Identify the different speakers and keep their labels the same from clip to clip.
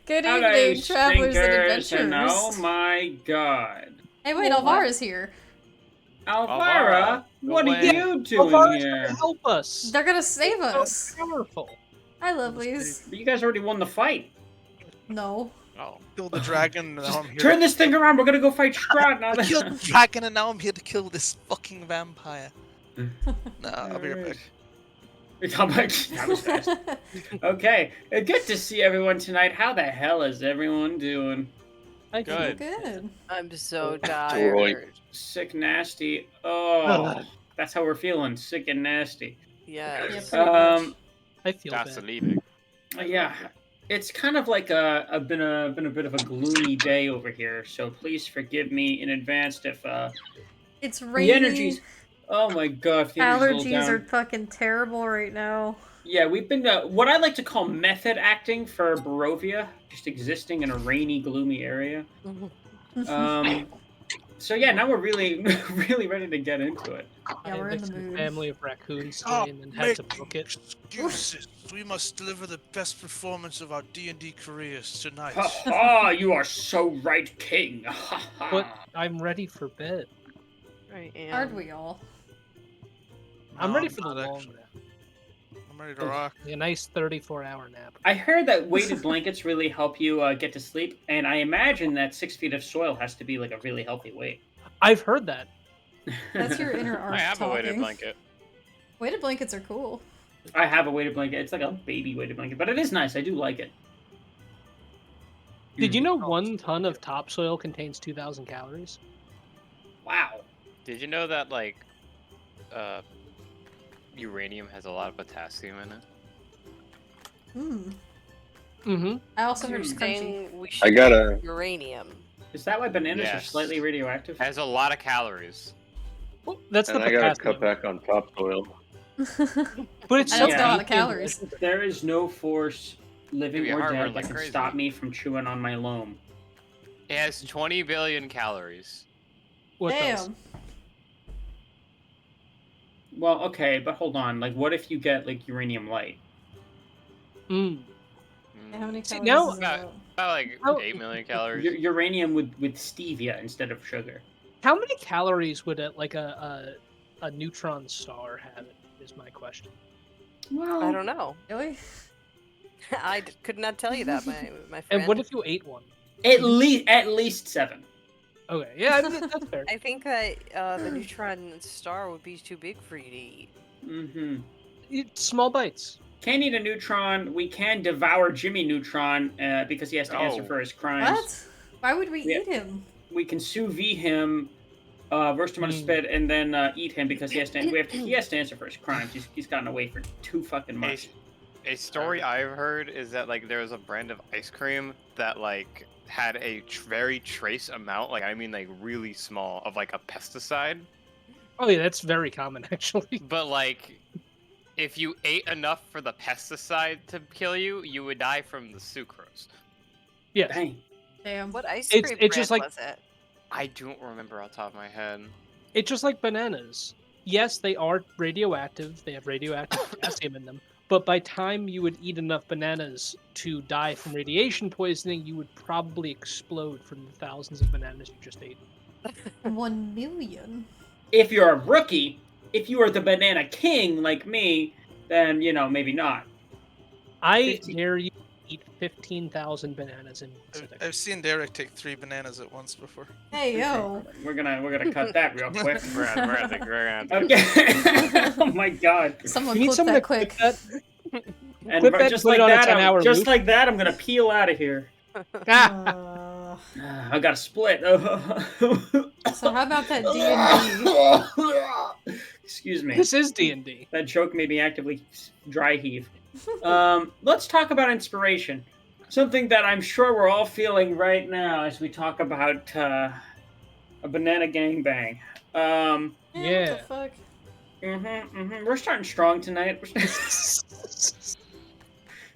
Speaker 1: Good
Speaker 2: Hello,
Speaker 1: evening, travelers and
Speaker 2: stinkers,
Speaker 1: adventurers.
Speaker 2: and oh my god.
Speaker 1: Hey, wait, Alvara's here.
Speaker 2: Alvara, what are
Speaker 3: away.
Speaker 2: you doing
Speaker 4: Alvara's
Speaker 2: here?
Speaker 4: gonna help us.
Speaker 1: They're gonna save us.
Speaker 4: So powerful.
Speaker 1: Hi, lovelies.
Speaker 2: But you guys already won the fight.
Speaker 1: No.
Speaker 3: Oh.
Speaker 5: Killed the dragon, and now I'm here.
Speaker 2: Turn this thing around, we're gonna go fight Strahd now.
Speaker 5: I killed the dragon, and now I'm here to kill this fucking vampire. Nah, I'll be right back.
Speaker 2: That was fast. Okay, good to see everyone tonight. How the hell is everyone doing?
Speaker 3: Good.
Speaker 1: Good.
Speaker 6: I'm so tired.
Speaker 2: Sick, nasty. Oh, that's how we're feeling. Sick and nasty.
Speaker 6: Yes.
Speaker 1: Yeah,
Speaker 4: I feel
Speaker 3: That's
Speaker 4: bad.
Speaker 3: leaving.
Speaker 2: Yeah, it's kind of like been a bit of a gloomy day over here. So please forgive me in advance if
Speaker 1: It's
Speaker 2: the
Speaker 1: raining.
Speaker 2: energies. Oh my god, if the energies a little
Speaker 1: Allergies are
Speaker 2: down.
Speaker 1: fucking terrible right now.
Speaker 2: Yeah, we've been what I like to call method acting for Barovia, just existing in a rainy, gloomy area. So yeah, now we're really, really ready to get into it.
Speaker 1: Yeah, we're in the
Speaker 4: Next to
Speaker 1: mood.
Speaker 4: family of raccoons
Speaker 5: Stop
Speaker 4: today and then had to book it.
Speaker 5: excuses. We must deliver the best performance of our D&D careers tonight.
Speaker 2: Ha ha! You are so right, King. Ha ha.
Speaker 4: But I'm ready for bed.
Speaker 6: I
Speaker 1: Aren't
Speaker 6: am.
Speaker 1: we all?
Speaker 4: I'm
Speaker 5: No,
Speaker 4: ready for the
Speaker 5: not
Speaker 4: long
Speaker 5: actually.
Speaker 4: nap.
Speaker 5: I'm ready to rock.
Speaker 4: A nice 34-hour nap.
Speaker 2: I heard that weighted blankets really help you get to sleep, and I imagine that 6 feet of soil has to be like a really healthy weight.
Speaker 4: I've heard that.
Speaker 1: That's your inner arc
Speaker 3: I have
Speaker 1: talking.
Speaker 3: a weighted blanket.
Speaker 1: Weighted blankets are cool.
Speaker 2: I have a weighted blanket. It's like a baby weighted blanket, but it is nice. I do like it.
Speaker 4: Did you know 1 ton of topsoil contains 2,000 calories?
Speaker 2: Wow.
Speaker 3: Did you know that like uranium has a lot of potassium in it?
Speaker 1: Hmm.
Speaker 4: Mm-hmm.
Speaker 1: I also heard
Speaker 2: Hmm.
Speaker 1: it's crunchy.
Speaker 6: Saying we should
Speaker 7: I gotta.
Speaker 6: uranium.
Speaker 2: Is that why bananas are
Speaker 3: Yes.
Speaker 2: slightly radioactive?
Speaker 3: Has a lot of calories.
Speaker 4: Well, that's
Speaker 7: And
Speaker 4: the
Speaker 7: I gotta
Speaker 4: potassium.
Speaker 7: cut back on topsoil.
Speaker 4: But it's
Speaker 1: I
Speaker 4: so
Speaker 1: know it's got a lot of
Speaker 4: deep in
Speaker 1: calories.
Speaker 4: it.
Speaker 2: There is no force, living
Speaker 3: Dude, your
Speaker 2: or
Speaker 3: heart
Speaker 2: dead,
Speaker 3: runs
Speaker 2: that
Speaker 3: like
Speaker 2: can
Speaker 3: crazy.
Speaker 2: stop me from chewing on my loam.
Speaker 3: It has 20 billion calories.
Speaker 4: What does?
Speaker 1: Damn.
Speaker 2: Well, okay, but hold on. Like, what if you get like uranium light?
Speaker 4: Mm.
Speaker 1: How many
Speaker 4: See,
Speaker 1: calories
Speaker 4: now-
Speaker 1: is that?
Speaker 3: About like
Speaker 4: Oh.
Speaker 3: 8 million calories.
Speaker 2: Uranium with stevia instead of sugar.
Speaker 4: How many calories would a neutron star have? Is my question.
Speaker 2: Well,
Speaker 6: I don't know.
Speaker 1: Really?
Speaker 6: Could not tell you that, my friend.
Speaker 4: And what if you ate one?
Speaker 2: At least 7.
Speaker 4: Okay, yeah, that's fair.
Speaker 6: I think that the neutron star would be too big for you to eat.
Speaker 2: Mm-hmm.
Speaker 4: Eat small bites.
Speaker 2: Can't eat a neutron. We can devour Jimmy Neutron because he has to answer
Speaker 3: Oh.
Speaker 2: for his crimes.
Speaker 1: What? Why would we
Speaker 2: Yeah.
Speaker 1: eat him?
Speaker 2: We can sous vide him, roast him on a spit, and then eat him because he has to. He has to answer for his crimes. He's gotten away for too fucking much.
Speaker 3: A story I've heard is that like there was a brand of ice cream that like had a very trace amount, like I mean like really small, of like a pesticide.
Speaker 4: Oh yeah, that's very common actually.
Speaker 3: But like, if you ate enough for the pesticide to kill you, you would die from the sucrose.
Speaker 4: Yes.
Speaker 2: Dang.
Speaker 1: Damn.
Speaker 6: What ice
Speaker 4: It's-
Speaker 6: cream
Speaker 4: it's just
Speaker 6: brand
Speaker 4: like-
Speaker 6: was it?
Speaker 3: I don't remember off the top of my head.
Speaker 4: It's just like bananas. Yes, they are radioactive. They have radioactive potassium in them. But by time you would eat enough bananas to die from radiation poisoning, you would probably explode from the thousands of bananas you just ate.
Speaker 1: 1 million.
Speaker 2: If you're a rookie, if you are the banana king like me, then maybe not.
Speaker 4: I
Speaker 2: 15
Speaker 4: dare you to eat 15,000 bananas in Pacific.
Speaker 5: I've seen Derek take 3 bananas at once before.
Speaker 1: Hey, yo.
Speaker 2: We're gonna cut that real quick.
Speaker 3: We're gonna have to
Speaker 2: Okay. Oh my god.
Speaker 1: Someone
Speaker 4: You need
Speaker 1: clip
Speaker 4: someone
Speaker 1: that
Speaker 4: to
Speaker 1: quick.
Speaker 4: clip
Speaker 2: And
Speaker 4: Clip that,
Speaker 2: just
Speaker 4: put
Speaker 2: like
Speaker 4: it on a
Speaker 2: that,
Speaker 4: 10-hour
Speaker 2: just
Speaker 4: loop.
Speaker 2: like that, I'm gonna peel out of here.
Speaker 4: Ah,
Speaker 2: I got to split.
Speaker 1: So how about that D&D?
Speaker 2: Excuse me.
Speaker 4: this is D&D.
Speaker 2: That joke made me actively dry heave. Let's talk about inspiration. Something that I'm sure we're all feeling right now as we talk about a banana gangbang.
Speaker 1: What
Speaker 4: Yeah.
Speaker 1: the fuck?
Speaker 2: We're starting strong tonight.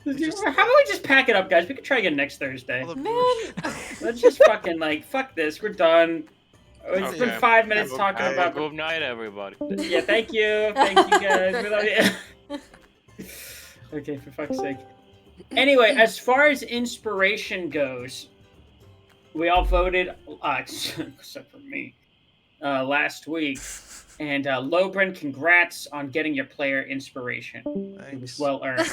Speaker 2: How about we just pack it up, guys? We can try again next Thursday.
Speaker 5: All the
Speaker 1: Man.
Speaker 2: Let's just fucking fuck this. We're done. It's been 5 minutes talking about.
Speaker 3: Good night, everybody.
Speaker 2: Yeah, thank you guys. We love you. Okay, for fuck's sake. Anyway, as far as inspiration goes, we all voted, except for me, last week. And Lobrin, congrats on getting your player inspiration. It was
Speaker 5: Thanks.
Speaker 2: well earned.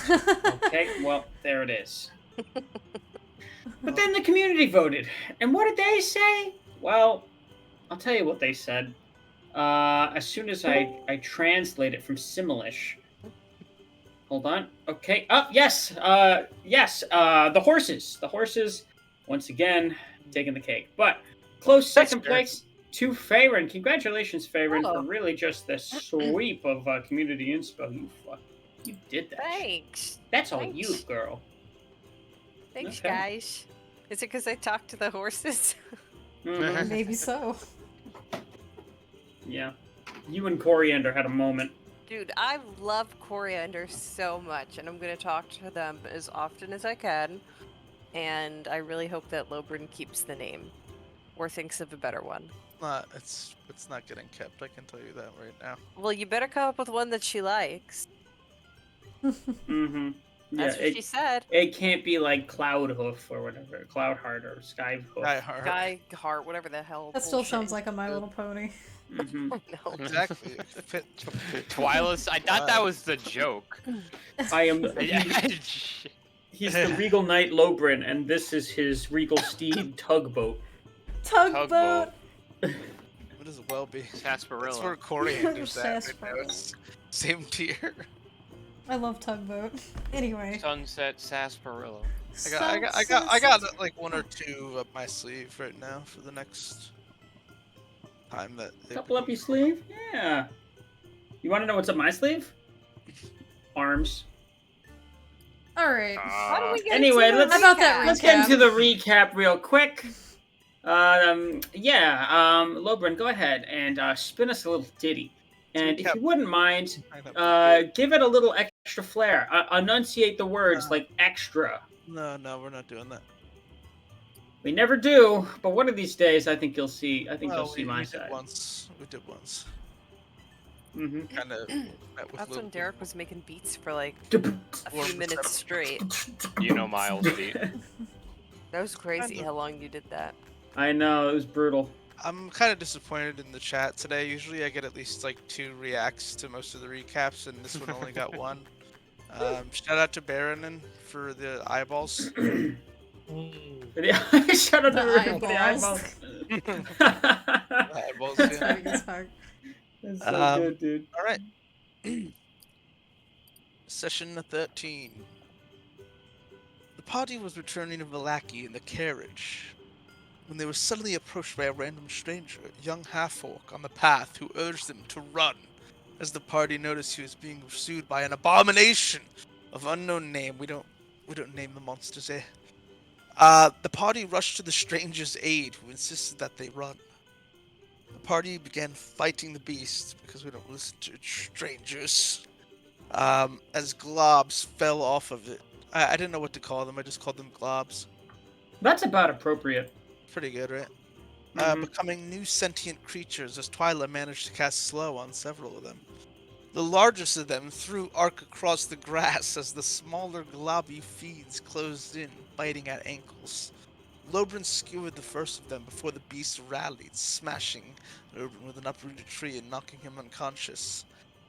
Speaker 2: Okay, well, there it is. But then the community voted. And what did they say? Well, I'll tell you what they said. As soon as I translate it from Simlish. Hold on. Okay. Oh, yes. Yes. The horses. The horses, once again, taking the cake. But close second
Speaker 3: fair.
Speaker 2: place to Faerun. Congratulations, Faerun,
Speaker 6: Oh.
Speaker 2: for really just the sweep of community inspo. You did that. shit.
Speaker 6: Thanks.
Speaker 2: That's all
Speaker 6: Thanks.
Speaker 2: you, girl.
Speaker 6: Thanks,
Speaker 2: Okay.
Speaker 6: guys. Is it because I talked to the horses?
Speaker 2: Mhm.
Speaker 1: Maybe so.
Speaker 2: Yeah. You and Coriander had a moment.
Speaker 6: Dude, I love coriander so much, and I'm going to talk to them as often as I can. And I really hope that Lobrin keeps the name or thinks of a better one.
Speaker 5: It's not getting kept. I can tell you that right now.
Speaker 6: Well, you better come up with one that she likes.
Speaker 2: Mm-hmm. Yeah,
Speaker 6: That's what she said.
Speaker 2: it can't be like Cloud Hoof or whatever. Cloud Heart or Sky Hoof.
Speaker 5: Die hard.
Speaker 6: Guy, heart, whatever the hell.
Speaker 1: That still
Speaker 6: bullshit.
Speaker 1: sounds like a My Little Pony.
Speaker 2: Mm-hmm.
Speaker 6: No.
Speaker 5: Exactly. Fit.
Speaker 3: Twilis, I thought that was the joke.
Speaker 2: I am. He's the Regal Knight Lobrin, and this is his Regal Steed Tugboat.
Speaker 1: Tugboat!
Speaker 5: What as well be.
Speaker 3: Sarsaparilla.
Speaker 5: That's where Coriander's at. Right now.
Speaker 1: Sarsaparilla.
Speaker 5: It's same tier.
Speaker 1: I love Tugboat. Anyway.
Speaker 3: Sunset Sarsaparilla.
Speaker 5: I got like one or two up my sleeve right now for the next time that.
Speaker 2: Couple up your sleeve? Yeah. You want to know what's up my sleeve? Arms.
Speaker 1: Alright.
Speaker 6: How do we get
Speaker 2: Anyway,
Speaker 6: into the
Speaker 1: How about that
Speaker 6: recap?
Speaker 2: Let's get
Speaker 1: recap?
Speaker 2: into the recap real quick. Lobrin, go ahead and spin us a little ditty. And if you wouldn't mind, give it a little extra flair. Enunciate the words like extra.
Speaker 5: No, we're not doing that.
Speaker 2: We never do, but one of these days, I think you'll see. I think
Speaker 5: Well,
Speaker 2: you'll see my side.
Speaker 5: We did once.
Speaker 2: Mm-hmm.
Speaker 5: Kind of.
Speaker 6: That's when Derek was making beats for like a
Speaker 5: Or
Speaker 6: few minutes straight.
Speaker 3: You know Miles beat.
Speaker 6: That was crazy
Speaker 5: Kinda.
Speaker 6: how long you did that.
Speaker 2: I know, it was brutal.
Speaker 5: I'm kind of disappointed in the chat today. Usually I get at least like 2 reacts to most of the recaps, and this one only got 1. Shout out to Baronin for the eyeballs.
Speaker 2: Shout out to
Speaker 1: The
Speaker 2: Rick for the
Speaker 1: eyeballs.
Speaker 2: eyeballs.
Speaker 5: Eyeballs,
Speaker 1: That's
Speaker 5: yeah.
Speaker 1: funny as fuck.
Speaker 2: That's so good, dude.
Speaker 5: All right. Session 13. The party was returning to Vallaki in the carriage when they were suddenly approached by a random stranger, a young half-orc on the path, who urged them to run. As the party noticed he was being pursued by an abomination of unknown name. We don't name the monsters, eh? The party rushed to the stranger's aid, who insisted that they run. The party began fighting the beast, because we don't listen to strangers, as globs fell off of it. I didn't know what to call them, I just called them globs.
Speaker 2: That's about appropriate.
Speaker 5: Pretty good, right?
Speaker 2: Mhm.
Speaker 5: Becoming new sentient creatures, as Twyla managed to cast Slow on several of them. The largest of them threw Arc across the grass as the smaller globby fiends closed in, biting at ankles. Lobrin skewered the first of them before the beast rallied, smashing Lobrin with an uprooted tree and knocking him unconscious.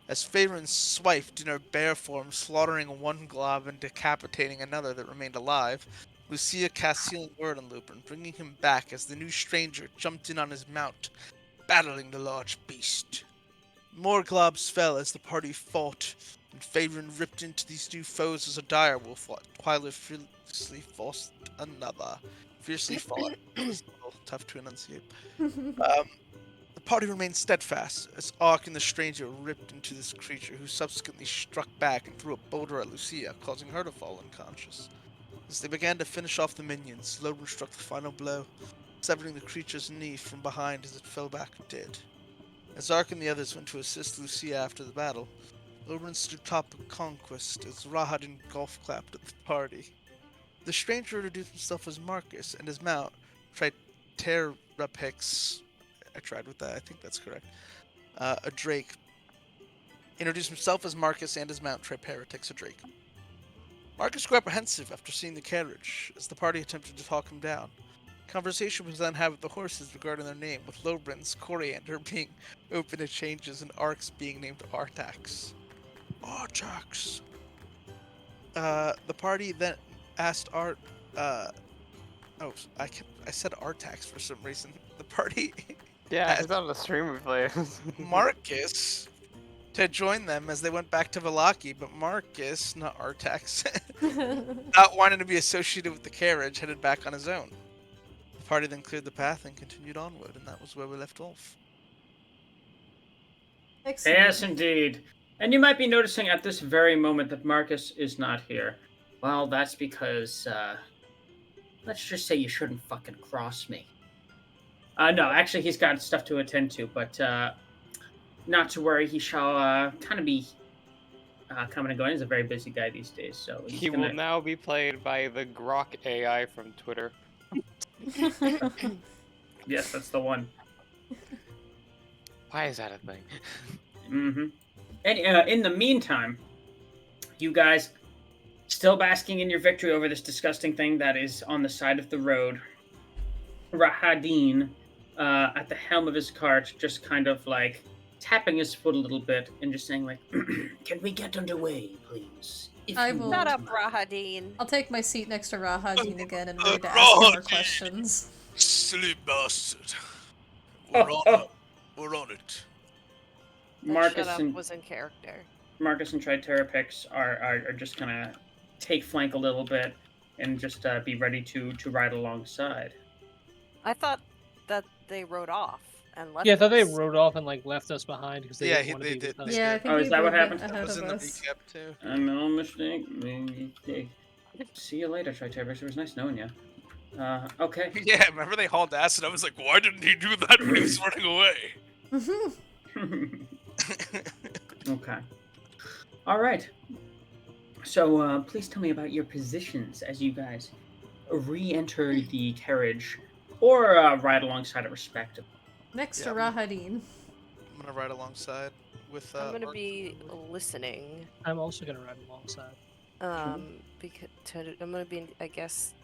Speaker 5: As Faerun swiped in her bear form, slaughtering one glob and decapitating another that remained alive, Lucia cast Healing Word on Lobrin, bringing him back as the new stranger jumped in on his mount, battling the large beast. More globs fell as the party fought, and Faerun ripped into these new foes as a direwolf, while Twyla fiercely fought another. Fiercely fought. That was a little tough to enunciate. The party remained steadfast as Ark and the stranger ripped into this creature, who subsequently struck back and threw a boulder at Lucia, causing her to fall unconscious. As they began to finish off the minions, Lobrin struck the final blow, severing the creature's knee from behind as it fell back dead. As Ark and the others went to assist Lucia after the battle, Lobrin stood top of Conquest as Rahadin golf clapped at the party. The stranger introduced himself as Marcus, and his mount, Triceratops, I tried with that, I think that's correct, a drake, introduced himself as Marcus and his mount, Triceratops, a drake. Marcus grew apprehensive after seeing the carriage, as the party attempted to talk him down. Conversation was then had with the horses regarding their name, with Lobrin's Coriander being open to changes and Ark's being named Artax. Artax. The party then asked Art. I said Artax for some reason. The party
Speaker 3: Yeah,
Speaker 5: asked
Speaker 3: it's on the stream we play.
Speaker 5: Marcus to join them as they went back to Vallaki, but Marcus, not Artax, not wanting to be associated with the carriage, headed back on his own. The party then cleared the path and continued onward, and that was where we left off.
Speaker 1: Excellent.
Speaker 2: Yes, indeed. And you might be noticing at this very moment that Marcus is not here. Well, that's because, let's just say you shouldn't fucking cross me. No, actually, he's got stuff to attend to, but, not to worry, he shall, kind of be, coming and going. He's a very busy guy these days, so
Speaker 3: He will now be played by the Grok AI from Twitter.
Speaker 2: Yes, that's the one.
Speaker 3: Why is that a thing?
Speaker 2: Mm-hmm. And in the meantime, you guys still basking in your victory over this disgusting thing that is on the side of the road. Rahadin, at the helm of his cart, just kind of like tapping his foot a little bit and just saying like, "Can we get underway, please?"
Speaker 1: I will.
Speaker 6: Shut up, Rahadin.
Speaker 1: I'll take my seat next to Rahadin again and ready to ask him more
Speaker 5: Rahadin.
Speaker 1: questions.
Speaker 5: Silly bastard.
Speaker 2: Oh.
Speaker 5: We're on it.
Speaker 6: That
Speaker 2: Marcus
Speaker 6: shut up
Speaker 2: and
Speaker 6: was in character.
Speaker 2: Marcus and Triterapix are just gonna take flank a little bit and just be ready to ride alongside.
Speaker 6: I thought that they rode off and left
Speaker 4: Yeah, I thought they
Speaker 6: us.
Speaker 4: rode off and like left us behind because they
Speaker 5: Yeah,
Speaker 4: didn't want to
Speaker 5: they
Speaker 4: be
Speaker 5: did.
Speaker 4: with us.
Speaker 1: Yeah, I think
Speaker 2: Oh,
Speaker 1: he
Speaker 2: is that what
Speaker 1: rode
Speaker 2: happened?
Speaker 1: ahead
Speaker 5: That was
Speaker 1: of
Speaker 5: in the
Speaker 1: us.
Speaker 5: recap too.
Speaker 2: No mistake. See you later, Triterapix. It was nice knowing you. Okay.
Speaker 5: Yeah, remember they hauled ass and I was like, why didn't he do that when he was running away?
Speaker 2: Okay. All right. So, please tell me about your positions as you guys re-enter the carriage or ride alongside it respectively.
Speaker 1: Next to
Speaker 5: Yeah.
Speaker 1: Rahadin.
Speaker 5: I'm gonna ride alongside with.
Speaker 6: I'm gonna
Speaker 5: Ark.
Speaker 6: be listening.
Speaker 4: I'm also gonna ride alongside.
Speaker 6: Because I'm gonna be, I guess,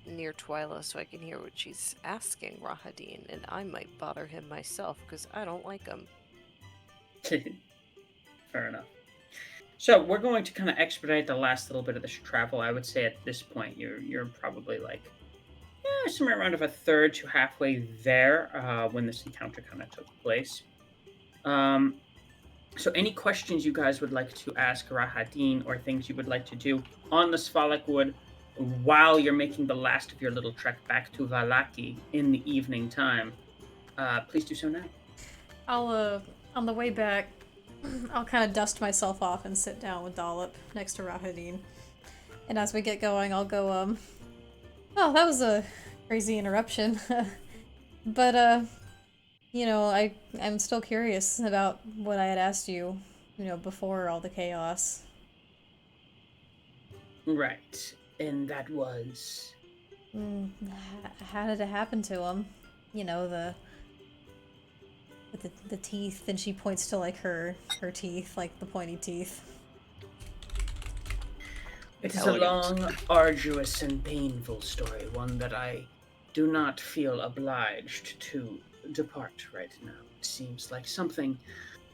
Speaker 6: near Twyla so I can hear what she's asking Rahadin, and I might bother him myself because I don't like him.
Speaker 2: Fair enough. So we're going to kind of expedite the last little bit of this travel. I would say at this point you're probably like somewhere around of a third to halfway there when this encounter kind of took place. So any questions you guys would like to ask Rahadin or things you would like to do on the Svalak Wood while you're making the last of your little trek back to Vallaki in the evening time, please do so now.
Speaker 1: I'll, on the way back, I'll kind of dust myself off and sit down with Dollop next to Rahadin. And as we get going, I'll go, oh, that was a crazy interruption. But, you know, I'm still curious about what I had asked you, you know, before all the chaos.
Speaker 2: Right. And that was...
Speaker 1: How did it happen to him? You know, with the teeth, and she points to, like, her teeth, like the pointy teeth.
Speaker 2: It is a long, arduous, and painful story, one that I do not feel obliged to depart right now. It seems like something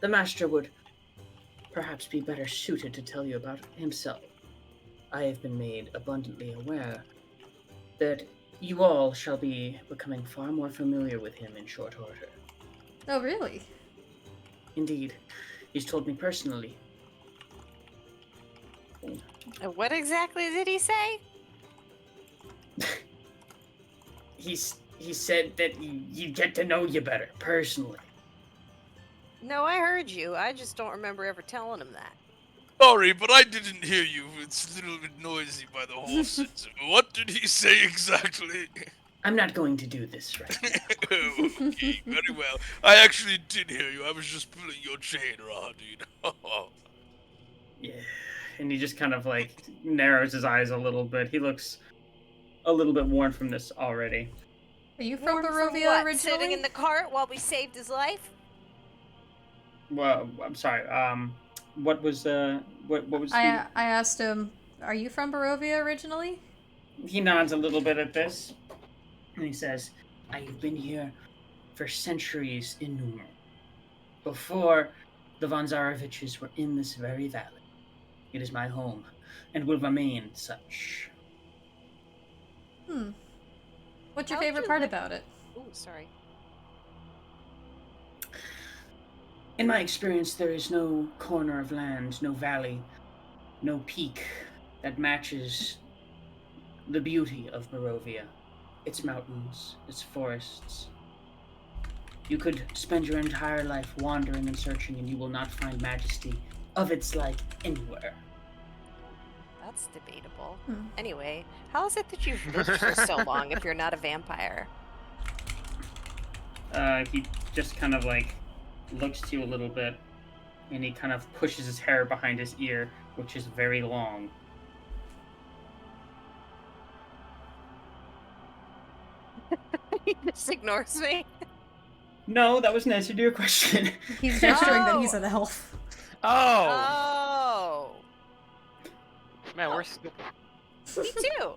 Speaker 2: the Master would perhaps be better suited to tell you about himself. I have been made abundantly aware that you all shall be becoming far more familiar with him in short order.
Speaker 1: Oh, really?
Speaker 2: Indeed. He's told me personally.
Speaker 6: And what exactly did he say?
Speaker 2: He said that you'd get to know you better, personally.
Speaker 6: No, I heard you. I just don't remember ever telling him that.
Speaker 5: Sorry, but I didn't hear you. It's a little bit noisy by the horses. What did he say exactly?
Speaker 2: I'm not going to do this right now.
Speaker 5: Oh, okay, very well. I actually did hear you. I was just pulling your chain, Rahadin.
Speaker 2: Yeah. And he just kind of like narrows his eyes a little bit. He looks a little bit worn from this already.
Speaker 1: Are you from
Speaker 6: Warned
Speaker 1: Barovia
Speaker 6: what?
Speaker 1: originally?
Speaker 6: Sitting in the cart while we saved his life?
Speaker 2: Well, I'm sorry. What was
Speaker 1: I asked him, Are you from Barovia originally?
Speaker 2: He nods a little bit at this, and he says, I've been here for centuries innumerable. Before the von Zaroviches were in this very valley. It is my home, and will remain such.
Speaker 1: What's your
Speaker 6: How'd
Speaker 1: favorite
Speaker 6: you
Speaker 1: part
Speaker 6: live-
Speaker 1: about it?
Speaker 6: Oh, sorry.
Speaker 2: In my experience, there is no corner of land, no valley, no peak that matches the beauty of Barovia. Its mountains, its forests. You could spend your entire life wandering and searching, and you will not find majesty of its like anywhere.
Speaker 6: That's debatable.
Speaker 1: Hmm.
Speaker 6: Anyway, how is it that you've lived for so long if you're not a vampire?
Speaker 2: He just kind of like looks to you a little bit, and he kind of pushes his hair behind his ear, which is very long.
Speaker 6: He just ignores me.
Speaker 2: No, that was an answer to your question.
Speaker 1: He's gesturing that he's
Speaker 6: Oh.
Speaker 1: an elf.
Speaker 3: Oh!
Speaker 6: Oh,
Speaker 3: Man, we're
Speaker 6: me too.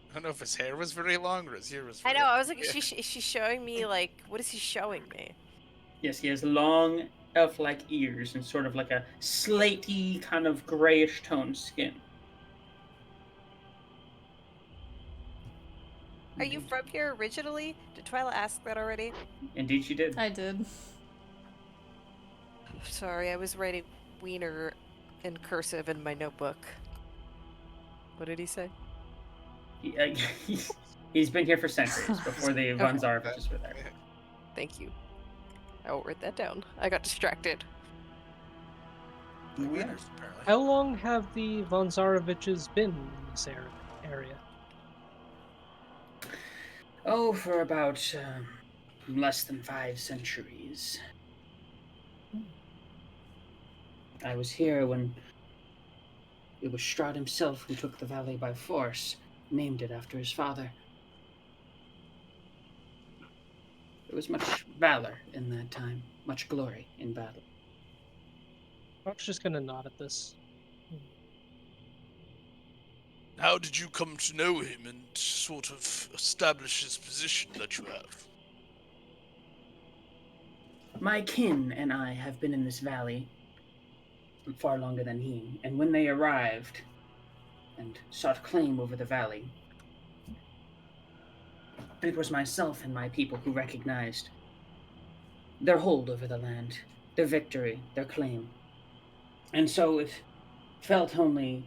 Speaker 5: I don't know if his hair was very long or his ear was
Speaker 6: I
Speaker 5: very
Speaker 6: know. I was like,
Speaker 5: long.
Speaker 6: is she showing me like what is he showing me?
Speaker 2: Yes, he has long elf-like ears and sort of like a slaty kind of grayish toned skin.
Speaker 6: Are you from here originally? Did Twyla ask that already?
Speaker 2: Indeed, she did.
Speaker 1: I did.
Speaker 6: Sorry, I was writing wiener in cursive in my notebook. What did he say?
Speaker 2: He's been here for centuries before the von Zaroviches were there.
Speaker 6: Thank you. I will write that down. I got distracted.
Speaker 5: The wieners, apparently.
Speaker 4: How long have the von Zaroviches been in this area?
Speaker 2: Oh, for about less than 5 centuries. I was here when it was Strahd himself who took the valley by force, named it after his father. There was much valor in that time, much glory in battle.
Speaker 4: Mark's just gonna nod at this.
Speaker 5: How did you come to know him and sort of establish his position that you have?
Speaker 2: My kin and I have been in this valley far longer than he, and when they arrived and sought claim over the valley, it was myself and my people who recognized their hold over the land, their victory, their claim. And so it felt only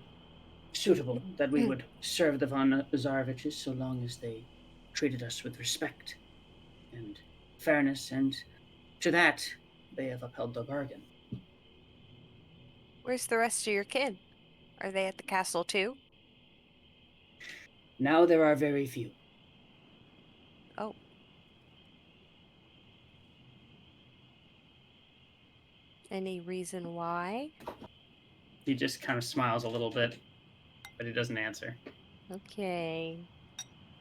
Speaker 2: suitable that we would serve the von Zaroviches so long as they treated us with respect and fairness, and to that they have upheld the bargain.
Speaker 6: Where's the rest of your kin? Are they at the castle too?
Speaker 2: Now there are very few.
Speaker 6: Oh. Any reason why?
Speaker 2: He just kind of smiles a little bit, but he doesn't answer.
Speaker 6: Okay.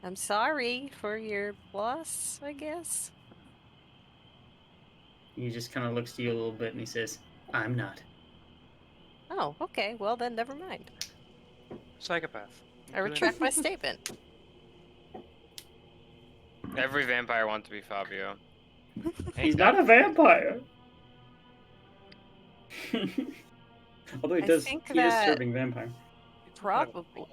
Speaker 6: I'm sorry for your loss, I guess.
Speaker 2: He just kind of looks to you a little bit and he says, I'm not.
Speaker 6: Oh, okay. Well, then never mind.
Speaker 3: psychopath.
Speaker 6: I retract my statement.
Speaker 3: Every vampire wants to be Fabio.
Speaker 2: He's not a vampire. Although
Speaker 6: I
Speaker 2: he is
Speaker 6: think that-
Speaker 2: serving vampire.
Speaker 6: Probably.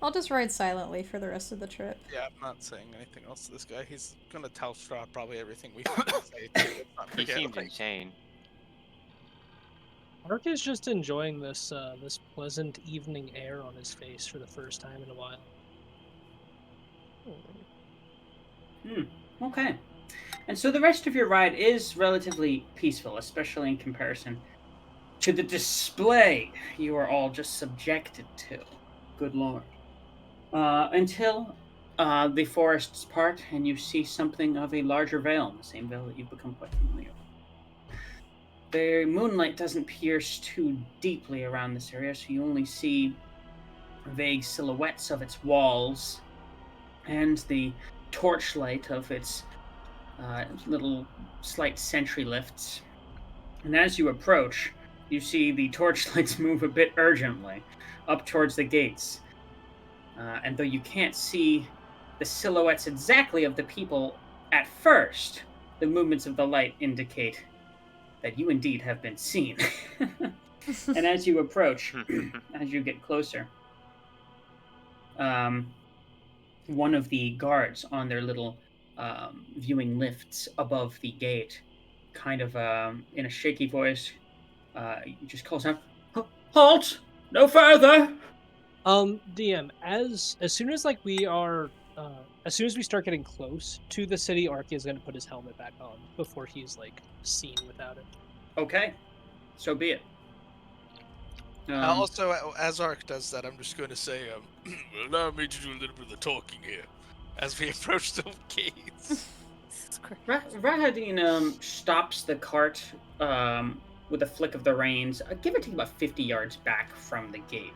Speaker 1: I'll just ride silently for the rest of the trip.
Speaker 5: Yeah, I'm not saying anything else to this guy. He's gonna tell Strahd probably everything we say. Too. Let's not
Speaker 3: He
Speaker 5: forget,
Speaker 3: seems
Speaker 5: like,
Speaker 3: insane.
Speaker 4: Mark is just enjoying this this pleasant evening air on his face for the first time in a while.
Speaker 2: Okay. And so the rest of your ride is relatively peaceful, especially in comparison to the display you are all just subjected to. Good lord. Until the forests part and you see something of a larger veil, the same veil that you've become quite familiar with. The moonlight doesn't pierce too deeply around this area, so you only see vague silhouettes of its walls and the torchlight of its little slight sentry lifts. And as you approach, you see the torchlights move a bit urgently up towards the gates. And though you can't see the silhouettes exactly of the people at first, the movements of the light indicate that you indeed have been seen. And as you approach, as you get closer, one of the guards on their little viewing lifts above the gate, kind of in a shaky voice, just calls out, "Halt! No further!"
Speaker 4: DM, as soon as like we are, as soon as we start getting close to the city, Ark is going to put his helmet back on before he's like seen without it.
Speaker 2: Okay, so be it.
Speaker 5: Also, as Ark does that, I'm just going to say, allow me to do a little bit of the talking here as we approach the gates.
Speaker 2: Rahadin stops the cart with a flick of the reins, give or take about 50 yards back from the gate.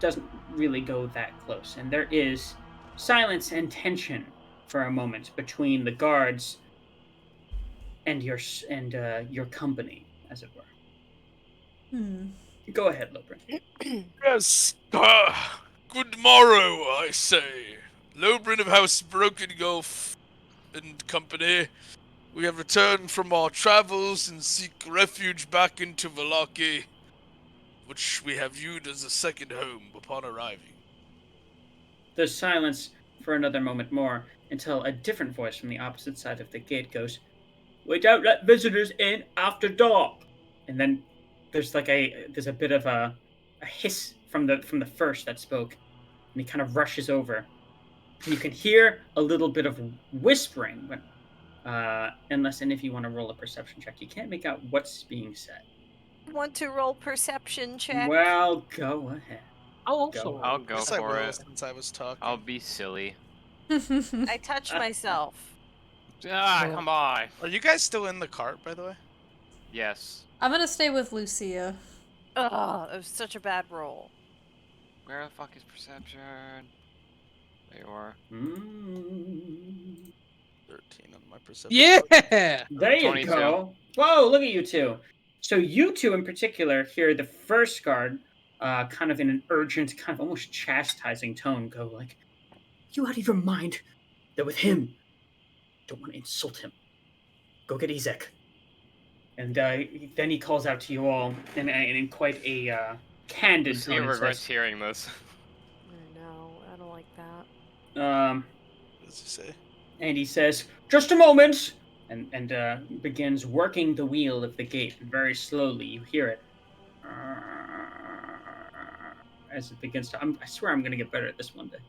Speaker 2: Doesn't really go that close, and there is silence and tension for a moment between the guards and your company, as it were. Go ahead, Lobrin.
Speaker 5: Yes. Good morrow, I say. Lobrin of House Broken Gulf and company. We have returned from our travels and seek refuge back into Vallaki, which we have viewed as a second home upon arriving.
Speaker 2: There's silence for another moment more until a different voice from the opposite side of the gate goes, "We don't let visitors in after dark." And then there's a bit of a hiss from the first that spoke, and he kind of rushes over. And you can hear a little bit of whispering, but unless and if you want to roll a perception check, you can't make out what's being said.
Speaker 6: Want to roll perception check?
Speaker 2: Well, go ahead.
Speaker 4: I'll
Speaker 3: go
Speaker 5: Yes, I
Speaker 3: for
Speaker 5: will,
Speaker 3: it.
Speaker 5: since I was talking.
Speaker 3: I'll be silly.
Speaker 6: I touch myself.
Speaker 3: Come on.
Speaker 5: Are you guys still in the cart, by the way?
Speaker 3: Yes.
Speaker 1: I'm gonna stay with Lucia.
Speaker 6: Ugh, it was such a bad roll.
Speaker 3: Where the fuck is perception? There you are.
Speaker 5: 13 on my perception.
Speaker 4: Yeah!
Speaker 2: There you
Speaker 3: 22.
Speaker 2: go. Whoa, look at you two. So you two in particular hear the first guard kind of in an urgent, kind of almost chastising tone go like, "You out of your mind? They're with him. Don't want to insult him. Go get Ezek." And then he calls out to you all in quite a candid
Speaker 3: Lucia
Speaker 2: tone. And
Speaker 3: regrets
Speaker 2: says,
Speaker 3: hearing this.
Speaker 6: I know, I don't like that.
Speaker 5: What does he say?
Speaker 2: And he says, "Just a moment," and begins working the wheel of the gate very slowly. You hear it as it begins to. I swear I'm going to get better at this one day.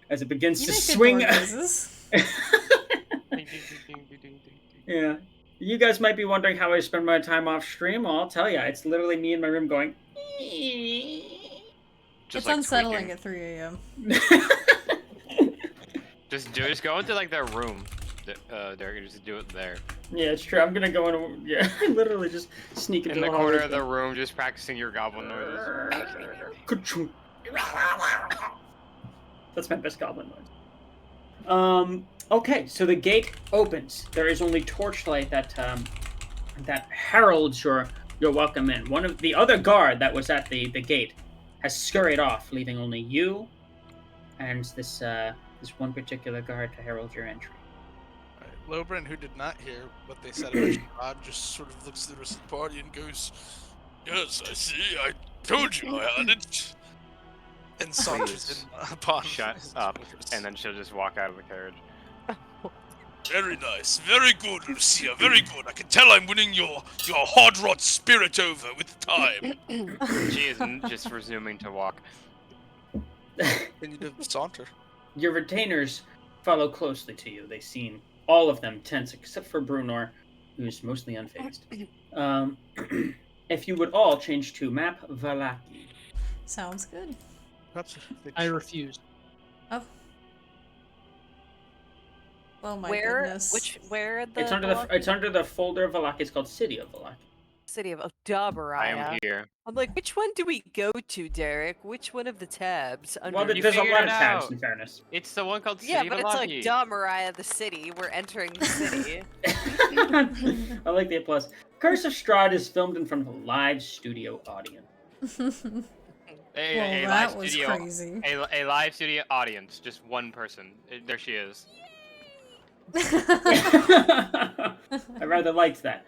Speaker 2: As it begins
Speaker 1: You
Speaker 2: to
Speaker 1: make good
Speaker 2: swing.
Speaker 1: door noises.
Speaker 2: Yeah. You guys might be wondering how I spend my time off stream. Well, I'll tell you. It's literally me in my room going.
Speaker 1: It's unsettling at 3 a.m.
Speaker 3: Just go into like their room. Derek, just do it there.
Speaker 2: Yeah, it's true. I'm gonna go in. Yeah, literally just sneak into
Speaker 3: In the
Speaker 2: hallway.
Speaker 3: corner of the room, just practicing your goblin noises.
Speaker 2: Ka-chunk. That's my best goblin noise. Okay, so the gate opens. There is only torchlight that heralds your welcome in. One of the other guard that was at the gate has scurried off, leaving only you and this one particular guard to herald your entry.
Speaker 5: Right. Lobrin, who did not hear what they said about Strahd, just sort of looks at the rest of the party and goes, "Yes, I see. I told you I had it." And saunters in upon.
Speaker 3: Shut up. And then she'll just walk out of the carriage.
Speaker 5: Very nice. Very good, Lucia. Very good. I can tell I'm winning your hard rot spirit over with time.
Speaker 3: She is just resuming to walk.
Speaker 5: Continue to saunter.
Speaker 2: Your retainers follow closely to you. They seem, all of them, tense, except for Brunor, who's mostly unfazed. If you would all change to map Vallaki.
Speaker 1: Sounds good.
Speaker 5: Perhaps
Speaker 4: I refuse.
Speaker 1: Oh. Oh my
Speaker 6: Where?
Speaker 1: goodness.
Speaker 6: Where the?
Speaker 2: It's under the folder of Vallaki. It's called City of Vallaki.
Speaker 6: city of duh,
Speaker 3: I
Speaker 6: Mariah.
Speaker 3: am here.
Speaker 6: I'm like, which one do we go to, Derek? Which one of the tabs?
Speaker 2: Well,
Speaker 6: Under
Speaker 2: there's a
Speaker 3: figured
Speaker 2: lot
Speaker 3: it
Speaker 2: of tabs,
Speaker 3: out.
Speaker 2: in fairness.
Speaker 3: It's the one called
Speaker 6: yeah,
Speaker 3: City
Speaker 6: but
Speaker 3: of
Speaker 6: it's like,
Speaker 3: Alaki.
Speaker 6: duh, Mariah, the city. We're entering the city.
Speaker 2: I like the applause. Curse of Strahd is filmed in front of a live studio audience.
Speaker 3: A
Speaker 1: Well,
Speaker 3: live
Speaker 1: that was
Speaker 3: studio,
Speaker 1: crazy.
Speaker 3: a live studio audience, just one person. There she is.
Speaker 2: I rather liked that.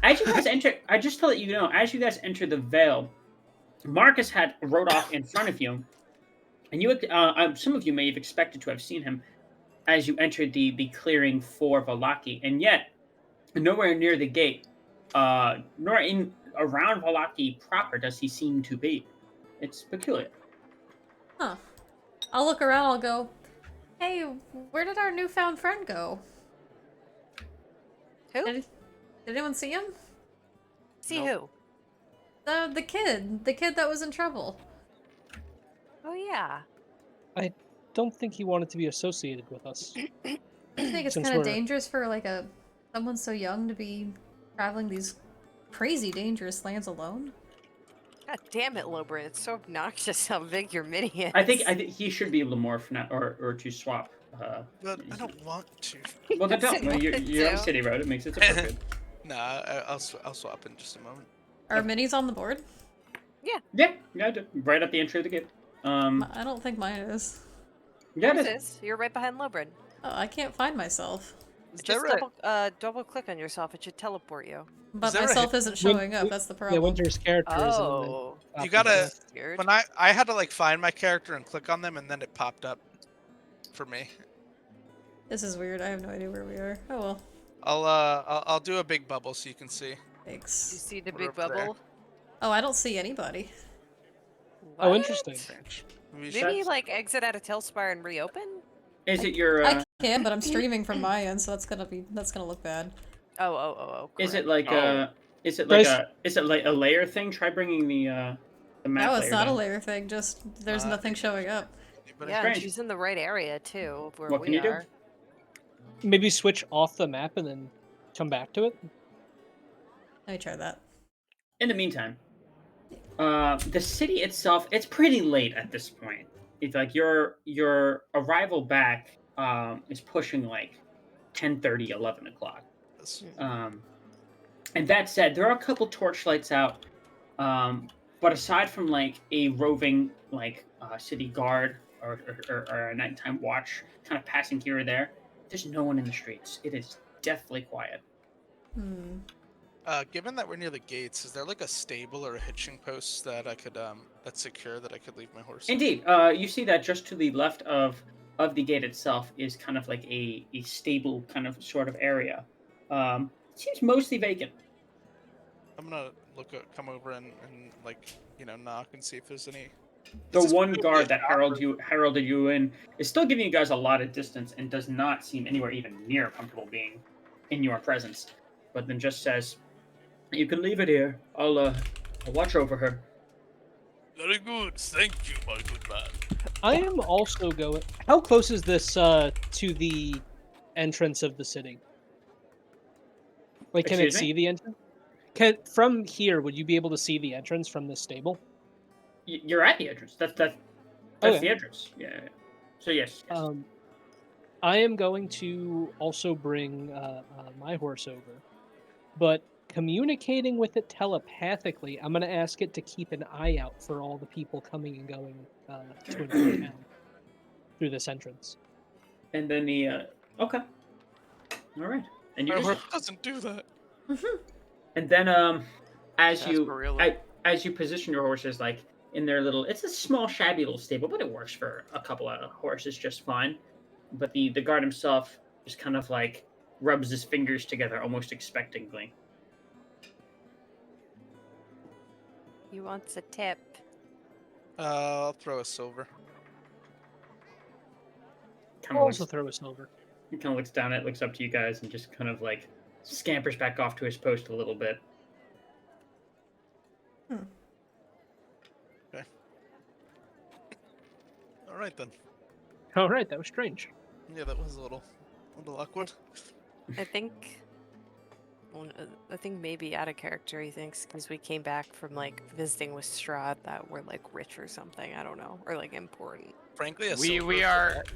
Speaker 2: As you guys enter, just to let you know, as you guys enter the Vale, Marcus had rode off in front of you, and you, some of you may have expected to have seen him as you entered the clearing for Valaki, and yet nowhere near the gate, nor in around Valaki proper does he seem to be. It's peculiar.
Speaker 1: Huh. I'll look around, I'll go, hey, where did our newfound friend go?
Speaker 6: Who?
Speaker 1: Did anyone see him?
Speaker 6: See
Speaker 3: Nope.
Speaker 6: who?
Speaker 1: The kid that was in trouble.
Speaker 6: Oh, yeah.
Speaker 4: I don't think he wanted to be associated with us.
Speaker 1: I think it's
Speaker 4: Since
Speaker 1: kind of
Speaker 4: we're-
Speaker 1: dangerous for like someone so young to be traveling these crazy dangerous lands alone.
Speaker 6: God damn it, Lobrin. It's so obnoxious how big your mini is.
Speaker 2: I think he should be Lamorph now, or to swap.
Speaker 5: But I don't want to.
Speaker 2: Well, then don't.
Speaker 6: Doesn't
Speaker 2: Well, you're on
Speaker 6: want to.
Speaker 2: City Road. It makes it appropriate.
Speaker 5: Nah, I'll swap in just a moment.
Speaker 1: Are minis on the board?
Speaker 2: Yeah, I did. Right at the entry of the gate.
Speaker 1: I don't think mine is.
Speaker 2: Yeah, it
Speaker 6: Yours
Speaker 2: is.
Speaker 6: is. You're right behind Lobrin.
Speaker 1: Oh, I can't find myself.
Speaker 5: Is
Speaker 6: Just
Speaker 5: there
Speaker 6: double click on yourself. It should teleport you.
Speaker 1: But
Speaker 5: there a
Speaker 1: myself
Speaker 5: hit-
Speaker 1: isn't showing up, that's the
Speaker 4: Yeah,
Speaker 1: problem.
Speaker 4: Winter's character is in the
Speaker 6: Oh.
Speaker 4: top
Speaker 5: You gotta-
Speaker 4: left.
Speaker 6: That's weird.
Speaker 5: when I had to like find my character and click on them, and then it popped up for me.
Speaker 1: This is weird, I have no idea where we are. Oh well,
Speaker 5: I'll do a big bubble so you can see.
Speaker 6: You
Speaker 1: thanks.
Speaker 6: see the
Speaker 5: We're
Speaker 6: big
Speaker 5: over there.
Speaker 6: bubble?
Speaker 1: Oh, I don't see anybody.
Speaker 4: Oh,
Speaker 6: What?
Speaker 4: interesting.
Speaker 5: Maybe
Speaker 6: Maybe like exit out of Tailspire and reopen?
Speaker 2: Is it your?
Speaker 1: I can, but I'm streaming from my end, so that's gonna look bad.
Speaker 6: Oh.
Speaker 2: Is it
Speaker 6: correct.
Speaker 2: like
Speaker 3: Oh.
Speaker 2: Is it like
Speaker 4: Guys-
Speaker 2: Is it like a layer thing? Try bringing the map.
Speaker 1: No, it's
Speaker 2: layer
Speaker 1: not a
Speaker 2: down.
Speaker 1: layer thing, just there's nothing showing up.
Speaker 5: anybody-
Speaker 6: Yeah,
Speaker 2: strange.
Speaker 6: and she's in the right area too, of where
Speaker 2: What
Speaker 6: we
Speaker 2: can you do?
Speaker 6: are.
Speaker 4: Maybe switch off the map and then come back to it.
Speaker 1: Let me try that.
Speaker 2: In the meantime, the city itself, it's pretty late at this point. It's like your arrival back is pushing like 10:30, 11 o'clock. And that said, there are a couple torchlights out, but aside from like a roving like city guard or a nighttime watch kind of passing here or there, there's no one in the streets. It is deathly quiet.
Speaker 1: Hmm.
Speaker 5: Given that we're near the gates, is there like a stable or a hitching post that I could that's secure that I could leave my horse? in?
Speaker 2: Indeed, you see that just to the left of the gate itself is kind of like a stable kind of sort of area. It seems mostly vacant.
Speaker 5: I'm gonna come over and like knock and see if there's any.
Speaker 2: The
Speaker 5: Is this
Speaker 2: one
Speaker 5: really
Speaker 2: guard
Speaker 5: a
Speaker 2: that
Speaker 5: shop or-
Speaker 2: heralded you in is still giving you guys a lot of distance and does not seem anywhere even near comfortable being in your presence. But then just says, "You can leave it here. I'll watch over her."
Speaker 5: Very good, thank you, my good man.
Speaker 4: I am also going. How close is this to the entrance of the city? Like, can it
Speaker 2: Excuse me?
Speaker 4: see the entrance? From here, would you be able to see the entrance from this stable?
Speaker 2: You're at the entrance. That's
Speaker 4: Okay.
Speaker 2: the entrance. Yeah. So yes.
Speaker 4: I am going to also bring my horse over, but communicating with it telepathically, I'm going to ask it to keep an eye out for all the people coming and going to and from town through this entrance.
Speaker 2: And then the okay. All right. And you
Speaker 5: My
Speaker 2: just
Speaker 5: horse doesn't do that.
Speaker 2: and then as you
Speaker 3: Sarsaparilla.
Speaker 2: as you position your horses like in their little, it's a small shabby little stable, but it works for a couple of horses just fine. But the guard himself just kind of like rubs his fingers together almost expectantly.
Speaker 6: He wants a tip.
Speaker 5: I'll throw a silver.
Speaker 2: Kind
Speaker 4: I'll
Speaker 2: of
Speaker 4: also
Speaker 2: looks,
Speaker 4: throw a silver.
Speaker 2: he kind of looks down at, looks up to you guys, and just kind of like scampers back off to his post a little bit.
Speaker 5: All right then.
Speaker 4: All right, that was strange.
Speaker 5: Yeah, that was a little awkward.
Speaker 6: I think I think maybe out of character, he thinks, because we came back from like visiting with Strahd that we're like rich or something. I don't know, or like important.
Speaker 5: Frankly, a
Speaker 3: We
Speaker 5: silver
Speaker 3: are,
Speaker 5: bullet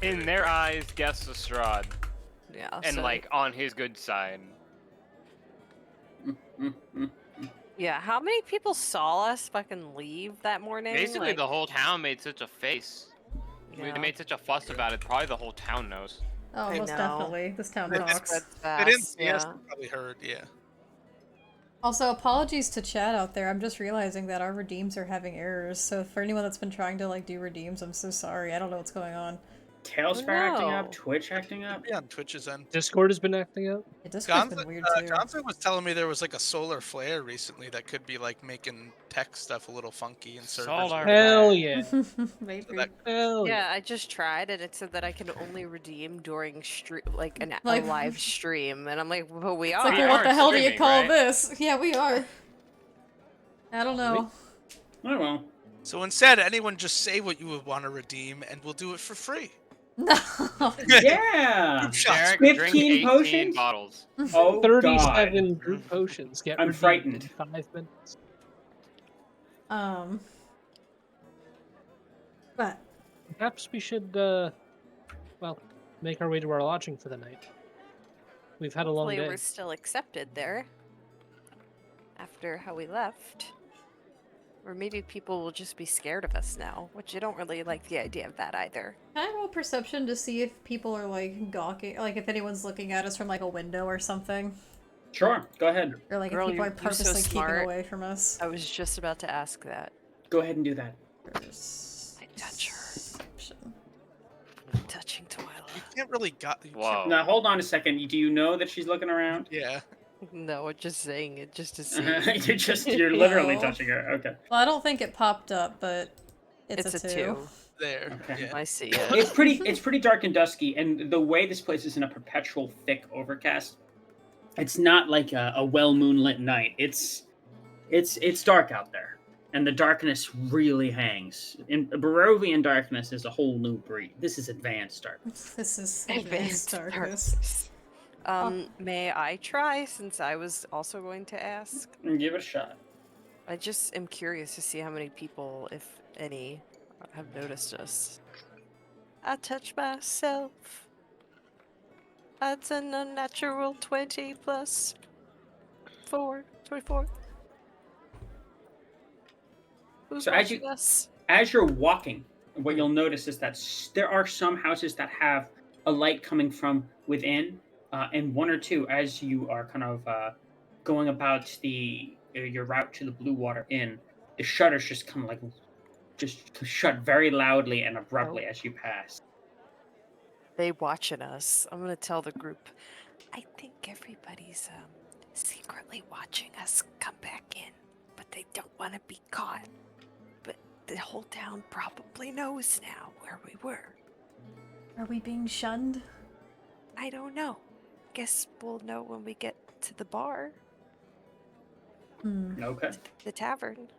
Speaker 5: is
Speaker 3: in
Speaker 5: very
Speaker 3: their eyes, guests of Strahd,
Speaker 6: Yeah.
Speaker 3: and
Speaker 6: so,
Speaker 3: like on his good side.
Speaker 6: yeah. How many people saw us fucking leave that morning?
Speaker 3: Basically,
Speaker 6: Like,
Speaker 3: the whole town made such a face. They
Speaker 6: yeah.
Speaker 3: made such a fuss about it. Probably the whole town knows.
Speaker 1: Oh,
Speaker 5: I
Speaker 1: most
Speaker 6: know.
Speaker 1: definitely. This town
Speaker 5: It
Speaker 6: Word
Speaker 1: talks.
Speaker 6: spreads
Speaker 5: They didn't
Speaker 6: fast.
Speaker 5: see us,
Speaker 6: Yeah.
Speaker 5: they probably heard, yeah.
Speaker 1: Also, apologies to chat out there. I'm just realizing that our redeems are having errors. So for anyone that's been trying to like do redeems, I'm so sorry. I don't know what's going on.
Speaker 2: Tailspire
Speaker 6: Oh,
Speaker 2: acting
Speaker 6: no.
Speaker 2: up, Twitch acting up.
Speaker 5: Yeah, on Twitch's end.
Speaker 4: Discord has been acting up.
Speaker 1: Yeah, Discord's
Speaker 5: Johnson,
Speaker 1: been weird too.
Speaker 5: Johnson was telling me there was like a solar flare recently that could be like making tech stuff a little funky in servers.
Speaker 3: Solar
Speaker 4: Hell
Speaker 3: flare.
Speaker 4: yeah.
Speaker 1: Maybe.
Speaker 5: So that-
Speaker 4: Hell
Speaker 6: Yeah, I just tried, and it said that I can only redeem during like a
Speaker 1: Like-
Speaker 6: live stream, and I'm like, well, we
Speaker 1: It's
Speaker 6: are.
Speaker 1: like,
Speaker 3: We
Speaker 1: well, what
Speaker 3: are
Speaker 1: the hell do you
Speaker 3: streaming,
Speaker 1: call
Speaker 3: right?
Speaker 1: this? Yeah, we are. I don't know.
Speaker 2: Oh well.
Speaker 5: So instead, anyone just say what you would want to redeem, and we'll do it for free.
Speaker 1: No.
Speaker 2: Yeah.
Speaker 5: Group shots.
Speaker 3: Derek,
Speaker 2: 15
Speaker 3: drink 18
Speaker 2: potions?
Speaker 3: bottles.
Speaker 2: Oh
Speaker 4: 37
Speaker 2: God.
Speaker 4: group potions get
Speaker 2: I'm
Speaker 4: redeemed
Speaker 2: frightened.
Speaker 4: in 5 minutes.
Speaker 1: But
Speaker 4: Perhaps we should, well, make our way to our lodging for the night. We've had a long
Speaker 6: Hopefully
Speaker 4: day.
Speaker 6: we're still accepted there after how we left. Or maybe people will just be scared of us now, which I don't really like the idea of that either.
Speaker 1: can I roll perception to see if people are like gawking, like if anyone's looking at us from like a window or something,
Speaker 2: Sure. Go ahead.
Speaker 1: or like
Speaker 6: Girl,
Speaker 1: if people are
Speaker 6: you're so
Speaker 1: purposely keeping
Speaker 6: smart.
Speaker 1: away from us.
Speaker 6: I was just about to ask that.
Speaker 2: Go ahead and do that.
Speaker 6: I touch her.
Speaker 1: Perception.
Speaker 6: I'm touching Twyla.
Speaker 5: You can't really got.
Speaker 3: Whoa.
Speaker 2: Now hold on a second. Do you know that she's looking around?
Speaker 5: Yeah.
Speaker 6: No, I'm just saying it just to see.
Speaker 2: you're literally
Speaker 1: No.
Speaker 2: touching her. Okay.
Speaker 1: Well, I don't think it popped up, but it's,
Speaker 6: It's
Speaker 1: a
Speaker 6: a
Speaker 1: two.
Speaker 6: 2.
Speaker 5: There.
Speaker 2: Okay.
Speaker 5: Yeah.
Speaker 6: I see it.
Speaker 2: It's pretty dark and dusky, and the way this place is in a perpetual thick overcast, it's not like a well moonlit night. It's dark out there, and the darkness really hangs. In Barovian darkness is a whole new breed. This is advanced darkness.
Speaker 1: This is
Speaker 6: Advanced
Speaker 1: advanced darkness.
Speaker 6: darkness. May I try, since I was also going to ask?
Speaker 2: Give it a shot.
Speaker 6: I just am curious to see how many people, if any, have noticed us. I touch myself. That's an unnatural 20 plus 4, 24. Who's
Speaker 2: So as you-
Speaker 6: watching us?
Speaker 2: As you're walking, what you'll notice is that there are some houses that have a light coming from within, and one or two, as you are kind of going about your route to the Blue Water Inn, the shutters just kind of like just shut very loudly and abruptly as you pass.
Speaker 6: They watching us. I'm gonna tell the group. I think everybody's secretly watching us come back in, but they don't want to be caught. But the whole town probably knows now where we were.
Speaker 1: Are we being shunned?
Speaker 6: I don't know. Guess we'll know when we get to the bar,
Speaker 2: Okay.
Speaker 6: the tavern.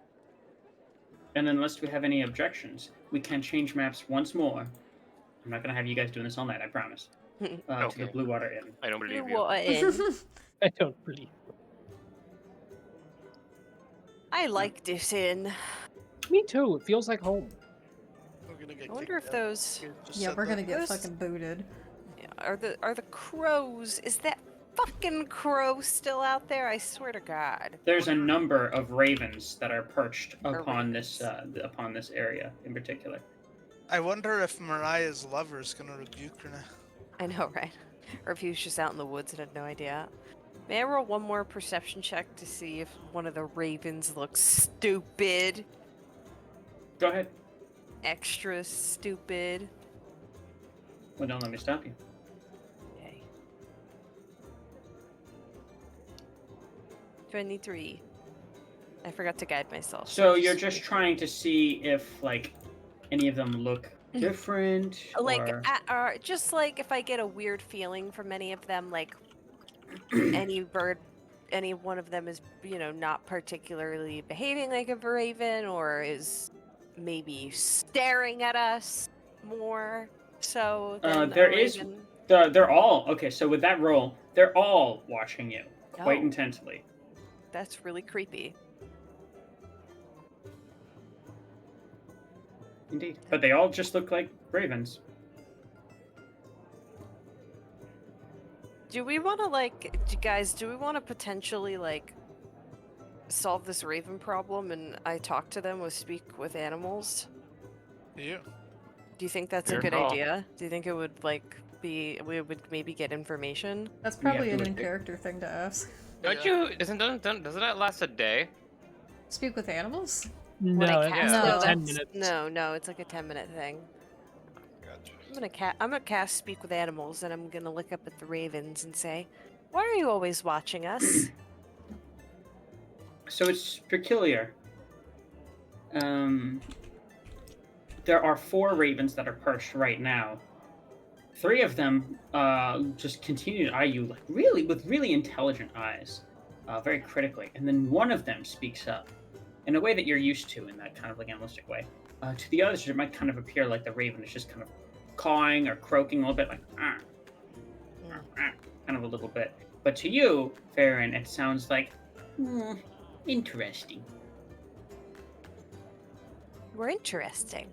Speaker 2: And unless we have any objections, we can change maps once more. I'm not going to have you guys doing this all night, I promise. To the
Speaker 3: Okay.
Speaker 2: Blue Water Inn.
Speaker 3: I don't believe
Speaker 6: Blue
Speaker 3: you.
Speaker 6: Water Inn.
Speaker 4: I don't believe.
Speaker 6: I like this inn.
Speaker 4: Me too. It feels like home.
Speaker 5: We're gonna get
Speaker 6: I wonder if
Speaker 5: kicked out.
Speaker 6: those
Speaker 5: You just
Speaker 1: Yeah,
Speaker 5: said
Speaker 1: we're
Speaker 5: that.
Speaker 1: gonna get
Speaker 6: Those-
Speaker 1: fucking booted.
Speaker 6: are the crows. Is that fucking crow still out there? I swear to God.
Speaker 2: There's a number of ravens that are perched
Speaker 6: Or
Speaker 2: upon this area in particular.
Speaker 5: I wonder if Mariah's lover's gonna rebuke her now.
Speaker 6: I know, right? Or if he was just out in the woods and had no idea. May I roll one more perception check to see if one of the ravens looks stupid?
Speaker 2: Go ahead.
Speaker 6: Extra stupid.
Speaker 2: Well, don't let me stop you.
Speaker 6: Okay. 23. I forgot to guide myself.
Speaker 2: So you're just trying to see if, like, any of them look different,
Speaker 6: like
Speaker 2: or...
Speaker 6: just like if I get a weird feeling from any of them, like any one of them is, not particularly behaving like a raven, or is maybe staring at us more so than
Speaker 2: there
Speaker 6: a
Speaker 2: is-
Speaker 6: raven.
Speaker 2: They're all okay. So with that roll, they're all watching you. quite
Speaker 6: Oh,
Speaker 2: intensely.
Speaker 6: that's really creepy.
Speaker 2: Indeed. But they all just look like ravens.
Speaker 6: Do we want to guys? Do we want to potentially solve this raven problem? And I talk to them with speak with animals.
Speaker 5: Yeah.
Speaker 6: Do you think that's a
Speaker 3: Your
Speaker 6: good
Speaker 3: call.
Speaker 6: idea? Do you think it would we would maybe get information?
Speaker 1: That's
Speaker 2: We have
Speaker 1: probably
Speaker 2: to
Speaker 1: an
Speaker 2: admit-
Speaker 1: in-character thing to ask.
Speaker 3: Don't you? Doesn't that last a day?
Speaker 1: Speak with animals?
Speaker 6: When
Speaker 4: No,
Speaker 6: I
Speaker 4: it's
Speaker 6: cast
Speaker 1: No.
Speaker 6: them,
Speaker 4: 10 minutes.
Speaker 6: No, it's like a 10-minute thing.
Speaker 3: Gotcha.
Speaker 6: I'm gonna cast speak with animals, and I'm gonna look up at the ravens and say, "Why are you always watching us?"
Speaker 2: So it's peculiar. There are 4 ravens that are perched right now. 3 of them just continue to eye you with really intelligent eyes, very critically, and then one of them speaks up in a way that you're used to, in that kind of animalistic way. To the others, it might kind of appear like the raven is just kind of cawing or croaking a little bit, like kind of a little bit. But to you, Farron, it sounds like interesting.
Speaker 6: We're interesting.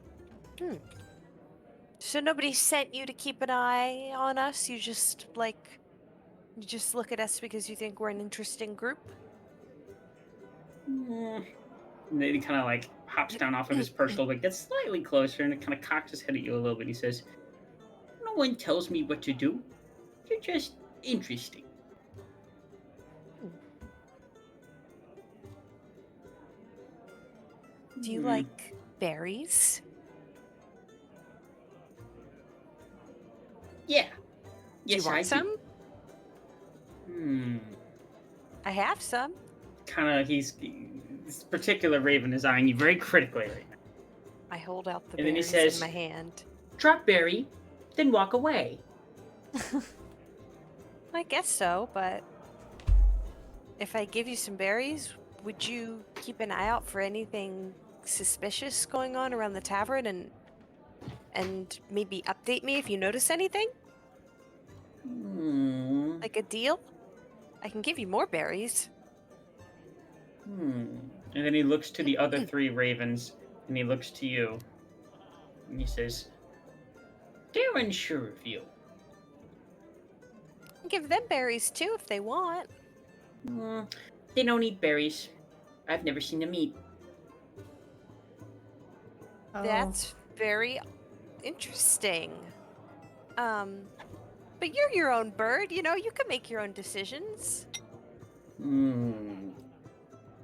Speaker 6: So nobody sent you to keep an eye on us? You just look at us because you think we're an interesting group?
Speaker 2: And then he kind of hops down off of his perch a little bit, gets slightly closer, and it kind of cocks his head at you a little bit. He says, "No one tells me what to do. You're just interesting."
Speaker 6: Do you like berries?
Speaker 2: Yeah.
Speaker 6: Do you
Speaker 2: Yes,
Speaker 6: want
Speaker 2: I
Speaker 6: some?
Speaker 2: do.
Speaker 6: I have some.
Speaker 2: This particular raven is eyeing you very critically right now.
Speaker 6: I hold out the
Speaker 2: And then he
Speaker 6: berries
Speaker 2: says-
Speaker 6: in my hand.
Speaker 2: Drop berry, then walk away.
Speaker 6: I guess so, but if I give you some berries, would you keep an eye out for anything suspicious going on around the tavern and maybe update me if you notice anything? Like a deal? I can give you more berries.
Speaker 2: And then he looks to the other 3 ravens, and he looks to you, and he says, "They're unsure of you."
Speaker 6: I can give them berries too if they want.
Speaker 2: They don't eat berries. I've never seen them eat.
Speaker 1: Oh.
Speaker 6: That's very interesting. But you're your own bird, you can make your own decisions.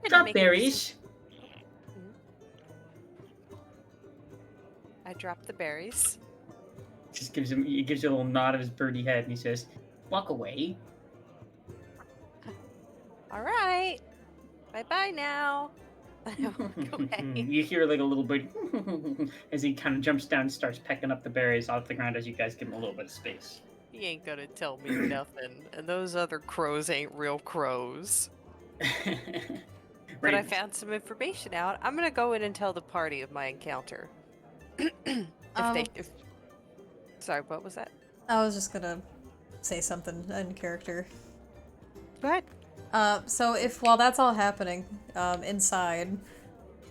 Speaker 6: You're not
Speaker 2: Drop
Speaker 6: making
Speaker 2: berries.
Speaker 6: I drop the berries.
Speaker 2: He gives you a little nod of his birdie head, and he says, "Walk away."
Speaker 6: All right. Bye-bye now. Okay.
Speaker 2: You hear a little bit as he kind of jumps down and starts pecking up the berries off the ground as you guys give him a little bit of space.
Speaker 6: He ain't gonna tell me nothing. And those other crows ain't real crows. But I
Speaker 2: Ravens.
Speaker 6: found some information out. I'm gonna go in and tell the party of my encounter. Sorry, what was that?
Speaker 1: I was just gonna say something in character.
Speaker 6: Go ahead.
Speaker 1: So while that's all happening, inside,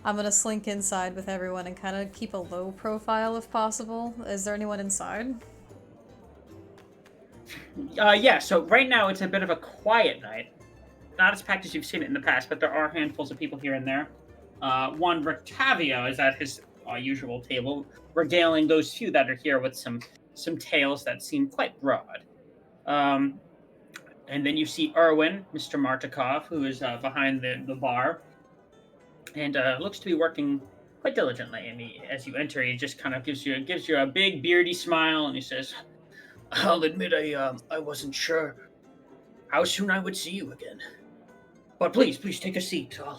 Speaker 1: I'm gonna slink inside with everyone and kind of keep a low profile if possible. Is there anyone inside?
Speaker 2: Yeah, so right now it's a bit of a quiet night. Not as packed as you've seen it in the past, but there are handfuls of people here and there. One, Rictavio, is at his usual table, regaling those few that are here with some tales that seem quite broad. And then you see Erwin, Mr. Martikov, who is behind the bar, and looks to be working quite diligently. And as you enter, he just kind of gives you a big beardy smile, and he says, "I'll admit I wasn't sure how soon I would see you again. But please take a seat. I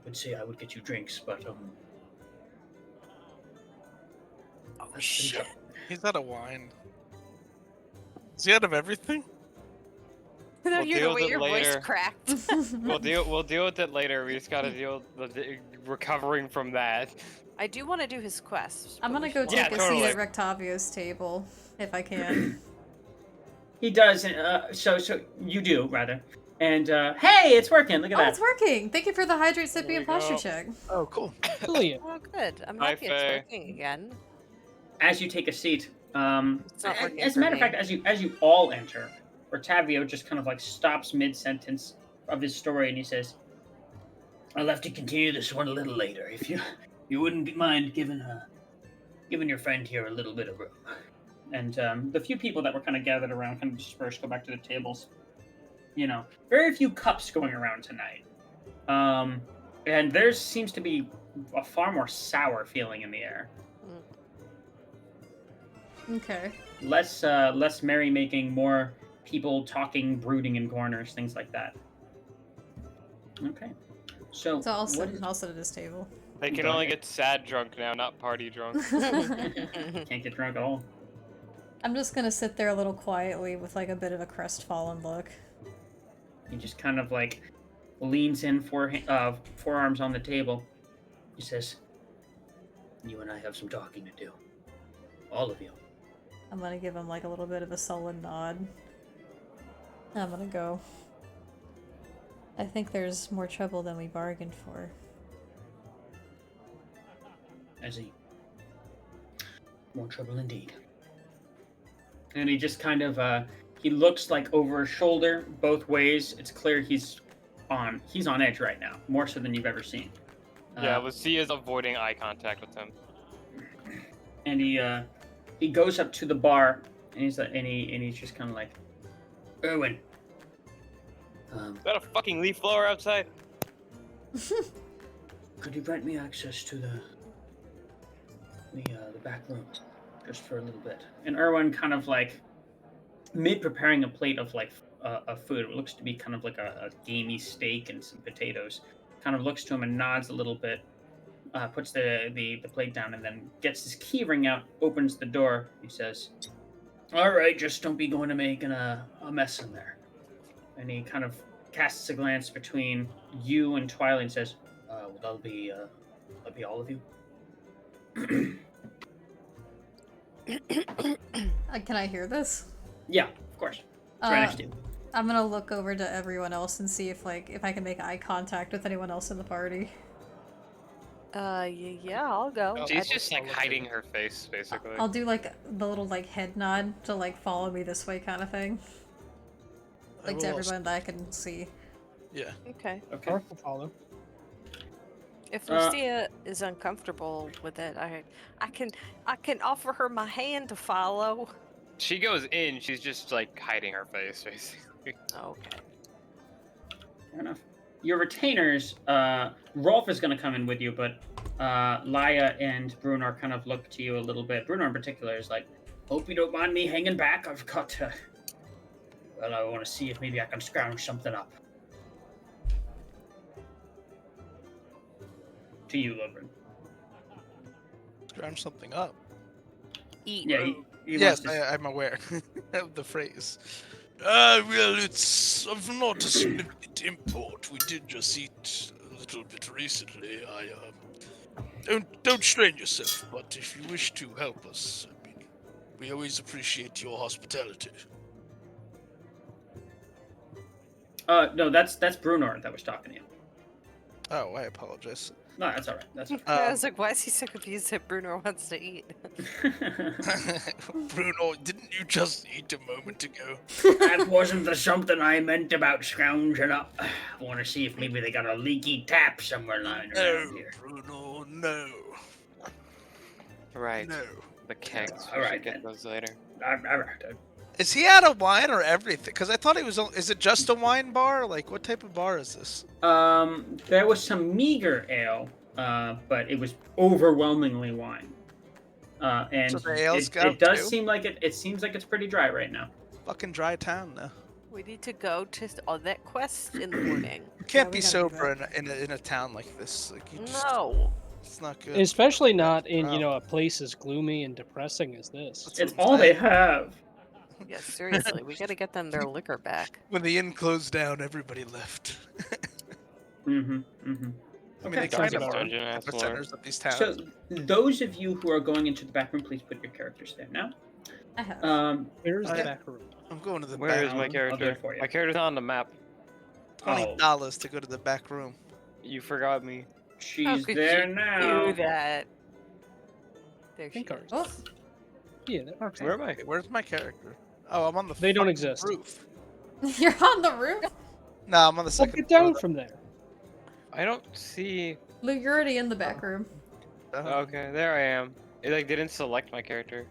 Speaker 2: would say I would get you drinks, but
Speaker 6: Oh shit.
Speaker 5: He's out of wine. Is he out of everything?
Speaker 6: No,
Speaker 3: We'll
Speaker 6: you're
Speaker 3: deal
Speaker 6: the way
Speaker 3: with it
Speaker 6: your voice
Speaker 3: later.
Speaker 6: cracked.
Speaker 3: We'll deal with it later. We just gotta deal with recovering from that.
Speaker 6: I do want to do his quest.
Speaker 1: I'm
Speaker 6: but
Speaker 1: gonna
Speaker 6: we
Speaker 1: go
Speaker 6: should
Speaker 1: take
Speaker 3: Yeah,
Speaker 1: a
Speaker 3: totally.
Speaker 1: seat at Rectavio's table, if I can.
Speaker 2: He does. So you do rather. And hey, it's working. Look at
Speaker 1: Oh,
Speaker 2: that.
Speaker 1: it's working! Thank you for the hydrate
Speaker 3: There
Speaker 1: sippy
Speaker 3: we
Speaker 1: posture
Speaker 3: go.
Speaker 1: check.
Speaker 5: Oh, cool.
Speaker 4: Brilliant.
Speaker 6: Oh, good. I'm
Speaker 3: Hi,
Speaker 6: happy it's
Speaker 3: Faye.
Speaker 6: working again.
Speaker 2: As you take a seat,
Speaker 6: It's not working
Speaker 2: as a
Speaker 6: for
Speaker 2: matter of
Speaker 6: me.
Speaker 2: fact, as you all enter, Ortavio just kind of like stops mid sentence of his story, and he says, "I'll have to continue this one a little later, if you wouldn't mind giving your friend here a little bit of room." And the few people that were kind of gathered around kind of disperse, go back to the tables. Very few cups going around tonight. And there seems to be a far more sour feeling in the air.
Speaker 1: Okay.
Speaker 2: Less merrymaking, more people talking, brooding in corners, things like that. Okay. So
Speaker 1: So I'll
Speaker 2: what
Speaker 1: sit at this table.
Speaker 3: They can
Speaker 2: Go
Speaker 3: only
Speaker 2: ahead.
Speaker 3: get sad drunk now, not party drunk.
Speaker 2: can't get drunk at all.
Speaker 1: I'm just gonna sit there a little quietly with like a bit of a crestfallen look.
Speaker 2: He just kind of like leans in, forearms on the table. He says, "You and I have some talking to do. All of you."
Speaker 1: I'm gonna give him like a little bit of a sullen nod. I'm gonna go. I think there's more trouble than we bargained for.
Speaker 2: I see. More trouble indeed. And he just kind of he looks like over his shoulder both ways. It's clear he's on edge right now, more so than you've ever seen.
Speaker 3: Yeah, Lucia's avoiding eye contact with him.
Speaker 2: And he goes up to the bar and he's just kind of like, "Erwin,
Speaker 3: Is that a fucking leaf blower outside?
Speaker 2: could you grant me access to the back room just for a little bit?" And Erwin kind of like mid preparing a plate of like of food. It looks to be kind of like a gamey steak and some potatoes. Kind of looks to him and nods a little bit. Puts the plate down and then gets his key ring out, opens the door. He says, "All right, just don't be going to making a mess in there." And he kind of casts a glance between you and Twilight and says, "Well, that'll be all of you."
Speaker 1: Can I hear this?
Speaker 2: Yeah, of course. It's right next to you.
Speaker 1: I'm gonna look over to everyone else and see if I can make eye contact with anyone else in the party.
Speaker 6: Yeah, I'll go.
Speaker 3: She's just like hiding her face, basically.
Speaker 1: I'll do like the little like head nod to like follow me this way kind of thing.
Speaker 5: I
Speaker 1: Like to
Speaker 5: will also-
Speaker 1: everyone that I can see.
Speaker 5: Yeah.
Speaker 6: Okay.
Speaker 2: Okay.
Speaker 4: Ark will follow.
Speaker 6: If Lucia is uncomfortable with it, I can offer her my hand to follow.
Speaker 3: She goes in, she's just like hiding her face, basically.
Speaker 6: Okay.
Speaker 2: Fair enough. Your retainers, Rolf is going to come in with you, but Laya and Brunar kind of look to you a little bit. Brunar in particular is like, "Hope you don't mind me hanging back. I've got to... Well, I want to see if maybe I can scrounge something up." To you, Lobrin.
Speaker 5: Scrounge something up.
Speaker 6: Eat.
Speaker 2: Yeah, he
Speaker 5: Yes,
Speaker 2: wants to...
Speaker 5: I'm aware of the phrase. Well, it's of not a significant import. We did just eat a little bit recently. Don't strain yourself, but if you wish to help us, I mean, we always appreciate your hospitality.
Speaker 2: No, that's Brunar that was talking to you.
Speaker 5: Oh, I apologize.
Speaker 2: No, that's all right. That's all
Speaker 6: I was like, why is he so confused that Bruno wants to eat?
Speaker 2: right.
Speaker 5: Bruno, didn't you just eat a moment ago?
Speaker 2: That wasn't the something I meant about scrounging up. I want to see if maybe they got a leaky tap somewhere lying
Speaker 5: No,
Speaker 2: around here.
Speaker 5: Bruno, no.
Speaker 3: Right.
Speaker 5: No.
Speaker 3: The kegs.
Speaker 2: All
Speaker 3: We
Speaker 2: right,
Speaker 3: should get
Speaker 2: then.
Speaker 3: those later.
Speaker 2: All right.
Speaker 5: Is he out of wine or everything? Because I thought he was. Is it just a wine bar? Like, what type of bar is this?
Speaker 2: There was some meager ale, but it was overwhelmingly wine. And
Speaker 5: So the ale's
Speaker 2: it
Speaker 5: got
Speaker 2: does
Speaker 5: two?
Speaker 2: seem like it seems like it's pretty dry right now.
Speaker 5: Fucking dry town now.
Speaker 6: We need to go to on that quest in the morning.
Speaker 5: You can't
Speaker 1: we
Speaker 5: be
Speaker 1: gotta do
Speaker 5: sober in a town like this. Like, you just,
Speaker 6: No.
Speaker 5: it's not good.
Speaker 4: Especially not in,
Speaker 5: Wow.
Speaker 4: a place as gloomy and depressing as this.
Speaker 5: That's
Speaker 2: It's
Speaker 5: what I'm
Speaker 2: all they
Speaker 5: saying.
Speaker 2: have.
Speaker 6: Yeah, seriously, we gotta get them their liquor back.
Speaker 5: When the inn closed down, everybody left.
Speaker 2: Mm-hmm.
Speaker 5: I mean,
Speaker 2: Okay.
Speaker 5: they
Speaker 4: Sounds
Speaker 5: kind of
Speaker 4: about
Speaker 5: are.
Speaker 3: right. Dungeon
Speaker 5: Epicenters of these towns.
Speaker 2: So those of you who are going into the back room, please put your characters there now.
Speaker 1: I have.
Speaker 4: Where's the
Speaker 5: I-
Speaker 4: back room?
Speaker 5: I'm going to the
Speaker 3: Where
Speaker 5: back
Speaker 3: is my
Speaker 2: I'll do it
Speaker 3: character?
Speaker 2: for you.
Speaker 3: My character's not on the map.
Speaker 5: $20 to go to the back room.
Speaker 3: You forgot me.
Speaker 6: How
Speaker 2: She's
Speaker 6: could
Speaker 2: there
Speaker 6: you
Speaker 2: now.
Speaker 6: do that? There she
Speaker 4: Think ours.
Speaker 6: is.
Speaker 1: Oh,
Speaker 4: Yeah, that works.
Speaker 3: Where am I?
Speaker 5: Okay, where's my character? Oh, I'm on the
Speaker 4: They don't
Speaker 5: fucking
Speaker 4: exist.
Speaker 5: roof.
Speaker 1: you're on the roof?
Speaker 5: No, I'm on the
Speaker 4: Well,
Speaker 5: second
Speaker 4: get
Speaker 5: floor.
Speaker 4: down from there.
Speaker 3: I don't see.
Speaker 1: Lou, you're already in the back room.
Speaker 3: Okay, there I am. It like didn't select my character.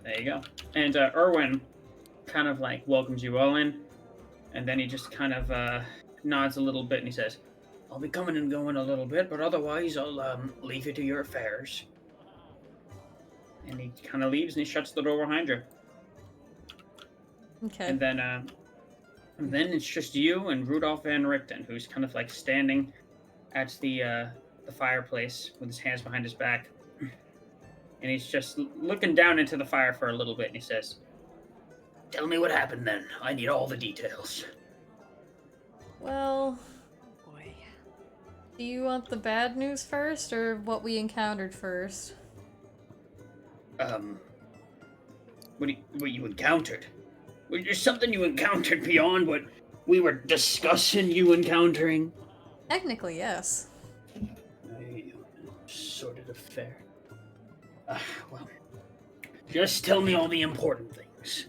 Speaker 2: There you go. And Erwin kind of like welcomes you all in, and then he just kind of nods a little bit and he says, "I'll be coming and going a little bit, but otherwise I'll leave you to your affairs." And he kind of leaves and he shuts the door behind you.
Speaker 1: Okay.
Speaker 2: And then it's just you and Rudolph Van Richten, who's kind of like standing at the fireplace with his hands behind his back. And he's just looking down into the fire for a little bit, and he says, "Tell me what happened then. I need all the details."
Speaker 1: Well,
Speaker 6: Boy.
Speaker 1: do you want the bad news first, or what we encountered first?
Speaker 2: What you encountered? Was there something you encountered beyond what we were discussing you encountering?
Speaker 1: Technically, yes.
Speaker 2: A sordid affair. Well, just tell me all the important things.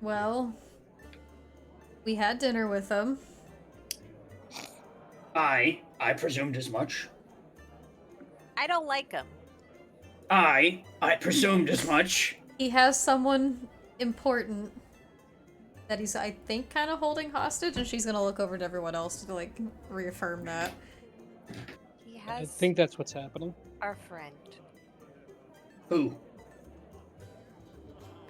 Speaker 1: Well, we had dinner with him.
Speaker 2: I presumed as much.
Speaker 6: I don't like him.
Speaker 2: I presumed as much.
Speaker 1: He has someone important that he's, I think, kind of holding hostage, and she's gonna look over to everyone else to, like, reaffirm that.
Speaker 6: He
Speaker 4: I
Speaker 6: has
Speaker 4: think that's what's happening.
Speaker 6: our friend.
Speaker 2: Who?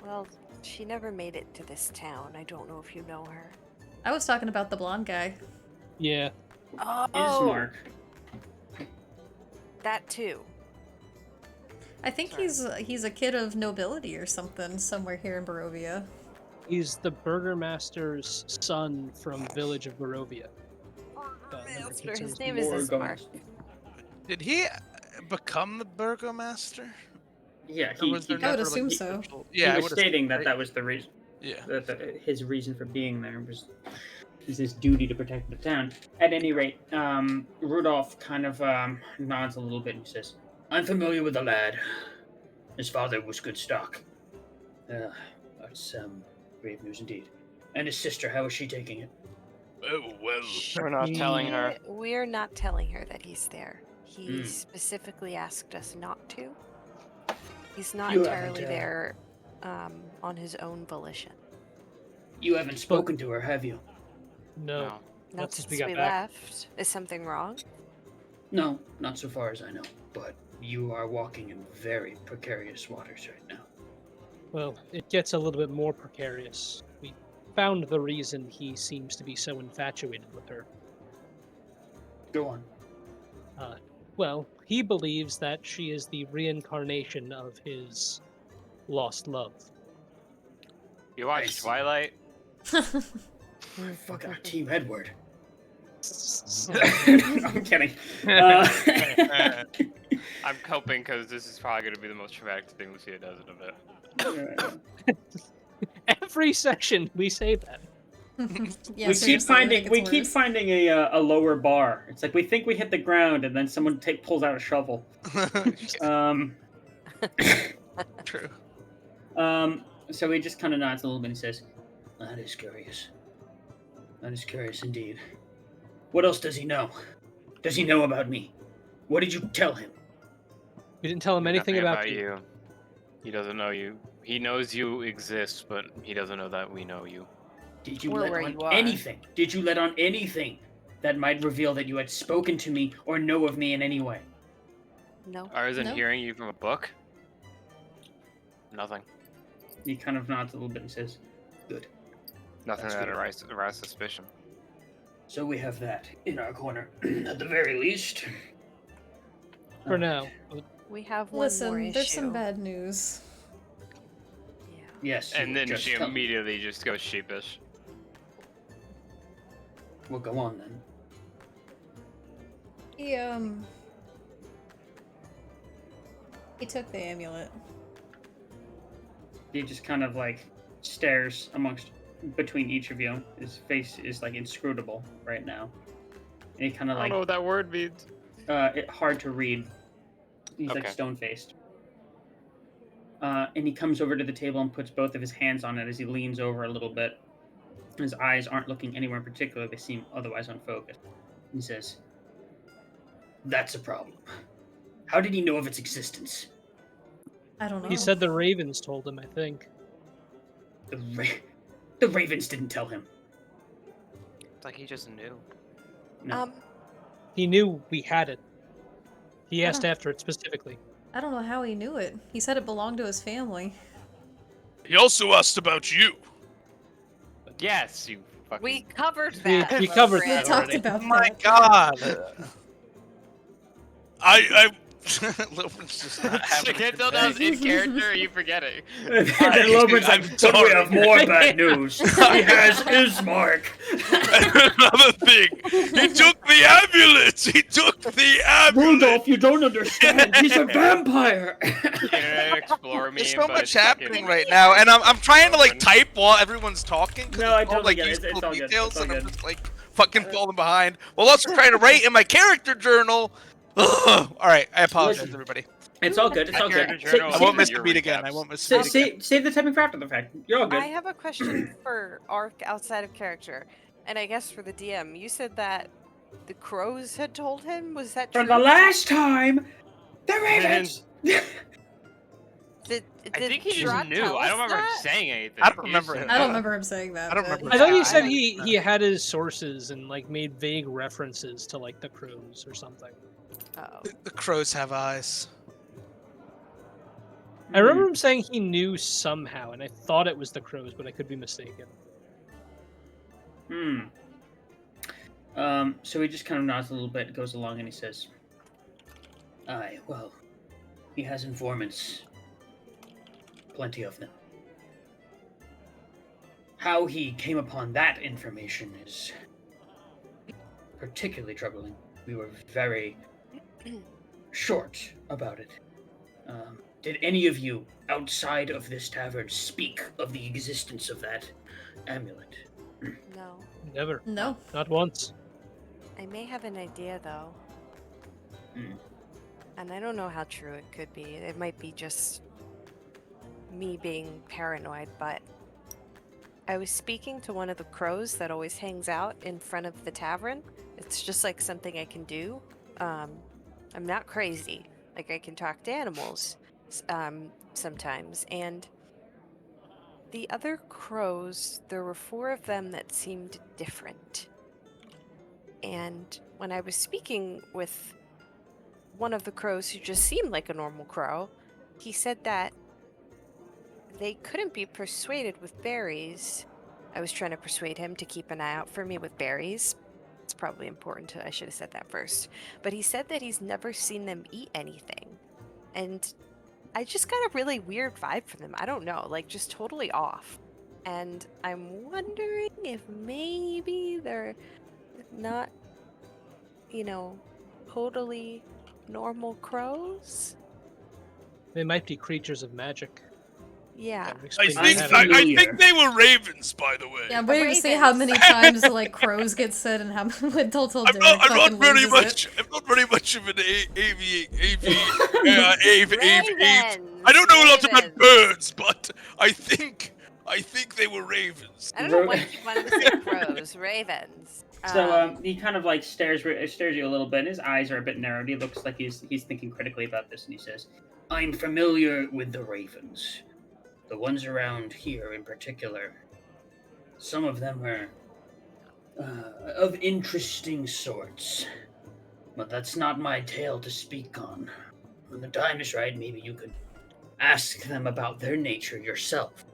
Speaker 6: Well, she never made it to this town. I don't know if you know her.
Speaker 1: I was talking about the blonde guy.
Speaker 4: Yeah.
Speaker 6: Oh,
Speaker 2: Ismark.
Speaker 6: that too.
Speaker 1: I think he's a kid of nobility or something somewhere here in Barovia.
Speaker 4: He's the burgomaster's son from village of Barovia.
Speaker 6: Master, his name is Ismark.
Speaker 5: Did he become the burgomaster?
Speaker 2: Yeah,
Speaker 5: Or was there
Speaker 1: I would
Speaker 5: never,
Speaker 1: assume
Speaker 5: like,
Speaker 1: so.
Speaker 5: official- Yeah, I
Speaker 2: he was
Speaker 5: would
Speaker 2: stating that
Speaker 5: assume,
Speaker 2: that was the reason.
Speaker 5: Yeah.
Speaker 2: His reason for being there was his duty to protect the town. At any rate, Rudolph kind of nods a little bit and says, "I'm familiar with the lad. His father was good stock. That's grave news indeed. And his sister, how is she taking it?"
Speaker 5: Oh, well.
Speaker 3: We're not telling her.
Speaker 6: We're not telling her that he's there. He
Speaker 2: Hmm.
Speaker 6: specifically asked us not to. He's not
Speaker 2: You
Speaker 6: entirely
Speaker 2: haven't,
Speaker 6: there on his own volition.
Speaker 2: You haven't spoken to her, have you?
Speaker 4: No.
Speaker 6: Not
Speaker 4: Not
Speaker 6: since
Speaker 4: since we
Speaker 6: we
Speaker 4: got back.
Speaker 6: left. Is something wrong?
Speaker 2: No, not so far as I know. But you are walking in very precarious waters right now.
Speaker 4: Well, it gets a little bit more precarious. We found the reason he seems to be so infatuated with her.
Speaker 2: Go on.
Speaker 4: Well, he believes that she is the reincarnation of his lost love.
Speaker 3: You watched
Speaker 2: Nice.
Speaker 3: Twilight?
Speaker 2: Fuck out, Team Edward. I'm kidding.
Speaker 3: I'm coping because this is probably going to be the most traumatic thing Lucia does in a bit.
Speaker 4: Every session we say that.
Speaker 1: Yeah,
Speaker 2: we
Speaker 1: seriously, I think it's
Speaker 2: keep
Speaker 1: worse.
Speaker 2: finding a lower bar. It's like we think we hit the ground, and then someone pulls out a shovel.
Speaker 5: True.
Speaker 2: So he just kind of nods a little bit and says, "That is curious. That is curious indeed. What else does he know? Does he know about me? What did you tell him?"
Speaker 4: We didn't tell him anything
Speaker 3: Nothing
Speaker 4: about you.
Speaker 3: He doesn't know you. He knows you exist, but he doesn't know that we know you.
Speaker 2: Did you
Speaker 6: Or
Speaker 2: let
Speaker 6: where
Speaker 2: on
Speaker 6: you are.
Speaker 2: anything? Did you let on anything that might reveal that you had spoken to me or know of me in any way?
Speaker 6: No.
Speaker 3: Other than
Speaker 1: No.
Speaker 3: hearing you from a book? Nothing.
Speaker 2: He kind of nods a little bit and says, "Good.
Speaker 3: Nothing
Speaker 2: That's
Speaker 3: that
Speaker 2: good.
Speaker 3: aroused suspicion.
Speaker 2: So we have that in our corner, at the very least."
Speaker 4: For now.
Speaker 6: We have one more
Speaker 1: Listen,
Speaker 6: issue.
Speaker 1: there's some bad news.
Speaker 6: Yeah.
Speaker 2: Yes.
Speaker 3: And then
Speaker 2: just
Speaker 3: she
Speaker 2: tell me.
Speaker 3: immediately just goes sheepish.
Speaker 2: Well, go on then.
Speaker 1: He took the amulet.
Speaker 2: He just kind of like stares between each of you. His face is like inscrutable right now. And he kind of
Speaker 3: I don't
Speaker 2: like
Speaker 3: know what that word means.
Speaker 2: hard to read. He's like
Speaker 3: Okay.
Speaker 2: stone-faced. And he comes over to the table and puts both of his hands on it as he leans over a little bit. His eyes aren't looking anywhere in particular. They seem otherwise unfocused. He says, "That's a problem. How did he know of its existence?"
Speaker 1: I don't know.
Speaker 4: He said the ravens told him, I think.
Speaker 2: The ravens didn't tell him.
Speaker 3: It's like he just knew.
Speaker 2: No.
Speaker 4: He knew we had it. He
Speaker 1: I
Speaker 4: asked
Speaker 1: don't-
Speaker 4: after it specifically.
Speaker 1: I don't know how he knew it. He said it belonged to his family.
Speaker 5: He also asked about you.
Speaker 3: Yes, you fucking.
Speaker 6: We covered
Speaker 4: We-
Speaker 6: that.
Speaker 4: we covered
Speaker 1: We
Speaker 4: that
Speaker 6: Fred.
Speaker 1: talked
Speaker 4: already.
Speaker 1: about
Speaker 5: Oh my
Speaker 1: that.
Speaker 5: god. I Lopen's just not
Speaker 3: I
Speaker 5: having
Speaker 3: can't
Speaker 5: a
Speaker 3: tell
Speaker 5: good
Speaker 3: that was
Speaker 5: day.
Speaker 3: in character. Are you forgetting?
Speaker 2: And then Logan's like,
Speaker 5: I'm
Speaker 2: "But we
Speaker 5: sorry."
Speaker 2: have more bad news. He has his mark."
Speaker 5: Another thing. He took the ambulance. He took the ambulance.
Speaker 2: Rudolph, you don't understand. He's a vampire.
Speaker 3: Internet Explorer meme.
Speaker 5: There's so
Speaker 3: but
Speaker 5: much
Speaker 3: it's fucking-
Speaker 5: happening right now, and I'm trying to like type while everyone's talking. 'Cause
Speaker 2: No, I
Speaker 5: it's all,
Speaker 2: totally
Speaker 5: like
Speaker 2: get it.
Speaker 5: useful
Speaker 2: It's all good.
Speaker 5: details,
Speaker 2: It's all
Speaker 5: and I'm
Speaker 2: good.
Speaker 5: just like fucking falling behind. While also trying to write in my character journal. Ugh. All right, I apologize,
Speaker 2: Listen.
Speaker 5: everybody.
Speaker 2: It's all good. It's all good.
Speaker 3: Character journal
Speaker 5: I won't
Speaker 3: is
Speaker 5: miss
Speaker 3: your
Speaker 5: the beat again. I
Speaker 3: recaps.
Speaker 5: won't miss the beat again.
Speaker 2: Save the typing for after the fact. You're all good.
Speaker 6: I have a question for Ark outside of character, and I guess for the DM. You said that the crows had told him. Was that
Speaker 2: For
Speaker 6: true?
Speaker 2: the last time, the ravens.
Speaker 6: Did
Speaker 3: I think he just
Speaker 6: Strahd
Speaker 3: knew.
Speaker 6: tell
Speaker 3: I don't
Speaker 6: us
Speaker 3: remember him
Speaker 6: that?
Speaker 3: saying anything.
Speaker 5: I don't
Speaker 3: He
Speaker 5: remember
Speaker 3: just
Speaker 5: him.
Speaker 1: I don't
Speaker 3: knew.
Speaker 1: remember him saying that.
Speaker 5: I don't
Speaker 1: but-
Speaker 5: remember
Speaker 4: I thought
Speaker 6: Yeah,
Speaker 4: he
Speaker 6: I
Speaker 4: said
Speaker 6: don't-
Speaker 4: he had his sources and like made vague references to like the crows or something.
Speaker 6: Oh.
Speaker 5: The crows have eyes.
Speaker 4: I remember him saying he knew somehow, and I thought it was the crows, but I could be mistaken.
Speaker 2: So he just kind of nods a little bit, goes along, and he says, "Aye, well, he has informants. Plenty of them. How he came upon that information is particularly troubling. We were very short about it. Did any of you, outside of this tavern, speak of the existence of that amulet?"
Speaker 6: No.
Speaker 4: Never.
Speaker 1: No.
Speaker 4: Not once.
Speaker 6: I may have an idea though.
Speaker 2: Hmm.
Speaker 6: And I don't know how true it could be. It might be just me being paranoid, but I was speaking to one of the crows that always hangs out in front of the tavern. It's just like something I can do. I'm not crazy. Like I can talk to animals sometimes. And the other crows, there were 4 of them that seemed different. And when I was speaking with one of the crows who just seemed like a normal crow, he said that they couldn't be persuaded with berries. I was trying to persuade him to keep an eye out for me with berries. It's probably important I should have said that first. But he said that he's never seen them eat anything. And I just got a really weird vibe from them. I don't know, like just totally off. And I'm wondering if maybe they're not, totally normal crows?
Speaker 4: They might be creatures of magic.
Speaker 6: Yeah.
Speaker 4: That would
Speaker 5: I
Speaker 4: explain
Speaker 5: think
Speaker 4: the
Speaker 2: I-
Speaker 4: pattern.
Speaker 5: I think they were ravens, by the way.
Speaker 1: Yeah, I'm waiting to see how
Speaker 6: Ravens.
Speaker 1: many times like crows get said and how until
Speaker 5: I'm
Speaker 1: Derek
Speaker 5: not
Speaker 1: fucking
Speaker 5: very
Speaker 1: loses
Speaker 5: much.
Speaker 1: it.
Speaker 5: I'm not very much of an ave.
Speaker 6: Ravens.
Speaker 5: I don't know a lot about
Speaker 6: Ravens.
Speaker 5: birds, but I think they were ravens.
Speaker 6: I don't know
Speaker 2: Ro-
Speaker 6: why you wanted to say crows. Ravens.
Speaker 2: So he kind of like stares you a little bit, and his eyes are a bit narrowed. He looks like he's thinking critically about this, and he says, "I'm familiar with the ravens, the ones around here in particular. Some of them are of interesting sorts, but that's not my tale to speak on. When the time is right, maybe you could ask them about their nature yourself."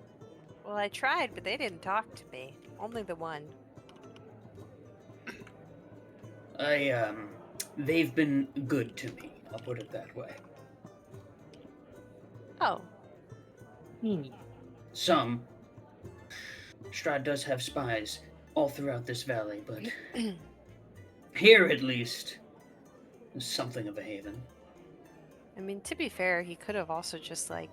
Speaker 6: Well, I tried, but they didn't talk to me. Only the one.
Speaker 2: They've been good to me. I'll put it that way.
Speaker 6: Oh.
Speaker 2: Some. Strahd does have spies all throughout this valley, but here at least is something of a haven.
Speaker 6: I mean, to be fair, he could have also just like,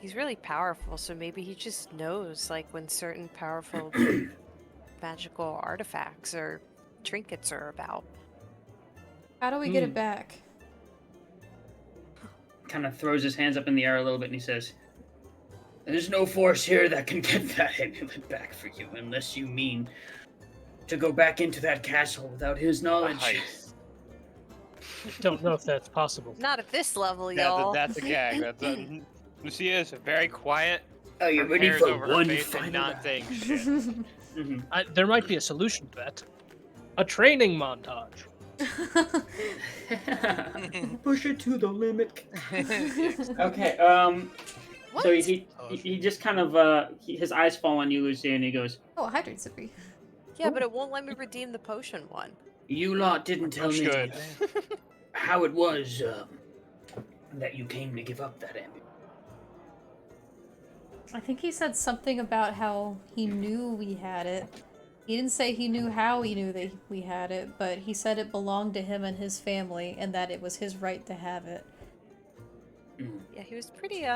Speaker 6: he's really powerful, so maybe he just knows like when certain powerful magical artifacts or trinkets are about.
Speaker 1: How do we get it back?
Speaker 2: Kind of throws his hands up in the air a little bit and he says, "There's no force here that can get that amulet back for you, unless you mean to go back into that castle without his knowledge."
Speaker 4: Don't know if that's possible.
Speaker 6: Not at this level, y'all.
Speaker 3: That's a gag. That's a, Lucia is very quiet.
Speaker 2: Are you
Speaker 3: her
Speaker 2: ready
Speaker 3: hair's
Speaker 2: for
Speaker 3: over her
Speaker 2: one
Speaker 3: face
Speaker 2: final
Speaker 3: and not
Speaker 2: round?
Speaker 3: saying shit.
Speaker 2: Mhm.
Speaker 4: There might be a solution to that. A training montage.
Speaker 2: Push it to the limit. Okay.
Speaker 6: What?
Speaker 2: So he just kind of his eyes fall on you, Lucia, and he goes,
Speaker 1: Oh, hydrate sippy.
Speaker 6: Yeah, but it won't let me redeem the potion one.
Speaker 2: "You lot didn't tell me
Speaker 3: Good.
Speaker 2: how it was that you came to give up that amulet."
Speaker 1: I think he said something about how he knew we had it. He didn't say he knew how he knew that we had it, but he said it belonged to him and his family, and that it was his right to have it.
Speaker 6: Yeah, he was pretty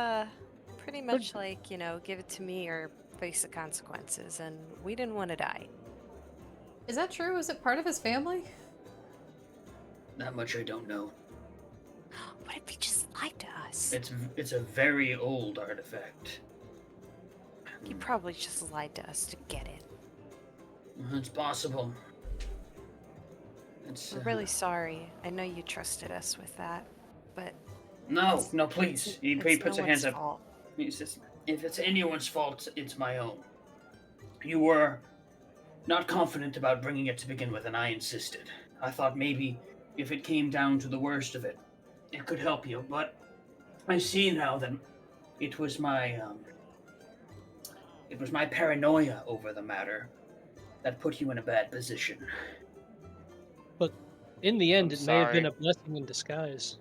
Speaker 6: much like, you know, give it to me or face the consequences, and we didn't want to die.
Speaker 1: Is that true? Is it part of his family?
Speaker 2: That much I don't know.
Speaker 6: What if he just lied to us?
Speaker 2: It's a very old artifact.
Speaker 6: He probably just lied to us to get it.
Speaker 2: It's possible.
Speaker 6: We're really sorry. I know you trusted us with that, but
Speaker 2: No, please. He
Speaker 6: it's
Speaker 2: puts
Speaker 6: no
Speaker 2: his hands
Speaker 6: one's
Speaker 2: up.
Speaker 6: fault.
Speaker 2: He says, "If it's anyone's fault, it's my own. You were not confident about bringing it to begin with, and I insisted. I thought maybe if it came down to the worst of it, it could help you, but I see now that it was my paranoia over the matter that put you in a bad position."
Speaker 4: But in the end,
Speaker 3: I'm
Speaker 4: it may have been
Speaker 3: sorry.
Speaker 4: a blessing in disguise.
Speaker 6: Stop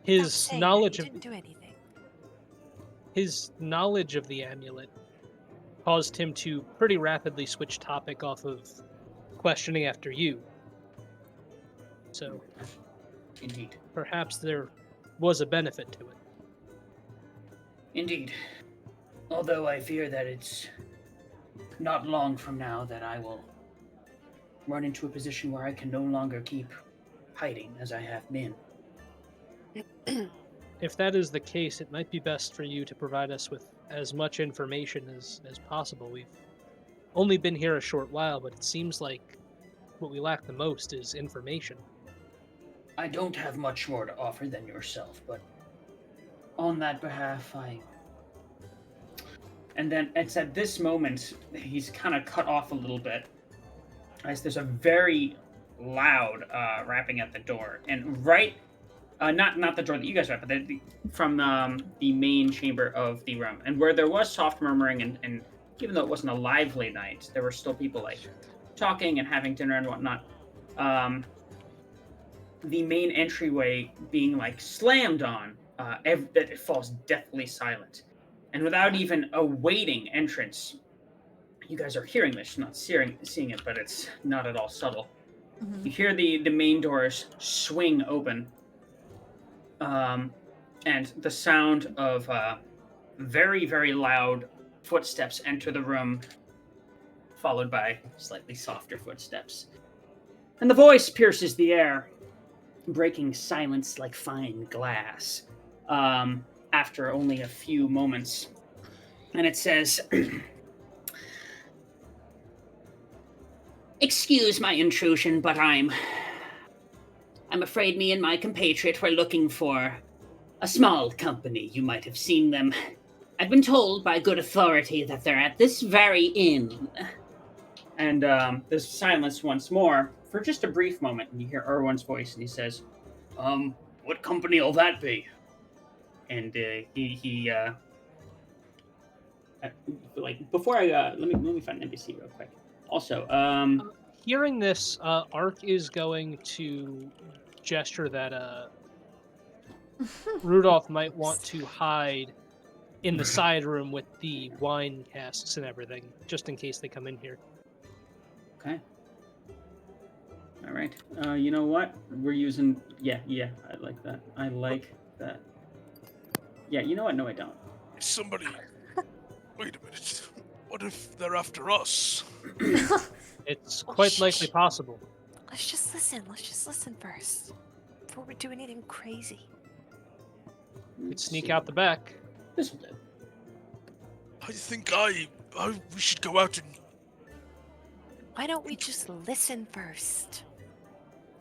Speaker 4: His
Speaker 6: saying
Speaker 4: knowledge
Speaker 6: that.
Speaker 4: of
Speaker 6: You didn't do anything.
Speaker 4: the amulet caused him to pretty rapidly switch topic off of questioning after you. So
Speaker 2: Indeed.
Speaker 4: perhaps there was a benefit to it.
Speaker 2: Indeed. Although I fear that it's not long from now that I will run into a position where I can no longer keep hiding as I have been.
Speaker 4: If that is the case, it might be best for you to provide us with as much information as possible. We've only been here a short while, but it seems like what we lack the most is information.
Speaker 2: I don't have much more to offer than yourself, but on that behalf, And then it's at this moment, he's kind of cut off a little bit, as there's a very loud rapping at the door. And right, not the door that you guys rap, but from the main chamber of the room. And where there was soft murmuring, and even though it wasn't a lively night, there were still people like talking and having dinner and whatnot. The main entryway being like slammed on, that it falls deathly silent. And without even awaiting entrance, you guys are hearing this, not seeing it, but it's not at all subtle. You hear the main doors swing open, and the sound of very, very loud footsteps enter the room, followed by slightly softer footsteps. And the voice pierces the air, breaking silence like fine glass, after only a few moments. And it says, "Excuse my intrusion, but I'm afraid me and my compatriot were looking for a small company. You might have seen them. I've been told by good authority that they're at this very inn." And there's silence once more for just a brief moment, and you hear Erwin's voice, and he says, "What company'll that be?" And he like before I let me find an NPC real quick. Also,
Speaker 4: Hearing this, Ark is going to gesture that Rudolph might want to hide in the side room with the wine casks and everything, just in case they come in here.
Speaker 2: Okay. All right. You know what? We're using. Yeah. I like that. I like Yeah, you know what? No, I don't.
Speaker 5: Somebody. Wait a minute. What if they're after us?
Speaker 4: It's
Speaker 6: Oh,
Speaker 4: quite
Speaker 6: shh,
Speaker 4: likely
Speaker 6: shh.
Speaker 4: possible.
Speaker 6: Let's just listen. Let's just listen first. Before we do anything crazy.
Speaker 4: You'd sneak out the back.
Speaker 2: This will do.
Speaker 5: I think we should go out and.
Speaker 6: Why don't we just listen first?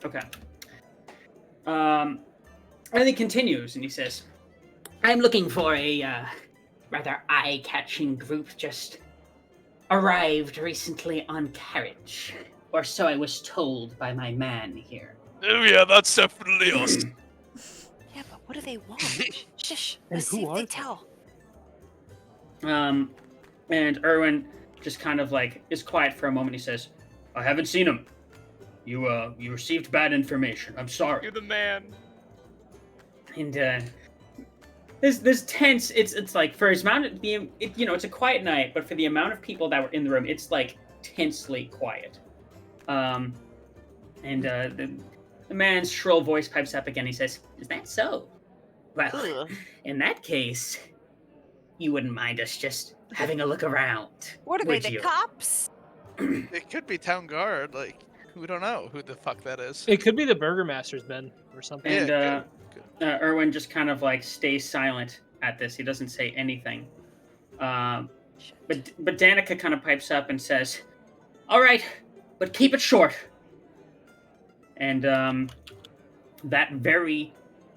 Speaker 2: Okay. And he continues, and he says, "I'm looking for a rather eye-catching group. Just arrived recently on carriage, or so I was told by my man here."
Speaker 5: Oh yeah, that's definitely us.
Speaker 6: Yeah, but what do they want? Shush.
Speaker 4: And
Speaker 6: Let's
Speaker 4: who
Speaker 6: see if
Speaker 4: are
Speaker 6: they
Speaker 4: they?
Speaker 6: tell.
Speaker 2: And Erwin just kind of like is quiet for a moment. He says, "I haven't seen him. You received bad information. I'm sorry."
Speaker 3: You're the man.
Speaker 2: And this tense. It's like for his amount, it's a quiet night, but for the amount of people that were in the room, it's like tensely quiet. And the man's shrill voice pipes up again. He says, "Is that so? Well,
Speaker 6: Ugh.
Speaker 2: in that case, you wouldn't mind us just having a look around,
Speaker 6: What are they,
Speaker 2: would
Speaker 6: the
Speaker 2: you?"
Speaker 6: cops?
Speaker 5: It could be town guard. Like, we don't know who the fuck that is.
Speaker 4: It could be the Burgermaster's men or something.
Speaker 2: And
Speaker 5: Yeah, good.
Speaker 2: Erwin just kind of like stays silent at this. He doesn't say anything. But Danica kind of pipes up and says, "All right, but keep it short." And that very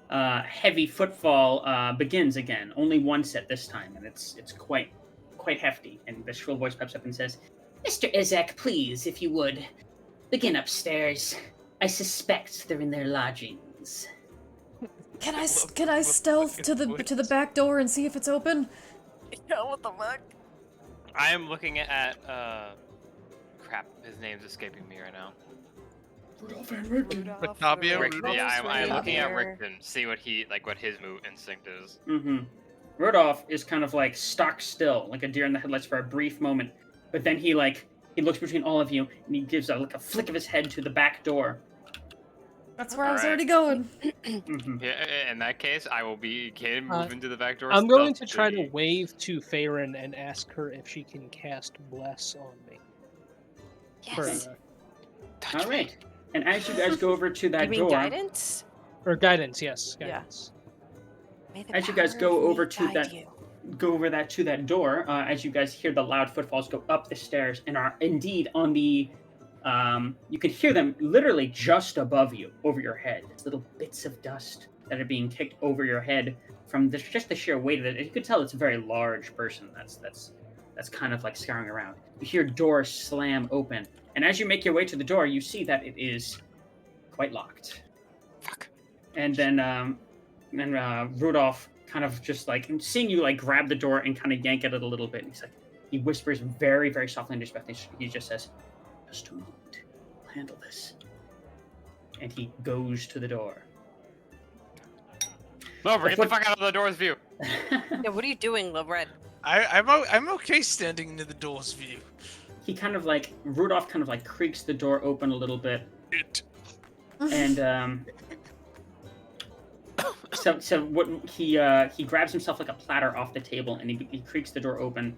Speaker 2: heavy footfall begins again. Only one set this time, and it's quite hefty. And the shrill voice pipes up and says, "Mr. Izek, please, if you would, begin upstairs. I suspect they're in their lodgings."
Speaker 1: Can I
Speaker 5: love-
Speaker 1: can I
Speaker 5: love
Speaker 1: stealth
Speaker 5: fucking
Speaker 1: to the
Speaker 5: voice.
Speaker 1: back door and see if it's open?
Speaker 6: Yeah, what the fuck?
Speaker 3: I am looking at crap. His name's escaping me right now.
Speaker 2: Rudolph and Rickon.
Speaker 5: Octavio,
Speaker 3: Rick,
Speaker 5: Rudolph?
Speaker 3: yeah, I'm looking at
Speaker 6: Xavier.
Speaker 3: Rickton. See what his move instinct is.
Speaker 2: Mm-hmm. Rudolph is kind of like stock still, like a deer in the headlights for a brief moment, but then he looks between all of you and he gives a flick of his head to the back door.
Speaker 1: That's where I was
Speaker 3: Alright.
Speaker 1: already going.
Speaker 2: Mm-hmm.
Speaker 3: Yeah, in that case, I will move into the back door.
Speaker 4: I'm going to try to
Speaker 3: stealthily.
Speaker 4: wave to Farron and ask her if she can cast Bless on me. For,
Speaker 6: Yes.
Speaker 3: Touch
Speaker 2: All
Speaker 3: me.
Speaker 2: right. And as you guys go over to that
Speaker 6: You mean
Speaker 2: door,
Speaker 6: guidance?
Speaker 4: or guidance, yes.
Speaker 6: Yeah.
Speaker 4: Guidance.
Speaker 6: May the
Speaker 2: As you guys
Speaker 6: power
Speaker 2: go
Speaker 6: of
Speaker 2: over
Speaker 6: me
Speaker 2: to
Speaker 6: guide
Speaker 2: that-
Speaker 6: you.
Speaker 2: go over to that door, as you guys hear the loud footfalls go up the stairs and are indeed on the you can hear them literally just above you, over your head. It's little bits of dust that are being kicked over your head from just the sheer weight of it. You could tell it's a very large person that's kind of like scouring around. You hear doors slam open, and as you make your way to the door, you see that it is quite locked.
Speaker 3: Fuck.
Speaker 2: And then Rudolph kind of just like seeing you like grab the door and kind of yank at it a little bit. And he whispers very, very softly and respectfully. He just says, "Just a moment. I'll handle this." And he goes to the door.
Speaker 3: Lover, get the fuck out of the door's view.
Speaker 6: Yeah, what are you doing, Lobred?
Speaker 5: I'm okay standing near the door's view.
Speaker 2: He kind of like Rudolph kind of like creaks the door open a little bit,
Speaker 5: It.
Speaker 2: and so what he grabs himself like a platter off the table and he creaks the door open,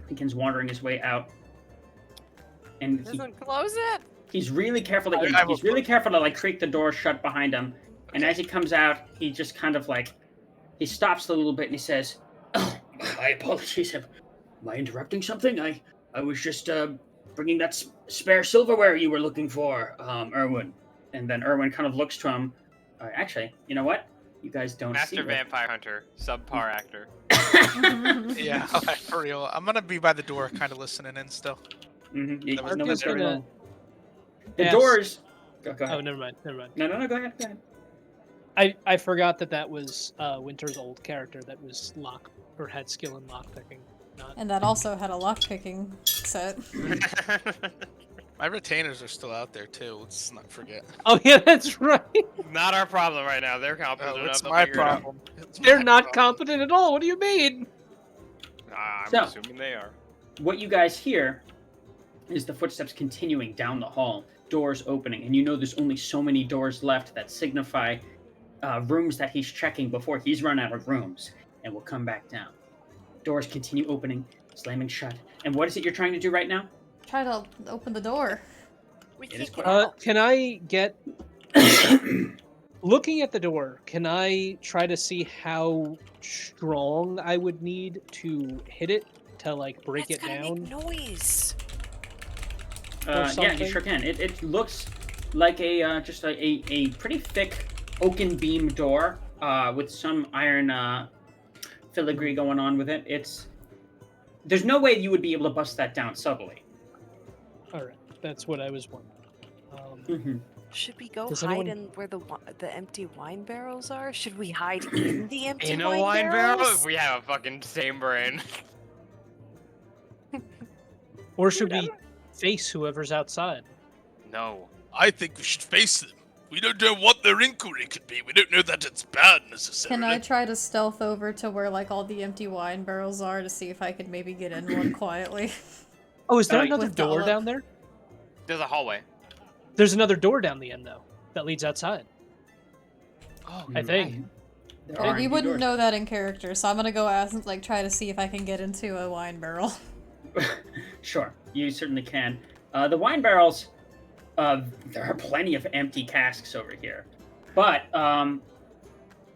Speaker 2: begins wandering his way out, and
Speaker 6: Doesn't close it?
Speaker 2: he's really careful to
Speaker 5: I will
Speaker 2: he's really careful to like creak the door shut behind him. And as he comes out, he just kind of like he stops a little bit and he says, "Oh, my apologies. Am I interrupting something? I was just bringing that spare silverware you were looking for, Erwin." And then Erwin kind of looks to him. Actually, you know what? You guys don't see
Speaker 3: Master
Speaker 2: it.
Speaker 3: Vampire Hunter, subpar actor.
Speaker 5: Yeah, for real. I'm gonna be by the door, kind of listening in still.
Speaker 2: Mm-hmm.
Speaker 5: That
Speaker 2: No,
Speaker 5: was
Speaker 2: that's very
Speaker 4: gonna
Speaker 2: long. The
Speaker 4: ask-
Speaker 2: doors. Go ahead.
Speaker 4: Oh, never mind.
Speaker 2: No, go ahead. Go ahead.
Speaker 4: I forgot that was Winter's old character that was had skill in lockpicking. Not
Speaker 1: And that also had a lockpicking set.
Speaker 5: My retainers are still out there too. Let's not forget.
Speaker 4: Oh yeah, that's right.
Speaker 3: Not our problem right now. They're competent
Speaker 5: Oh,
Speaker 3: enough
Speaker 5: it's
Speaker 3: to
Speaker 5: my
Speaker 3: figure it out.
Speaker 5: problem. It's
Speaker 4: They're
Speaker 5: my
Speaker 4: not
Speaker 5: problem.
Speaker 4: competent at all. What do you mean?
Speaker 3: I'm
Speaker 2: So-
Speaker 3: assuming they are.
Speaker 2: What you guys hear is the footsteps continuing down the hall, doors opening, and you know there's only so many doors left that signify rooms that he's checking before he's run out of rooms, and will come back down. Doors continue opening, slamming shut. And what is it you're trying to do right now?
Speaker 1: Try to open the door.
Speaker 6: We
Speaker 2: It is
Speaker 6: can't
Speaker 2: quite-
Speaker 6: get out.
Speaker 4: Can I get looking at the door? Can I try to see how strong I would need to hit it to like break
Speaker 6: That's
Speaker 4: it
Speaker 6: gotta
Speaker 4: down?
Speaker 6: make noise.
Speaker 2: Yeah, you
Speaker 4: something?
Speaker 2: sure can. It looks like just a pretty thick oaken beam door with some iron filigree going on with it. There's no way you would be able to bust that down subtly.
Speaker 4: All right, that's what I was wondering.
Speaker 2: Mm-hmm.
Speaker 6: Should we go
Speaker 4: Does
Speaker 6: hide
Speaker 4: anyone-
Speaker 6: in where the empty wine barrels are? Should we hide in the empty
Speaker 3: In a wine barrel?
Speaker 6: barrels?
Speaker 3: We have a fucking same brain.
Speaker 4: Or should we face whoever's outside?
Speaker 3: No.
Speaker 5: I think we should face them. We don't know what their inquiry could be. We don't know that it's bad necessarily.
Speaker 1: Can I try to stealth over to where like all the empty wine barrels are to see if I could maybe get in one quietly?
Speaker 4: Oh, is there
Speaker 2: Like-
Speaker 4: another
Speaker 1: With
Speaker 4: door
Speaker 1: Dollop.
Speaker 4: down there?
Speaker 3: There's a hallway.
Speaker 4: There's another door down the end though that leads outside.
Speaker 3: Oh,
Speaker 4: I think.
Speaker 2: There
Speaker 1: Well,
Speaker 2: are
Speaker 1: we
Speaker 2: empty
Speaker 1: wouldn't
Speaker 2: doors.
Speaker 1: know that in character, so I'm gonna go ask and like try to see if I can get into a wine barrel.
Speaker 2: Sure, you certainly can. The wine barrels, there are plenty of empty casks over here, but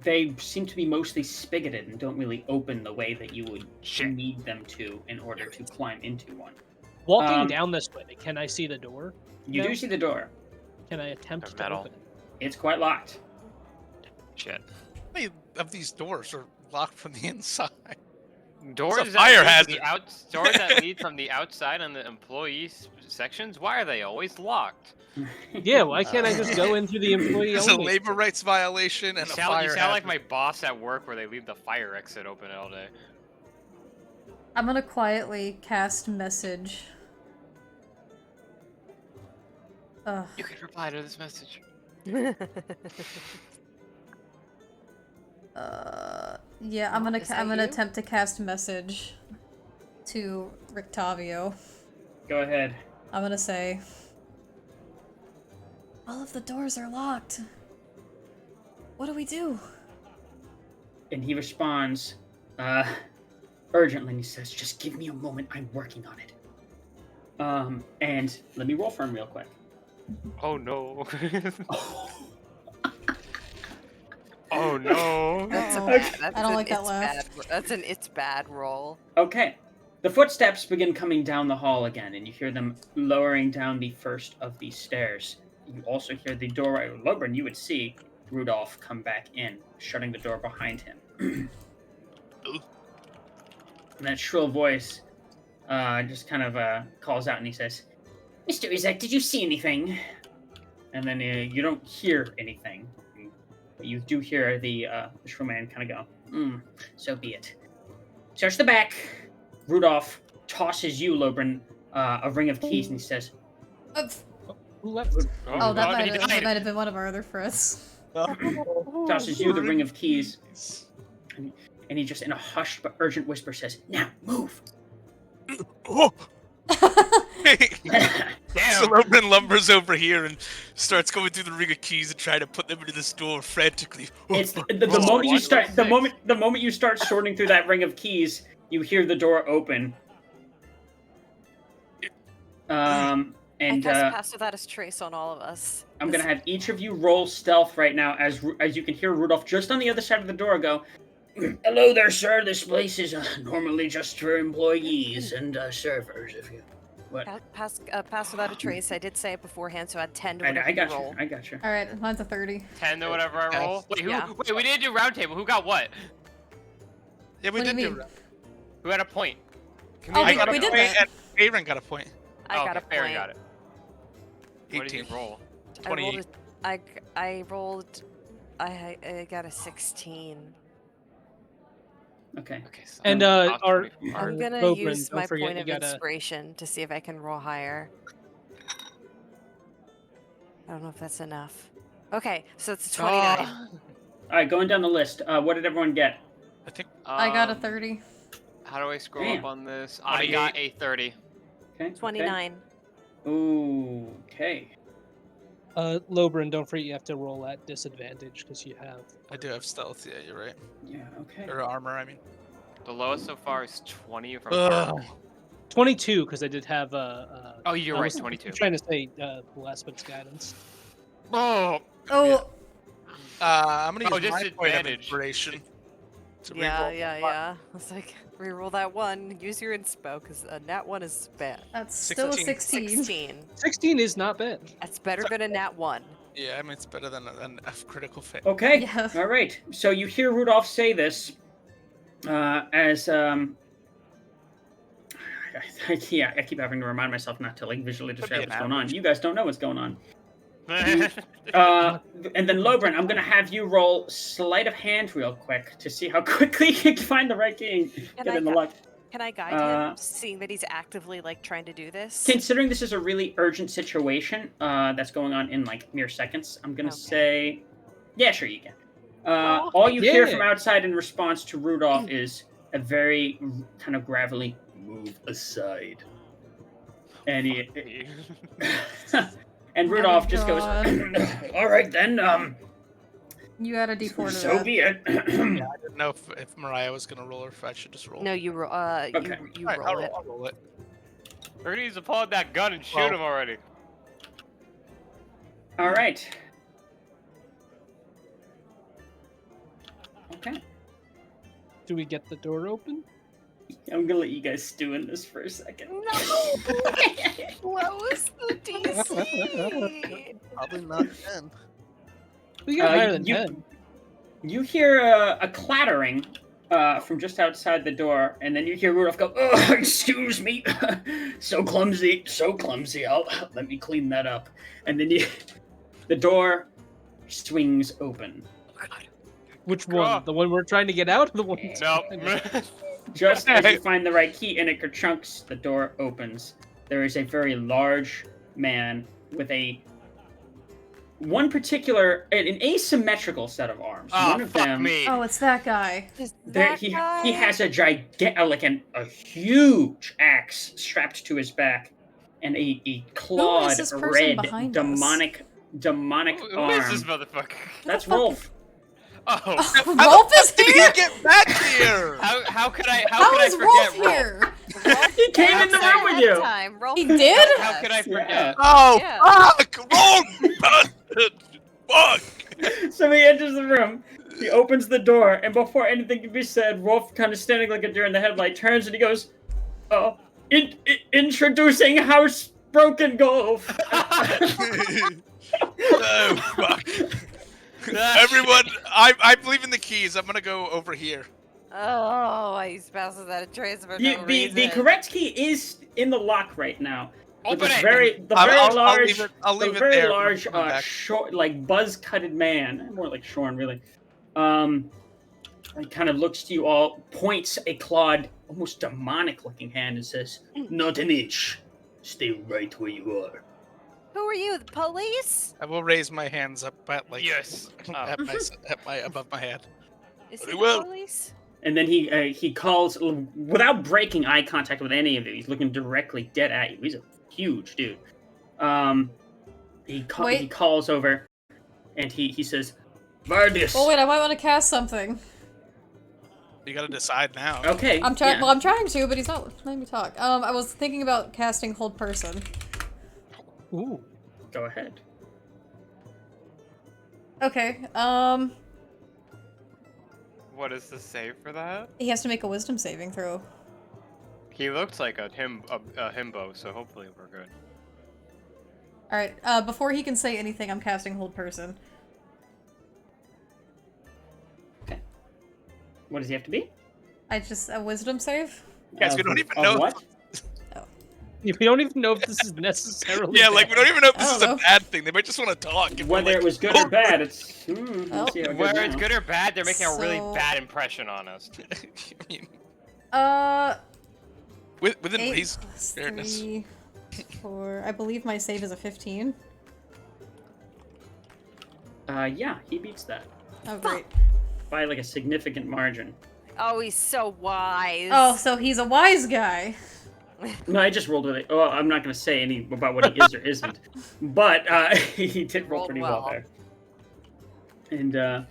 Speaker 2: they seem to be mostly spigoted and don't really open the way that you would
Speaker 3: Shit.
Speaker 2: need them to in order to climb into one.
Speaker 4: Walking
Speaker 2: Um,
Speaker 4: down this way, can I see the door?
Speaker 2: You
Speaker 4: No.
Speaker 2: do see the door.
Speaker 4: Can I attempt
Speaker 3: They're
Speaker 4: to
Speaker 3: metal.
Speaker 4: open it?
Speaker 2: It's quite locked.
Speaker 3: Shit.
Speaker 5: How many of these doors are locked from the inside?
Speaker 3: Doors
Speaker 5: a
Speaker 3: that
Speaker 5: fire
Speaker 3: lead to
Speaker 5: hazard.
Speaker 3: doors that lead from the outside on the employees sections. Why are they always locked?
Speaker 4: Yeah, why can't I just go in through the employee
Speaker 5: There's a
Speaker 4: only?
Speaker 5: labor rights violation and
Speaker 3: You
Speaker 5: a
Speaker 3: sound,
Speaker 5: fire
Speaker 3: you sound like
Speaker 5: hazard.
Speaker 3: my boss at work where they leave the fire exit open all day.
Speaker 1: I'm gonna quietly cast message.
Speaker 3: You can reply to this message.
Speaker 1: Yeah, I'm
Speaker 6: Oh,
Speaker 1: gonna
Speaker 6: is that
Speaker 1: I'm gonna
Speaker 6: you?
Speaker 1: attempt to cast message to Rictavio.
Speaker 2: Go ahead.
Speaker 1: I'm gonna say, all of the doors are locked. What do we do?
Speaker 2: And he responds urgently, and he says, "Just give me a moment. I'm working on it." And let me roll for him real quick.
Speaker 3: Oh no. Oh no.
Speaker 6: That's a
Speaker 1: Oh,
Speaker 6: bad. That's
Speaker 1: I don't
Speaker 6: an
Speaker 1: like that
Speaker 6: it's
Speaker 1: laugh.
Speaker 6: bad. That's an it's bad roll.
Speaker 2: Okay. The footsteps begin coming down the hall again, and you hear them lowering down the first of these stairs. You also hear the doorway. Lobrin, you would see Rudolph come back in, shutting the door behind him. And that shrill voice just kind of calls out, and he says, "Mr. Izek, did you see anything?" And then you don't hear anything, but you do hear the shrill man kind of go, "So be it. Search the back." Rudolph tosses you, Lobrin, a ring of keys, and he says,
Speaker 4: Who left?
Speaker 1: Oh, that
Speaker 3: he
Speaker 1: might
Speaker 3: died.
Speaker 1: have been one of our other friends.
Speaker 2: tosses you the ring of keys, and he just, in a hushed but urgent whisper, says, "Now, move."
Speaker 5: Oh!
Speaker 3: Damn.
Speaker 5: So Lobrin lumbers over here and starts going through the ring of keys and trying to put them into this door frantically.
Speaker 2: It's the
Speaker 3: Oh,
Speaker 2: moment you
Speaker 3: what?
Speaker 2: start the moment you start sorting through that ring of keys, you hear the door open. And
Speaker 6: I cast Pass Without a Trace on all of us.
Speaker 2: I'm gonna have each of you roll stealth right now, as you can hear Rudolph just on the other side of the door go, "Hello there, sir. This place is normally just for employees and servers. If you what?
Speaker 6: Pass Without a Trace. I did say it beforehand, so add 10 to
Speaker 2: I
Speaker 6: whatever
Speaker 2: got
Speaker 6: you roll.
Speaker 2: you. I got you.
Speaker 1: All right, mine's a 30.
Speaker 3: 10 to whatever I roll. Wait,
Speaker 6: Yeah.
Speaker 3: wait, we didn't do round table. Who got what?
Speaker 5: Yeah, we
Speaker 1: What do
Speaker 5: did
Speaker 1: you
Speaker 5: do
Speaker 1: mean?
Speaker 5: it.
Speaker 3: Who had a point? Can
Speaker 1: Oh,
Speaker 5: I
Speaker 1: we-
Speaker 5: got a
Speaker 1: we did
Speaker 5: point,
Speaker 1: that.
Speaker 5: and Aaron got a point.
Speaker 6: I got a
Speaker 3: Fair
Speaker 6: point.
Speaker 3: got it. What did
Speaker 5: 18.
Speaker 3: he roll?
Speaker 6: I rolled
Speaker 5: 28.
Speaker 6: I rolled. I got a 16.
Speaker 2: Okay.
Speaker 3: Okay. So
Speaker 4: And
Speaker 3: I'm off
Speaker 4: our
Speaker 3: 24.
Speaker 6: I'm gonna
Speaker 4: Lobrin,
Speaker 6: use
Speaker 4: don't
Speaker 6: my
Speaker 4: forget
Speaker 6: point
Speaker 4: you
Speaker 6: of
Speaker 4: gotta-
Speaker 6: inspiration to see if I can roll higher. I don't know if that's enough. Okay, so it's a 29.
Speaker 2: All right, going down the list. What did everyone get?
Speaker 5: I think
Speaker 1: I got a
Speaker 3: Um,
Speaker 1: 30.
Speaker 3: How do I scroll
Speaker 2: Damn.
Speaker 3: up on this? I
Speaker 5: 28.
Speaker 3: got a 30.
Speaker 2: Okay.
Speaker 6: 29.
Speaker 2: Okay. Ooh, okay.
Speaker 4: Lobrin, don't forget you have to roll at disadvantage because you have.
Speaker 5: I do have stealth. Yeah, you're right.
Speaker 2: Yeah, okay.
Speaker 5: Or armor, I mean.
Speaker 3: The lowest so far is 20 from
Speaker 5: Ugh.
Speaker 3: Arc.
Speaker 4: 22 because I did have
Speaker 3: Oh, you're
Speaker 4: I
Speaker 3: right,
Speaker 4: was
Speaker 3: 22.
Speaker 4: trying to say Lespin's guidance.
Speaker 3: Oh,
Speaker 1: Oh,
Speaker 5: I'm gonna
Speaker 3: Oh,
Speaker 5: use my point of
Speaker 3: disadvantage.
Speaker 5: inspiration. To
Speaker 6: Yeah,
Speaker 5: reroll
Speaker 6: yeah,
Speaker 5: the one.
Speaker 6: yeah. It's like, reroll that one, use your inspo, because a nat 1 is bad.
Speaker 1: that's still a
Speaker 5: 16.
Speaker 1: 16.
Speaker 6: 16.
Speaker 4: 16 is not bad.
Speaker 6: That's better than a nat 1.
Speaker 5: Yeah, I mean it's better than a critical fail.
Speaker 2: Okay.
Speaker 1: Yeah.
Speaker 2: All right. So you hear Rudolph say this as yeah, I keep having to remind myself not to like visually describe
Speaker 5: an
Speaker 2: what's going on.
Speaker 5: average.
Speaker 2: You guys don't know what's going on. And then Lobrin, I'm gonna have you roll sleight of hand real quick to see how quickly you can find the right key.
Speaker 6: Can
Speaker 2: Get
Speaker 6: I
Speaker 2: in the
Speaker 6: gu-
Speaker 2: luck.
Speaker 6: Can I guide him, seeing that he's actively like trying to do this?
Speaker 2: Considering this is a really urgent situation that's going on in like mere seconds, I'm gonna
Speaker 6: Okay.
Speaker 2: say, yeah, sure you can.
Speaker 6: Oh,
Speaker 2: All you hear
Speaker 4: yeah.
Speaker 2: from outside in response to Rudolph is a very kind of gravelly "move aside," and he and Rudolph just goes,
Speaker 1: God.
Speaker 2: "All right then,
Speaker 1: You add a d4 to
Speaker 2: so
Speaker 1: that.
Speaker 2: be it."
Speaker 5: Yeah, I didn't know if Mariah was gonna roll or if I should just roll.
Speaker 6: No, you roll.
Speaker 2: Okay.
Speaker 6: You
Speaker 5: Alright,
Speaker 6: roll it.
Speaker 5: I'll roll it.
Speaker 3: We're gonna use to pull out that gun and shoot
Speaker 5: Well-
Speaker 3: him already.
Speaker 2: All right. Okay.
Speaker 4: Do we get the door open?
Speaker 2: I'm gonna let you guys stew in this for a second.
Speaker 6: No. What was the DC?
Speaker 5: Probably not 10.
Speaker 4: We got higher than
Speaker 2: you-
Speaker 4: 10.
Speaker 2: You hear a clattering from just outside the door, and then you hear Rudolph go, "Oh, excuse me, so clumsy, so clumsy. Let me clean that up." And then the door swings open.
Speaker 4: Which one? The one we're trying to get out, or the one?
Speaker 3: No.
Speaker 2: Just as you find the right key, and it chunks, the door opens. There is a very large man with one particular, an asymmetrical set of arms.
Speaker 3: Oh,
Speaker 2: One of
Speaker 3: fuck
Speaker 2: them,
Speaker 3: me.
Speaker 1: Oh, it's that guy.
Speaker 6: Is
Speaker 2: There,
Speaker 6: that
Speaker 2: he
Speaker 6: guy?
Speaker 2: has a a huge axe strapped to his back, and a clawed
Speaker 1: this person
Speaker 2: red
Speaker 1: behind us?
Speaker 2: demonic
Speaker 3: Who
Speaker 2: arm.
Speaker 3: is this motherfucker?
Speaker 2: That's
Speaker 1: fuck
Speaker 2: Rolf.
Speaker 3: Oh.
Speaker 1: Rolf is
Speaker 5: Did he
Speaker 1: here?
Speaker 5: get back here?
Speaker 3: How could I
Speaker 1: How
Speaker 3: could I
Speaker 1: is
Speaker 3: forget
Speaker 1: Rolf
Speaker 3: Rolf?
Speaker 1: here?
Speaker 2: He came in the room with you.
Speaker 1: He did?
Speaker 3: How could I forget?
Speaker 2: Yeah.
Speaker 5: Oh,
Speaker 6: Yeah.
Speaker 5: fuck! Wrong bastard! Fuck!
Speaker 2: So he enters the room. He opens the door, and before anything can be said, Rolf, kind of standing like a deer in the headlight, turns and he goes, introducing House Broken Golf."
Speaker 5: Oh, fuck. Everyone, I believe in the keys. I'm gonna go over here.
Speaker 6: Oh, he's passing that a trace for
Speaker 2: The,
Speaker 6: no
Speaker 2: the,
Speaker 6: reason.
Speaker 2: the correct key is in the lock right now.
Speaker 3: Open
Speaker 2: With
Speaker 3: it.
Speaker 2: the very
Speaker 5: I'll
Speaker 2: large,
Speaker 5: leave it, I'll leave
Speaker 2: the
Speaker 5: it
Speaker 2: very
Speaker 5: there.
Speaker 2: large,
Speaker 5: I'm coming back.
Speaker 2: short, like buzz-cutted man, more like Shorn, really. He kind of looks to you all, points a clawed, almost demonic-looking hand, and says, "Not an inch. Stay right where you are."
Speaker 6: Who are you, the police?
Speaker 5: I will raise my hands up at like
Speaker 3: Yes.
Speaker 5: at my above my head.
Speaker 6: Is
Speaker 5: Very
Speaker 6: he
Speaker 5: well.
Speaker 6: the police?
Speaker 2: And then he calls, without breaking eye contact with any of you. He's looking directly dead at you. He's a huge dude. He
Speaker 1: Wait.
Speaker 2: calls over, and he says, "Vardis."
Speaker 1: Oh wait, I might want to cast something.
Speaker 5: You gotta decide now.
Speaker 2: Okay.
Speaker 1: I'm trying.
Speaker 2: yeah.
Speaker 1: Well, I'm trying to, but he's not letting me talk. I was thinking about casting Hold Person.
Speaker 4: Ooh.
Speaker 2: Go ahead.
Speaker 1: Okay.
Speaker 3: What is the save for that?
Speaker 1: He has to make a Wisdom saving throw.
Speaker 3: He looks like a himbo, so hopefully we're good.
Speaker 1: All right. Before he can say anything, I'm casting Hold Person.
Speaker 2: What does he have to be?
Speaker 1: A Wisdom save.
Speaker 5: Guys, we don't even know.
Speaker 2: What?
Speaker 4: We don't even know if this is necessarily.
Speaker 5: Yeah, like we don't even know if this
Speaker 1: I
Speaker 5: is
Speaker 1: don't
Speaker 5: a
Speaker 1: know.
Speaker 5: bad thing. They might just want to talk. and we're
Speaker 2: Whether
Speaker 5: like,
Speaker 2: it was good or bad, it's. We'll
Speaker 1: Oh.
Speaker 2: see how it goes
Speaker 3: Whether it's
Speaker 2: now.
Speaker 3: good or bad, they're making a really
Speaker 1: So-
Speaker 3: bad impression on us.
Speaker 5: I mean, within
Speaker 1: 8
Speaker 5: reason.
Speaker 1: plus
Speaker 5: fairness.
Speaker 1: 3, 4. I believe my save is a 15.
Speaker 2: Yeah, he beats that
Speaker 1: Oh great.
Speaker 2: by like a significant margin.
Speaker 6: Oh, he's so wise.
Speaker 1: Oh, so he's a wise guy.
Speaker 2: No, I just rolled with it. Oh, I'm not going to say any about what he is or isn't, but he did roll
Speaker 6: Rolled
Speaker 2: pretty well
Speaker 6: well.
Speaker 2: there. And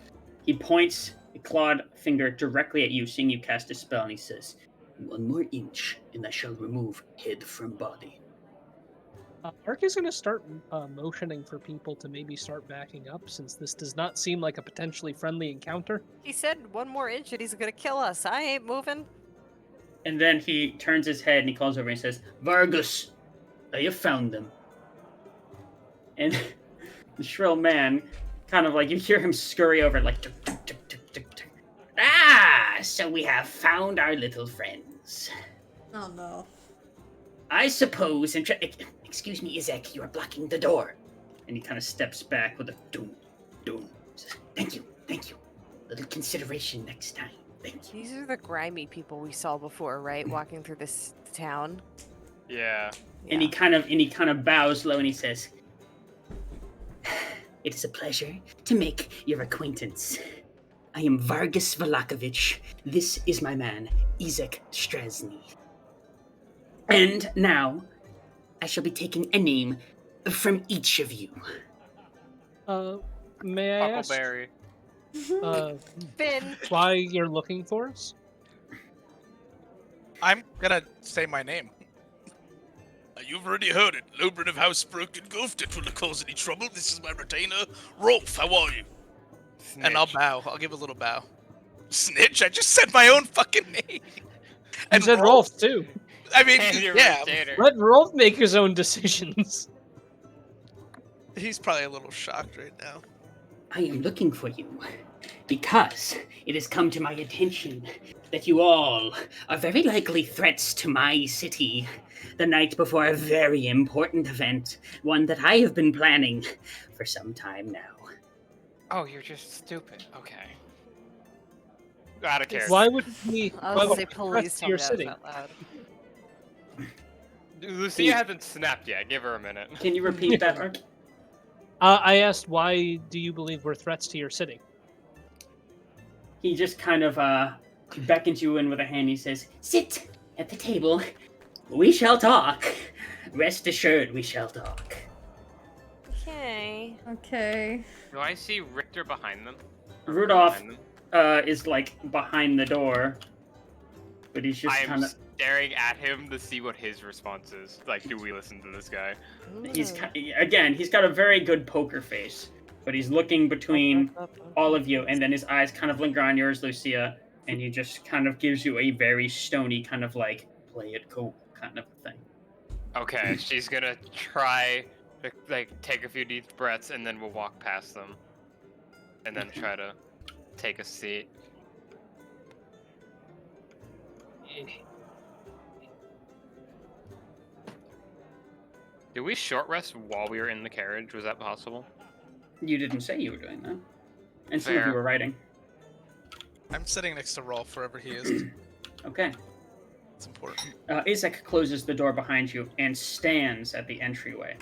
Speaker 2: he points a clawed finger directly at you, seeing you cast a spell, and he says, "1 more inch, and I shall remove head from body."
Speaker 4: Ark is going to start motioning for people to maybe start backing up, since this does not seem like a potentially friendly encounter.
Speaker 6: He said 1 more inch and he's gonna kill us. I ain't moving.
Speaker 2: And then he turns his head and he calls over and he says, "Vargas, I have found them." And the shrill man, kind of like, you hear him scurry over, like, tuk, tuk, tuk, tuk, tuk, tuk. "Ah, so we have found our little friends.
Speaker 1: Oh no.
Speaker 2: I suppose, excuse me, Izek, you are blocking the door." And he kind of steps back with a doom, doom. Says, "Thank you. Little consideration next time. Thank you."
Speaker 6: These are the grimy people we saw before, right? Walking through this town.
Speaker 3: Yeah.
Speaker 2: And he kind of bows low and he says, "It is a pleasure to make your acquaintance. I am Vargas Valakovich. This is my man, Izek Strahd. And now, I shall be taking a name from each of you."
Speaker 4: May I ask
Speaker 3: Huckleberry.
Speaker 6: Finn.
Speaker 4: why you're looking for us?
Speaker 5: I'm gonna say my name. You've already heard it. Lobrin of House Broken Goofed. It will not cause any trouble. This is my retainer, Rolf. How are you?
Speaker 3: Snitch.
Speaker 5: And I'll bow. I'll give a little bow. Snitch? I just said my own fucking name.
Speaker 4: And said Rolf too.
Speaker 5: I mean,
Speaker 3: And your
Speaker 5: yeah,
Speaker 3: retainer.
Speaker 4: Let Rolf make his own decisions.
Speaker 5: he's probably a little shocked right now.
Speaker 2: "I am looking for you because it has come to my attention that you all are very likely threats to my city the night before a very important event, one that I have been planning for some time now."
Speaker 3: Oh, you're just stupid. Okay. Out of character.
Speaker 4: Why would we?
Speaker 6: I
Speaker 4: why
Speaker 6: was
Speaker 4: would
Speaker 6: gonna say,
Speaker 4: we
Speaker 6: please
Speaker 4: threat
Speaker 6: tell
Speaker 4: your
Speaker 6: me that
Speaker 4: city?
Speaker 6: out loud.
Speaker 3: Lucia hasn't snapped yet. Give her a minute.
Speaker 2: Can you repeat that, Ark?
Speaker 4: I asked, why do you believe we're threats to your city?
Speaker 2: He just kind of beckons you in with a hand. He says, "Sit at the table. We shall talk. Rest assured, we shall talk."
Speaker 6: Okay.
Speaker 1: Okay.
Speaker 3: Do I see Richter behind them?
Speaker 2: Rudolph
Speaker 3: Behind them?
Speaker 2: is like behind the door, but he's just
Speaker 3: I am
Speaker 2: kind of
Speaker 3: staring at him to see what his response is. Like, do we listen to this guy?
Speaker 2: he's again, he's got a very good poker face, but he's looking between all of you, and then his eyes kind of linger on yours, Lucia, and he just kind of gives you a very stony kind of like play it cool kind of thing.
Speaker 3: Okay, she's gonna try to, like, take a few deep breaths, and then we'll walk past them. And then try to take a seat. Did we short rest while we were in the carriage? Was that possible?
Speaker 2: You didn't say you were doing that, and some of
Speaker 3: Fair.
Speaker 2: you were writing.
Speaker 5: I'm sitting next to Rolf wherever he is.
Speaker 2: Okay.
Speaker 5: It's important.
Speaker 2: Izek closes the door behind you and stands at the entryway.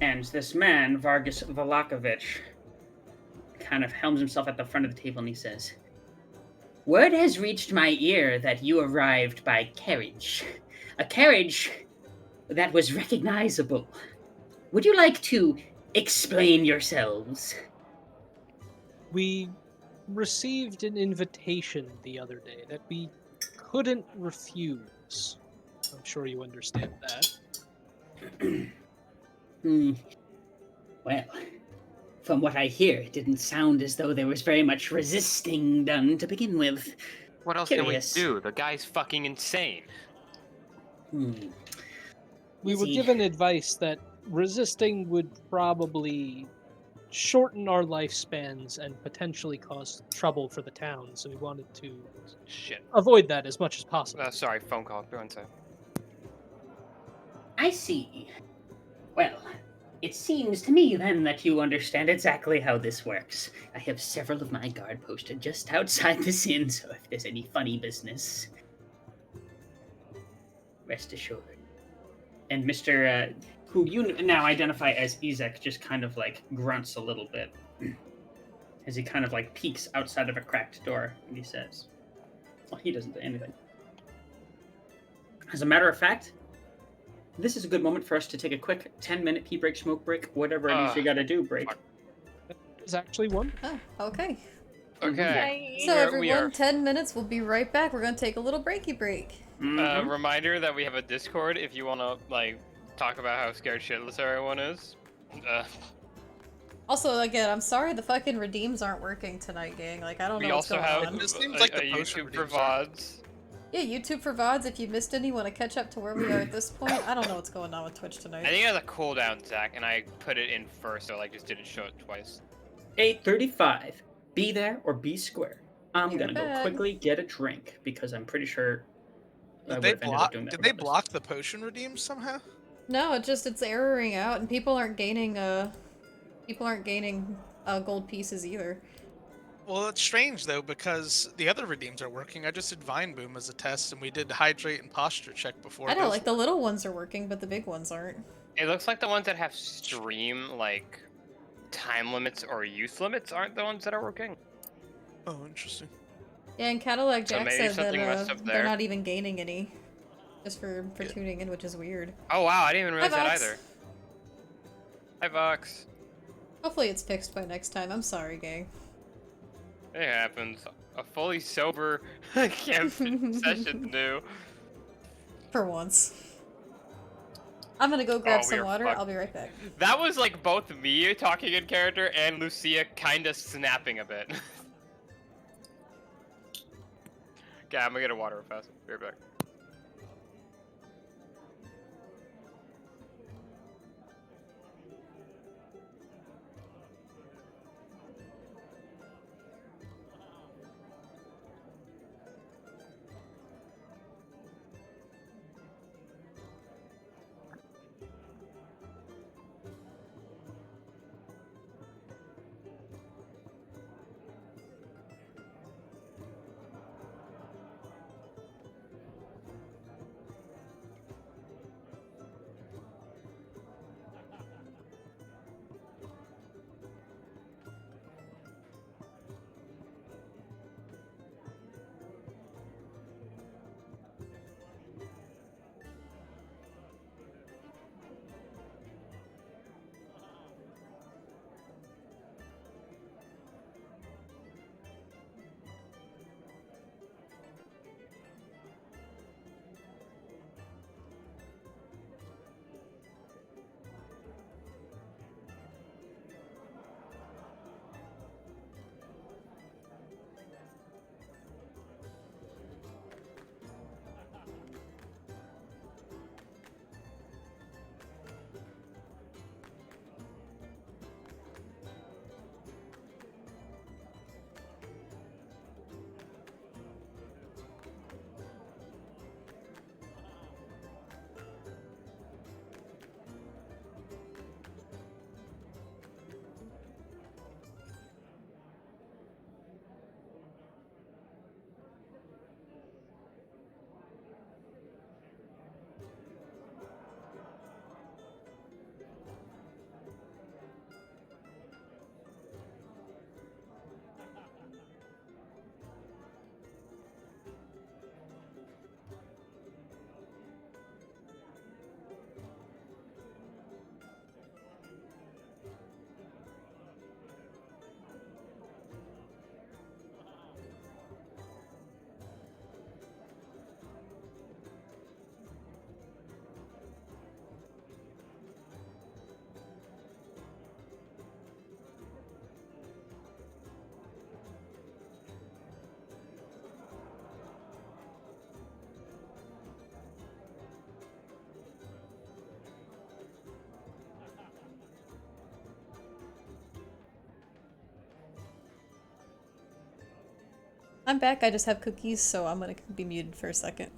Speaker 2: And this man, Vargas Valakovich, kind of helms himself at the front of the table and he says, "Word has reached my ear that you arrived by carriage. A carriage that was recognizable. Would you like to explain yourselves?"
Speaker 4: We received an invitation the other day that we couldn't refuse. I'm sure you understand that.
Speaker 2: Well, from what I hear, it didn't sound as though there was very much resisting done to begin with.
Speaker 3: What else
Speaker 2: Curious.
Speaker 3: can we do? The guy's fucking insane.
Speaker 4: We
Speaker 2: Is
Speaker 4: were
Speaker 2: he-
Speaker 4: given advice that resisting would probably shorten our lifespans and potentially cause trouble for the town, so we wanted to
Speaker 3: Shit.
Speaker 4: avoid that as much as possible.
Speaker 3: Sorry, phone call. Go inside.
Speaker 2: I see. Well, it seems to me then that you understand exactly how this works. I have several of my guard posted just outside this inn, so if there's any funny business, rest assured. And Mr. Who you now identify as Izek just kind of like grunts a little bit as he kind of like peeks outside of a cracked door and he says, well, he doesn't do anything. As a matter of fact, this is a good moment for us to take a quick 10-minute pee break, smoke break, whatever it is you gotta do break.
Speaker 3: fuck.
Speaker 4: There's actually one.
Speaker 1: Oh, okay.
Speaker 3: Okay.
Speaker 1: So
Speaker 3: we
Speaker 1: everyone,
Speaker 3: are
Speaker 1: 10 minutes. We'll be right back. We're gonna take a little breaky break.
Speaker 2: Mhm.
Speaker 3: Reminder that we have a Discord if you want to like talk about how scared shitless everyone is.
Speaker 1: Also, again, I'm sorry the fucking redeems aren't working tonight, gang. Like, I don't
Speaker 3: We
Speaker 1: know what's
Speaker 3: also
Speaker 1: going
Speaker 3: have
Speaker 1: on.
Speaker 5: It seems like the
Speaker 3: a
Speaker 5: potion
Speaker 3: YouTube for
Speaker 5: redeems are-
Speaker 3: VODs.
Speaker 1: Yeah, YouTube for VODs. If you missed any, want to catch up to where we are at this point. I don't know what's going on with Twitch
Speaker 3: I
Speaker 1: tonight.
Speaker 3: think it has a cooldown, Zach, and I put it in first, so like just didn't show it twice.
Speaker 2: 8:35. Be there or be square. I'm
Speaker 1: Be
Speaker 2: gonna
Speaker 1: right
Speaker 2: go
Speaker 1: back.
Speaker 2: quickly get a drink because I'm pretty sure I
Speaker 5: Did
Speaker 2: would
Speaker 5: they
Speaker 2: have ended up
Speaker 5: block?
Speaker 2: doing that.
Speaker 5: Did they
Speaker 2: regardless.
Speaker 5: block the potion redeems somehow?
Speaker 1: No, it's erroring out, and people aren't gaining gold pieces either.
Speaker 5: Well, it's strange though because the other redeems are working. I just did Vine Boom as a test, and we did hydrate and posture check before.
Speaker 1: I know,
Speaker 5: Go
Speaker 1: like
Speaker 5: for
Speaker 1: the little ones are working, but the big ones aren't.
Speaker 3: It looks like the ones that have stream like time limits or use limits aren't the ones that are working.
Speaker 5: it. Oh, interesting.
Speaker 1: Yeah, and Cadillac
Speaker 3: So
Speaker 1: Jack
Speaker 3: maybe
Speaker 1: said that
Speaker 3: something messed up
Speaker 1: they're
Speaker 3: there.
Speaker 1: not even gaining any, just for
Speaker 5: Yeah.
Speaker 1: tuning in, which is weird.
Speaker 3: Oh wow, I didn't even
Speaker 1: Hi,
Speaker 3: realize that
Speaker 1: Vox.
Speaker 3: either. Hi Vox.
Speaker 1: Hopefully it's fixed by next time. I'm sorry, gang.
Speaker 3: It happens. A fully sober camp session new.
Speaker 1: For once. I'm gonna go grab
Speaker 3: Oh, we
Speaker 1: some
Speaker 3: are
Speaker 1: water.
Speaker 3: fucked.
Speaker 1: I'll be right back.
Speaker 3: That was like both me talking in character and Lucia kind of snapping a bit. Okay, I'm gonna get a water real fast. Be right back.
Speaker 1: I'm back. I just have cookies, so I'm gonna be muted for a second.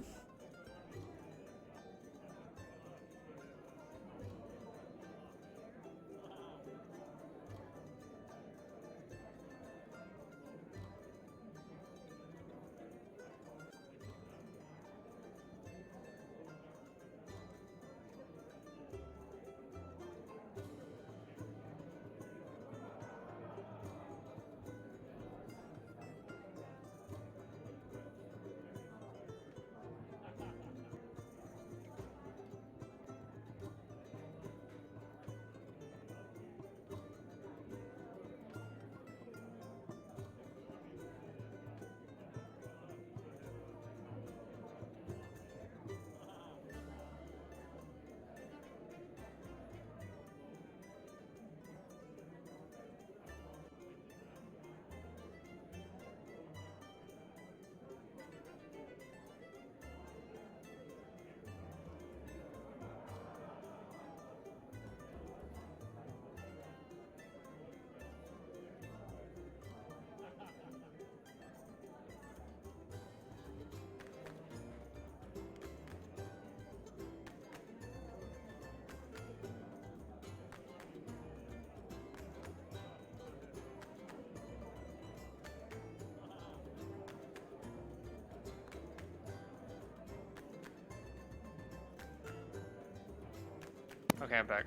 Speaker 3: Okay, I'm back.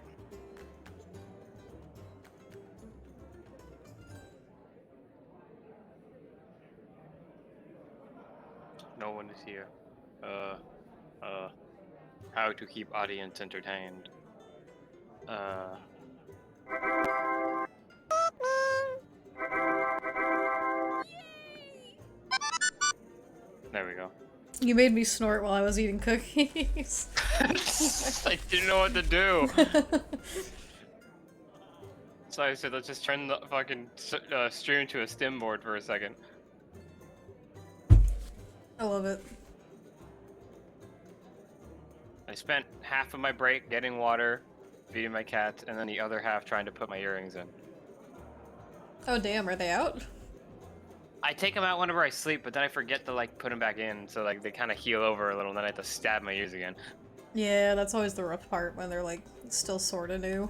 Speaker 3: No one is here. How to keep audience entertained. There we go.
Speaker 1: You made me snort while I was eating cookies.
Speaker 3: I didn't know what to do. So I said, let's just turn the fucking stream to a stim board for a second.
Speaker 1: I love it.
Speaker 3: I spent half of my break getting water, feeding my cats, and then the other half trying to put my earrings in.
Speaker 1: Oh damn, are they out?
Speaker 3: I take them out whenever I sleep, but then I forget to like put them back in, so like they kind of heal over a little, and then I have to stab my ears again.
Speaker 1: Yeah, that's always the rough part when they're like still sorta new.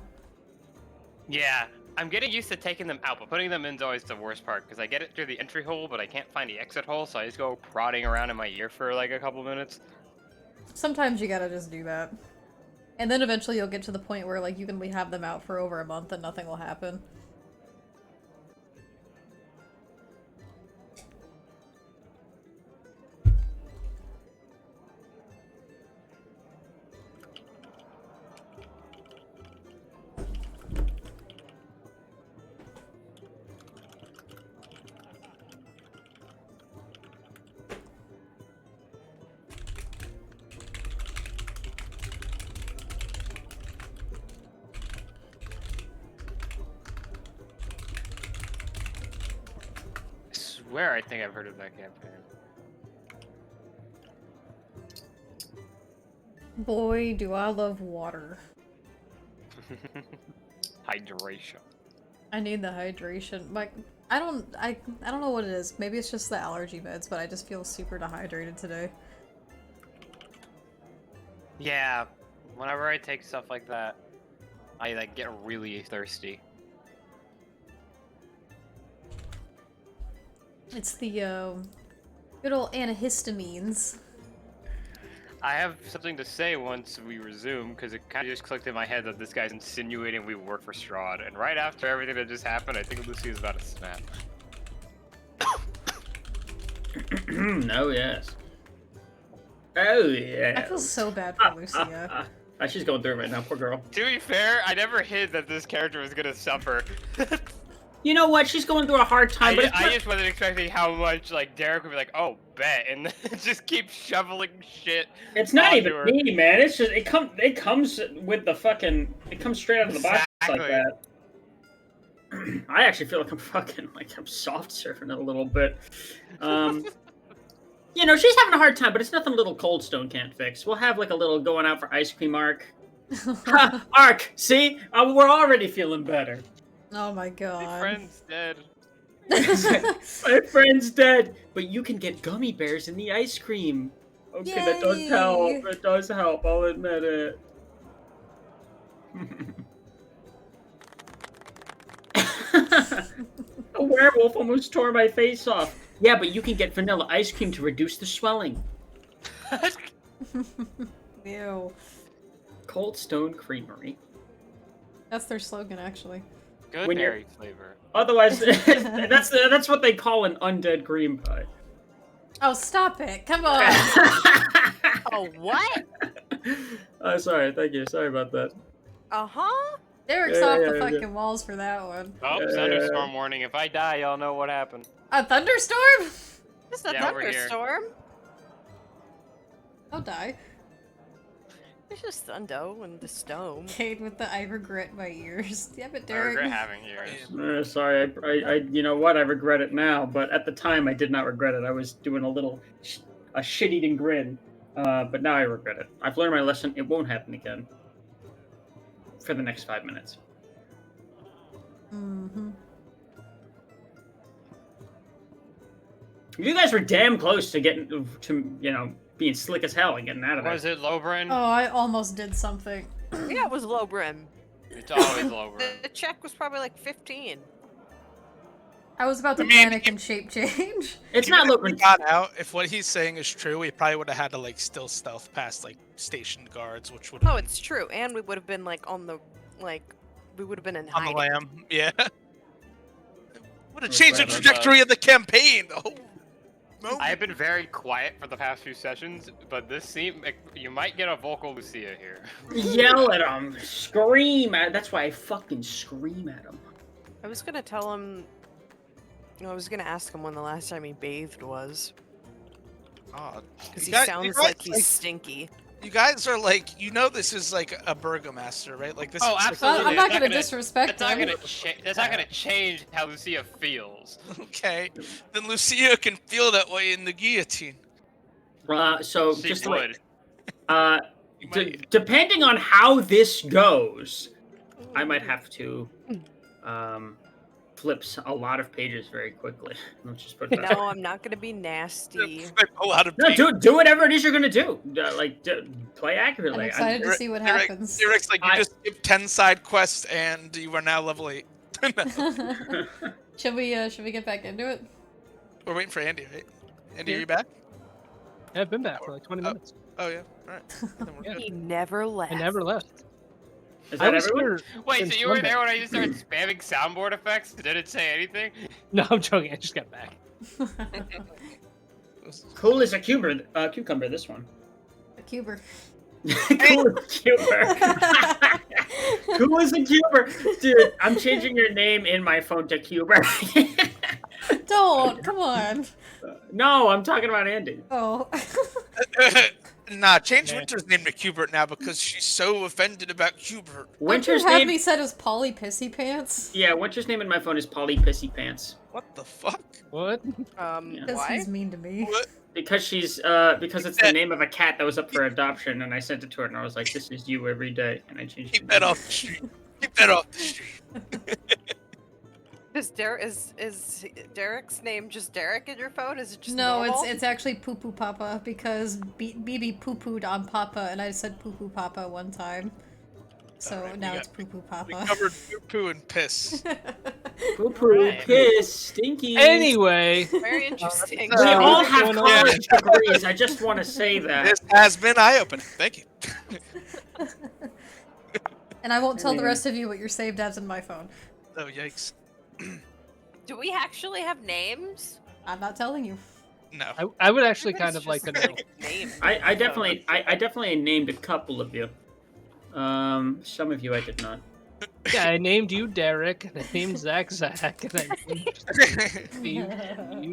Speaker 3: Yeah, I'm getting used to taking them out, but putting them in is always the worst part, because I get it through the entry hole, but I can't find the exit hole, so I just go prodding around in my ear for like a couple minutes.
Speaker 1: Sometimes you gotta just do that. And then eventually you'll get to the point where like you can have them out for over a month and nothing will happen.
Speaker 3: I swear I think I've heard of that campaign.
Speaker 1: Boy, do I love water.
Speaker 3: Hydration.
Speaker 1: I need the hydration. Like, I don't know what it is. Maybe it's just the allergy meds, but I just feel super dehydrated today.
Speaker 3: Yeah, whenever I take stuff like that, I like get really thirsty.
Speaker 1: It's the good old antihistamines.
Speaker 3: I have something to say once we resume, because it kind of just clicked in my head that this guy's insinuating we work for Strahd, and right after everything that just happened, I think Lucy is about to snap.
Speaker 2: Oh, yes. Oh, yeah.
Speaker 1: I feel so bad for Lucia.
Speaker 2: She's going through it right now, poor girl.
Speaker 3: To be fair, I never hid that this character was gonna suffer.
Speaker 2: You know what? She's going through a hard time, but
Speaker 3: I just wasn't expecting how much like Derek would be like, "Oh, bet," and then just keep shoveling shit.
Speaker 2: it's not
Speaker 3: onto
Speaker 2: even
Speaker 3: her.
Speaker 2: me, man. It's just it comes with the fucking it comes straight out of the box like
Speaker 3: Exactly.
Speaker 2: that. I actually feel like I'm soft surfing it a little bit. You know, she's having a hard time, but it's nothing little Cold Stone can't fix. We'll have like a little going out for ice cream arc. Ha, arc, see? We're already feeling better.
Speaker 1: Oh my
Speaker 3: My
Speaker 1: god.
Speaker 3: friend's dead.
Speaker 2: My friend's dead, but you can get gummy bears in the ice cream. Okay, that does
Speaker 1: Yay!
Speaker 2: help. It does help. I'll admit it. A werewolf almost tore my face off. Yeah, but you can get vanilla ice cream to reduce the swelling.
Speaker 1: Ew.
Speaker 2: Cold Stone Creamery.
Speaker 1: That's their slogan, actually.
Speaker 3: Good
Speaker 2: When you're-
Speaker 3: berry flavor.
Speaker 2: Otherwise, that's what they call an undead cream pie.
Speaker 1: Oh, stop it! Come on!
Speaker 6: Oh, what?
Speaker 2: Oh, sorry. Thank you. Sorry about that.
Speaker 6: Uh-huh.
Speaker 1: Derek's
Speaker 2: Yeah,
Speaker 1: off
Speaker 2: yeah,
Speaker 1: the
Speaker 2: yeah.
Speaker 1: fucking walls for that one.
Speaker 3: Oh, thunderstorm warning. If I die, y'all know what happened.
Speaker 1: A thunderstorm?
Speaker 6: It's a
Speaker 3: Yeah, over here.
Speaker 6: thunderstorm.
Speaker 1: I'll die.
Speaker 6: It's just thundo and the stone.
Speaker 1: Kate with the I regret my ears. Yeah, but
Speaker 3: I
Speaker 1: Derek.
Speaker 3: regret having yours.
Speaker 2: Sorry. I you know what? I regret it now, but at the time I did not regret it. I was doing a shit-eating grin. But now I regret it. I've learned my lesson. It won't happen again. For the next 5 minutes.
Speaker 1: Mm-hmm.
Speaker 2: You guys were damn close to getting to, you know, being slick as hell and getting out of there.
Speaker 3: Was it Lobrin?
Speaker 1: Oh, I almost did something.
Speaker 6: Yeah, it was low brim.
Speaker 3: It's always Lobrin.
Speaker 6: The check was probably like 15.
Speaker 1: I was about to
Speaker 5: I mean,
Speaker 1: panic and shape change.
Speaker 2: It's
Speaker 5: Even
Speaker 2: not
Speaker 5: if we
Speaker 2: looking.
Speaker 5: got out, if what he's saying is true, we probably would have had to like still stealth past like stationed guards, which would have
Speaker 6: Oh,
Speaker 5: been
Speaker 6: it's true. And we would have been like on the we would have been in
Speaker 5: on the
Speaker 6: hiding.
Speaker 5: lam. Yeah. Would have
Speaker 2: Let's
Speaker 5: changed the
Speaker 2: grab our
Speaker 5: trajectory of the campaign. Oh. No.
Speaker 3: I have been very quiet for the past few sessions, but this seems like you might get a vocal Lucia here.
Speaker 2: Yell at him, scream at. That's why I fucking scream at him.
Speaker 6: I was gonna tell him. I was gonna ask him when the last time he bathed was,
Speaker 5: God.
Speaker 6: because
Speaker 5: You
Speaker 6: he
Speaker 5: guys-
Speaker 6: sounds
Speaker 5: you guys,
Speaker 6: like he's stinky.
Speaker 5: You guys are like, this is like a burgomaster, right? Like this.
Speaker 3: Oh,
Speaker 5: is
Speaker 3: absolutely.
Speaker 1: I'm not
Speaker 3: It's not
Speaker 1: gonna
Speaker 3: gonna-
Speaker 1: disrespect
Speaker 3: That's not
Speaker 1: him.
Speaker 3: that's not gonna change how Lucia feels.
Speaker 5: Okay, then Lucia can feel that way in the guillotine.
Speaker 2: So
Speaker 3: She
Speaker 2: just
Speaker 3: would.
Speaker 5: You might-
Speaker 2: depending on how this goes, I might have to flip a lot of pages very quickly. Let's just put it that
Speaker 6: No,
Speaker 2: way.
Speaker 6: I'm not gonna be nasty.
Speaker 5: a lot of
Speaker 2: No,
Speaker 5: people.
Speaker 2: do whatever it is you're gonna do. Play
Speaker 1: I'm
Speaker 2: accurately.
Speaker 1: excited to
Speaker 5: Eric-
Speaker 1: see what
Speaker 5: Eric-
Speaker 1: happens.
Speaker 5: Eric's like, you
Speaker 2: I-
Speaker 5: just skipped 10 side quests and you are now level 8.
Speaker 1: Should we get back into it?
Speaker 5: We're waiting for Andy, right? Andy,
Speaker 1: Yeah.
Speaker 5: are you back?
Speaker 4: Yeah, I've been back for like 20 minutes.
Speaker 5: Oh, yeah. Alright. Then we're
Speaker 4: Yeah.
Speaker 5: good.
Speaker 6: He never left.
Speaker 4: I never left.
Speaker 2: Is
Speaker 4: I
Speaker 2: that
Speaker 4: was
Speaker 2: everyone?
Speaker 4: here.
Speaker 3: Wait,
Speaker 4: since
Speaker 3: so you were
Speaker 4: Monday.
Speaker 3: there when I just started spamming soundboard effects? Did it say anything?
Speaker 4: No, I'm joking. I just got back.
Speaker 2: Cool as a cucumber. This one.
Speaker 1: A cuber.
Speaker 2: Cool as a cucumber. Cool as a cuber, dude. I'm changing your name in my phone to Cuber.
Speaker 1: Don't, come on.
Speaker 2: No, I'm talking about Andy.
Speaker 1: Oh.
Speaker 5: Nah, change
Speaker 4: Yeah.
Speaker 5: Winter's name to Cubert now because she's so offended about Cubert.
Speaker 1: Don't
Speaker 2: Winter's
Speaker 1: you have
Speaker 2: name.
Speaker 1: me set as Polly Pissy Pants?
Speaker 2: Yeah, Winter's name in my phone is Polly Pissy Pants.
Speaker 5: What the fuck?
Speaker 4: What?
Speaker 2: Yeah.
Speaker 1: Because
Speaker 6: Why?
Speaker 1: he's mean to me.
Speaker 5: What?
Speaker 2: Because because it's the name of a cat that was up for adoption, and I sent it to her, and I was like, "This is you every day," and I changed
Speaker 5: Keep
Speaker 2: it.
Speaker 5: that off the street. Keep that off the street.
Speaker 6: Is Derek's name just Derek in your phone? Is it just
Speaker 1: No,
Speaker 6: normal?
Speaker 1: it's actually Poo Poo Papa because BB poo pooed on Papa and I said Poo Poo Papa one time. So
Speaker 5: Alright,
Speaker 1: now
Speaker 5: we
Speaker 1: it's Poo Poo
Speaker 5: We
Speaker 1: Papa.
Speaker 5: covered poo and piss.
Speaker 2: Poo poo,
Speaker 3: Right.
Speaker 2: piss, stinky.
Speaker 4: Anyway,
Speaker 6: Very interesting.
Speaker 2: We
Speaker 4: So-
Speaker 2: all have
Speaker 5: Yeah.
Speaker 2: college degrees. I just want to say that.
Speaker 5: This has been eye-opening. Thank you.
Speaker 1: And I won't tell the
Speaker 2: Anyway.
Speaker 1: rest of you what you're saved as in my phone.
Speaker 5: Oh, yikes.
Speaker 6: Do we actually have names?
Speaker 1: I'm not telling you.
Speaker 5: No.
Speaker 4: I would actually
Speaker 6: Everybody's
Speaker 4: kind of like to
Speaker 6: just
Speaker 4: know.
Speaker 6: Names.
Speaker 2: I definitely named a couple of you. Some of you I did not.
Speaker 4: Yeah, I named you Derek, and I named Zach, and I named Steve.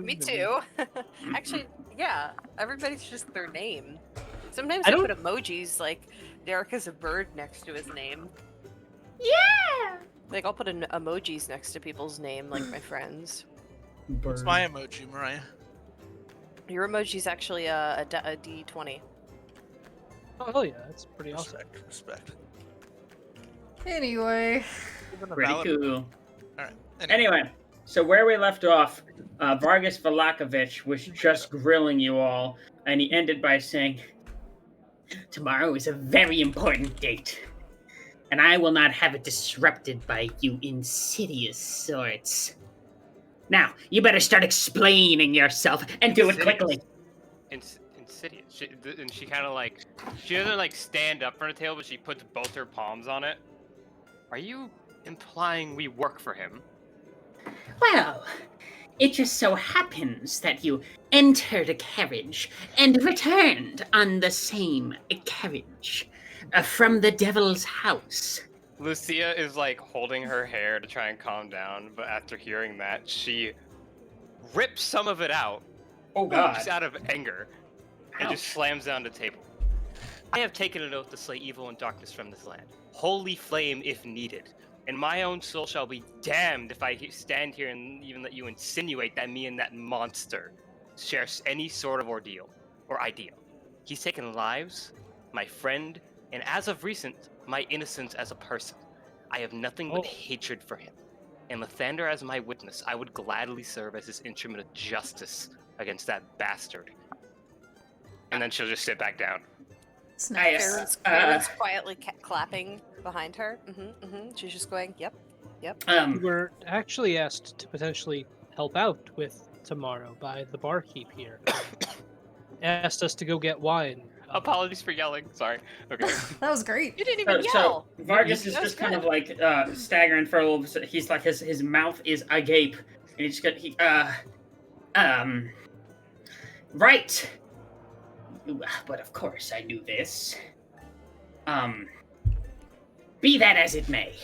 Speaker 6: Me too. Actually, yeah. Everybody's just their name. Sometimes
Speaker 4: I
Speaker 6: I put
Speaker 4: don't-
Speaker 6: emojis like Derek has a bird next to his name.
Speaker 1: Yeah!
Speaker 6: Like I'll put emojis next to people's name, like my friends.
Speaker 5: What's my emoji, Mariah?
Speaker 6: Your emoji's actually a D20.
Speaker 4: Oh, hell yeah, that's pretty awesome.
Speaker 5: Respect.
Speaker 1: Anyway.
Speaker 5: Even a
Speaker 2: Pretty
Speaker 5: valid-
Speaker 2: cool.
Speaker 5: Alright.
Speaker 2: Anyway, so where we left off, Vargas Valakovich was just grilling you all, and he ended by saying, "Tomorrow is a very important date, and I will not have it disrupted by you insidious sorts. Now, you better start explaining yourself, and do it quickly."
Speaker 3: Insidious. And she kind of like, she doesn't like stand up from the table, but she puts both her palms on it. Are you implying we work for him?
Speaker 2: Well, it just so happens that you entered a carriage and returned on the same carriage from the devil's house.
Speaker 3: Lucia is like holding her hair to try and calm down, but after hearing that, she rips some of it out,
Speaker 2: Oh
Speaker 3: just out of anger, and
Speaker 2: Ouch.
Speaker 3: just slams down the table. I have taken an oath to slay evil and darkness from this land. Holy flame if needed. And my own soul shall be damned if I stand here and even let you insinuate that me and that monster share any sort of ordeal or ideal. He's taken lives, my friend, and as of recent, my innocence as a person. I have nothing but
Speaker 4: Oh.
Speaker 3: hatred for him. And Lathander as my witness, I would gladly serve as his instrument of justice against that bastard. And then she'll just sit back down.
Speaker 1: Snap.
Speaker 6: Karen's quietly clapping behind her. She's just going, yep.
Speaker 4: We were actually asked to potentially help out with tomorrow by the barkeep here. Asked us to go get wine.
Speaker 3: Apologies for yelling. Sorry. Okay.
Speaker 1: That was great.
Speaker 6: You didn't even
Speaker 2: So
Speaker 6: yell.
Speaker 2: Vargas is
Speaker 6: That was
Speaker 2: just kind
Speaker 6: good.
Speaker 2: of like staggering for a little bit. He's like his mouth is agape, and he's got right. But of course I knew this. Be that as it may,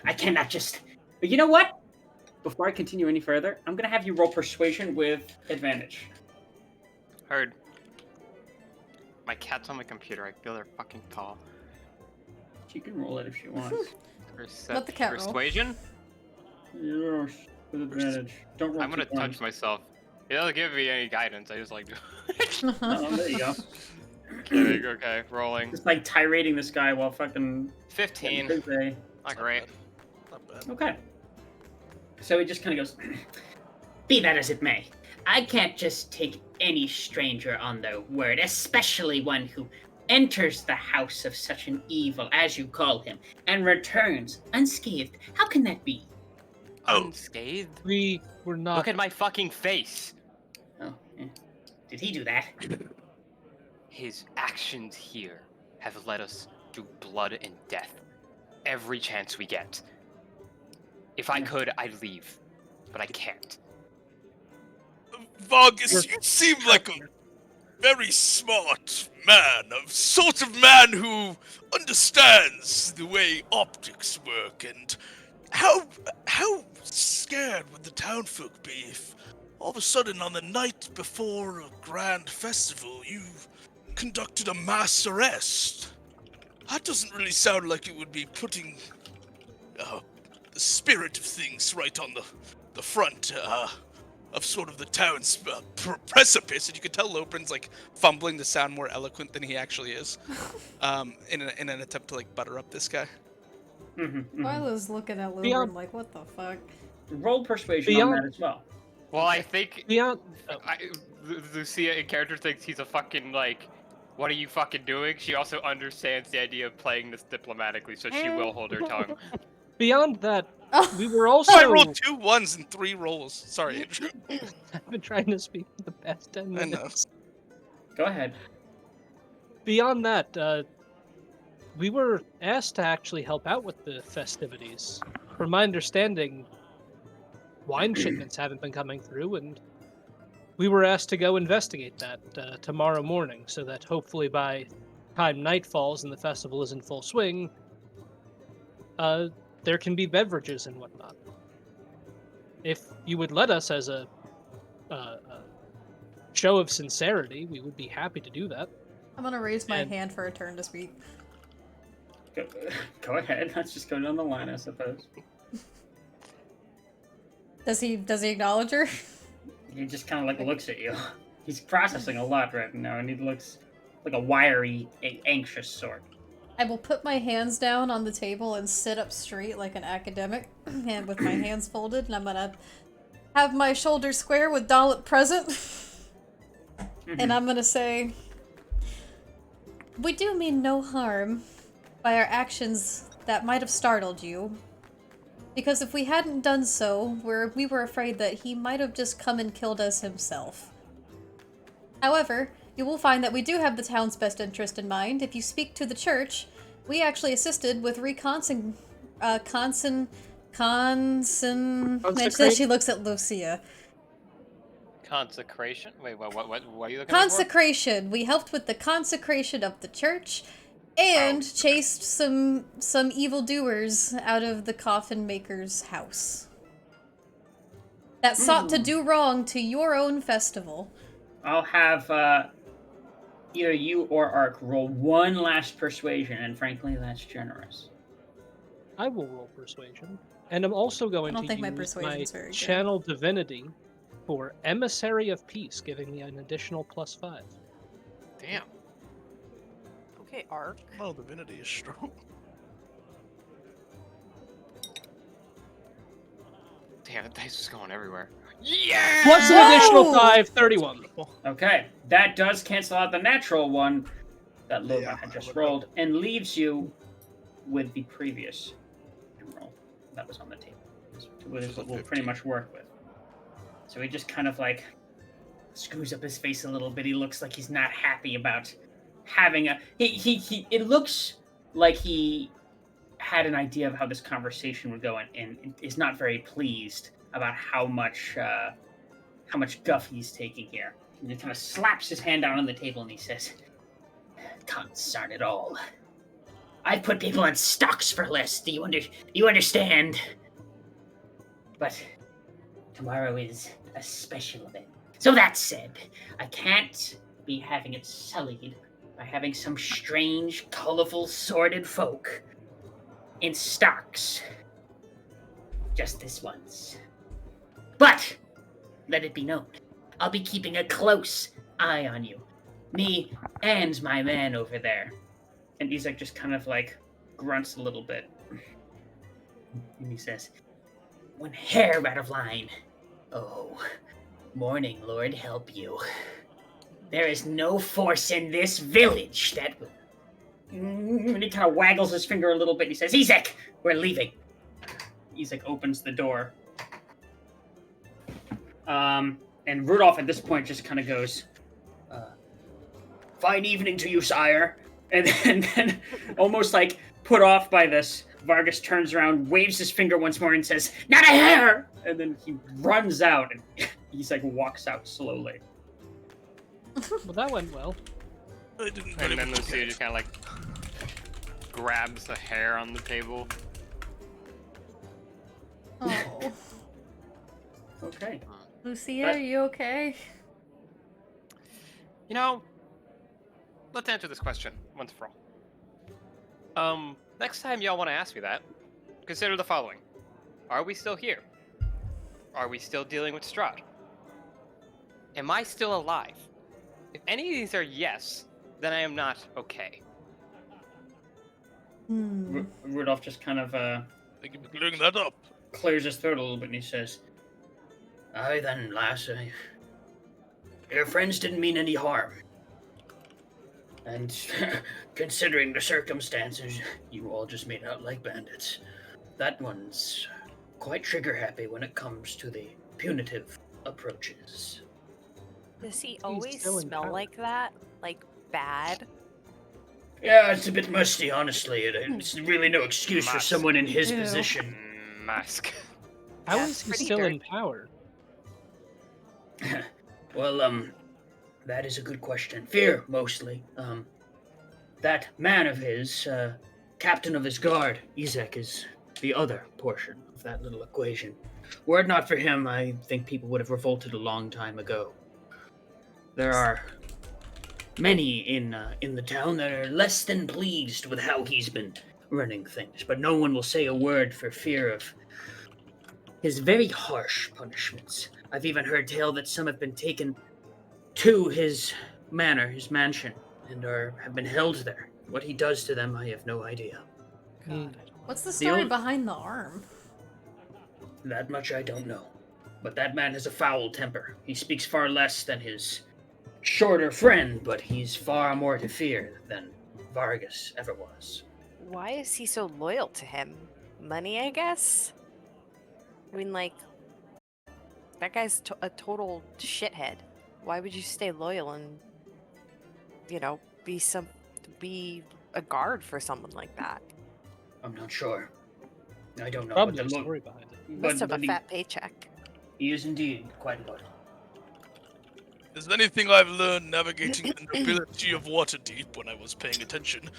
Speaker 2: I cannot just. But you know what? Before I continue any further, I'm gonna have you roll persuasion with advantage.
Speaker 3: Heard. My cat's on my computer. I feel they're fucking tall.
Speaker 2: She can roll it if she wants.
Speaker 1: Let the cat roll.
Speaker 3: Persuasion?
Speaker 2: Yes, with advantage. Don't roll.
Speaker 3: I'm gonna touch myself. It doesn't give me any guidance. I just like.
Speaker 2: Oh, there you go.
Speaker 3: Kidding. Okay, rolling.
Speaker 2: Just like tirading this guy while fucking.
Speaker 3: 15.
Speaker 2: Busy.
Speaker 3: Not great.
Speaker 5: Not bad.
Speaker 2: Okay. So he just kind of goes, be that as it may, I can't just take any stranger on their word, especially one who enters the house of such an evil, as you call him, and returns unscathed. How can that be?
Speaker 3: Unscathed?
Speaker 4: We were not.
Speaker 3: Look at my fucking face.
Speaker 2: Oh, yeah. Did he do that?
Speaker 3: His actions here have led us to blood and death every chance we get. If I could, I'd leave, but I can't.
Speaker 7: Vargas, you seem like a very smart man, a sort of man who understands the way optics work, and how scared would the townfolk be if all of a sudden on the night before a grand festival you conducted a mass arrest? That doesn't really sound like it would be putting the spirit of things right on the front of sort of the town's precipice. And you can tell Loprin's like fumbling to sound more eloquent than he actually is, in an attempt to like butter up this guy.
Speaker 1: Lila's looking at
Speaker 4: Beyond-
Speaker 1: Lubrin like, what the fuck?
Speaker 2: Roll persuasion on
Speaker 4: Beyond-
Speaker 2: that as well.
Speaker 3: Well, I think
Speaker 4: Beyond.
Speaker 3: Lucia in character thinks he's a fucking like, what are you fucking doing? She also understands the idea of playing this diplomatically, so she will hold her tongue.
Speaker 4: Beyond that,
Speaker 1: Oh,
Speaker 4: we were also.
Speaker 5: Oh, I rolled 2 1s and 3 rolls. Sorry, Andrew.
Speaker 4: I've been trying to speak for the past 10
Speaker 5: I know.
Speaker 4: minutes.
Speaker 2: Go ahead.
Speaker 4: Beyond that, we were asked to actually help out with the festivities. From my understanding, wine shipments haven't been coming through, and we were asked to go investigate that tomorrow morning, so that hopefully by time night falls and the festival is in full swing, there can be beverages and whatnot. If you would let us as a show of sincerity, we would be happy to do that.
Speaker 1: I'm gonna raise my
Speaker 4: And-
Speaker 1: hand for a turn to speak.
Speaker 2: Go ahead. Let's just go down the line, I suppose.
Speaker 1: Does he acknowledge her?
Speaker 2: He just kind of like looks at you. He's processing a lot right now, and he looks like a wiry, anxious sort.
Speaker 1: I will put my hands down on the table and sit up straight like an academic, and with my hands folded, and I'm gonna have my shoulders square with Dollop present, and I'm gonna say, we do mean no harm by our actions that might have startled you. Because if we hadn't done so, we were afraid that he might have just come and killed us himself. However, you will find that we do have the town's best interest in mind. If you speak to the church, we actually assisted with She looks at Lucia.
Speaker 3: Consecration? Wait, what are you looking
Speaker 1: Consecration. We helped with the consecration of the church, and chased some evildoers out of the coffin maker's house that sought to do wrong to your own festival.
Speaker 2: I'll have either you or Ark roll one last persuasion, and frankly, that's generous.
Speaker 4: I will roll persuasion, and I'm also going
Speaker 1: I don't
Speaker 4: to
Speaker 1: think my
Speaker 4: use
Speaker 1: persuasion's very good.
Speaker 4: channel divinity for emissary of peace, giving me an additional +5.
Speaker 3: for? Damn.
Speaker 6: Okay, Ark.
Speaker 5: Oh, divinity is strong.
Speaker 3: Damn, the dice is going everywhere. Yeah!
Speaker 4: Plus an additional 5, 31.
Speaker 2: Okay, that does cancel out the natural one that Logan
Speaker 5: Yeah,
Speaker 2: had
Speaker 5: I
Speaker 2: just
Speaker 5: would
Speaker 2: rolled, and leaves you with the previous roll that was on the table. Which is what we'll pretty much work with. So he just kind of like screws up his face a little bit. He looks like he's not happy about having a. He it looks like he had an idea of how this conversation would go, and is not very pleased about how much guff he's taking here. And he kind of slaps his hand down on the table and he says, "Consarn it all. I put people on stocks for less. Do you understand? But tomorrow is a special event. So that said, I can't be having it sullied by having some strange, colorful, sordid folk in stocks. Just this once. But let it be known, I'll be keeping a close eye on you. Me and my man over there." And Izek just kind of like grunts a little bit. And he says, "One hair out of line. Oh, morning, Lord help you. There is no force in this village that will..." And he kind of waggles his finger a little bit and he says, "Izek, we're leaving." Izek opens the door. And Rudolph at this point just kind of goes, "Fine evening to you, sire." And then almost like put off by this, Vargas turns around, waves his finger once more and says, "Not a hair!" And then he runs out and he's like walks out slowly.
Speaker 4: Well, that went well.
Speaker 7: I didn't
Speaker 3: And
Speaker 7: very
Speaker 3: then
Speaker 7: much
Speaker 3: Lucia just kind of like grabs the hair on the table.
Speaker 1: Oh.
Speaker 2: Okay.
Speaker 1: Lucia, are you okay?
Speaker 3: You know, let's answer this question once for all. Next time y'all want to ask me that, consider the following. Are we still here? Are we still dealing with Strahd? Am I still alive? If any of these are yes, then I am not okay.
Speaker 2: Rudolph just kind of
Speaker 7: Thank you for clearing that up.
Speaker 2: clears his throat a little bit and he says, "Aye then, lass, your friends didn't mean any harm. And considering the circumstances, you all just made out like bandits. That one's quite trigger-happy when it comes to the punitive approaches."
Speaker 6: Does he always
Speaker 4: still in
Speaker 6: smell
Speaker 4: power.
Speaker 6: like that? Like bad?
Speaker 2: Yeah, it's a bit musty, honestly. It's really no excuse for
Speaker 3: Musk.
Speaker 2: someone in his
Speaker 1: Ew.
Speaker 2: position.
Speaker 3: Mask.
Speaker 4: How
Speaker 6: That's
Speaker 4: is he
Speaker 6: pretty
Speaker 4: still in
Speaker 6: dirty.
Speaker 4: power?
Speaker 2: Well, that is a good question. Fear, mostly. That man of his, captain of his guard, Izek, is the other portion of that little equation. Were it not for him, I think people would have revolted a long time ago. There are many in the town that are less than pleased with how he's been running things, but no one will say a word for fear of his very harsh punishments. I've even heard tale that some have been taken to his manor, his mansion, and have been held there. What he does to them, I have no idea.
Speaker 6: God.
Speaker 1: What's the story
Speaker 2: old-
Speaker 1: behind the arm?
Speaker 2: That much I don't know. But that man has a foul temper. He speaks far less than his shorter friend, but he's far more to fear than Vargas ever was.
Speaker 6: Why is he so loyal to him? Money, I guess? I mean, like, that guy's a total shithead. Why would you stay loyal and, be a guard for someone like that?
Speaker 2: I'm not sure. I don't know.
Speaker 4: Probably
Speaker 2: but
Speaker 4: a
Speaker 2: the
Speaker 4: story behind it.
Speaker 6: Must have a
Speaker 2: he-
Speaker 6: fat paycheck.
Speaker 2: He is indeed quite loyal.
Speaker 7: There's anything I've learned navigating the nobility of Waterdeep when I was paying attention,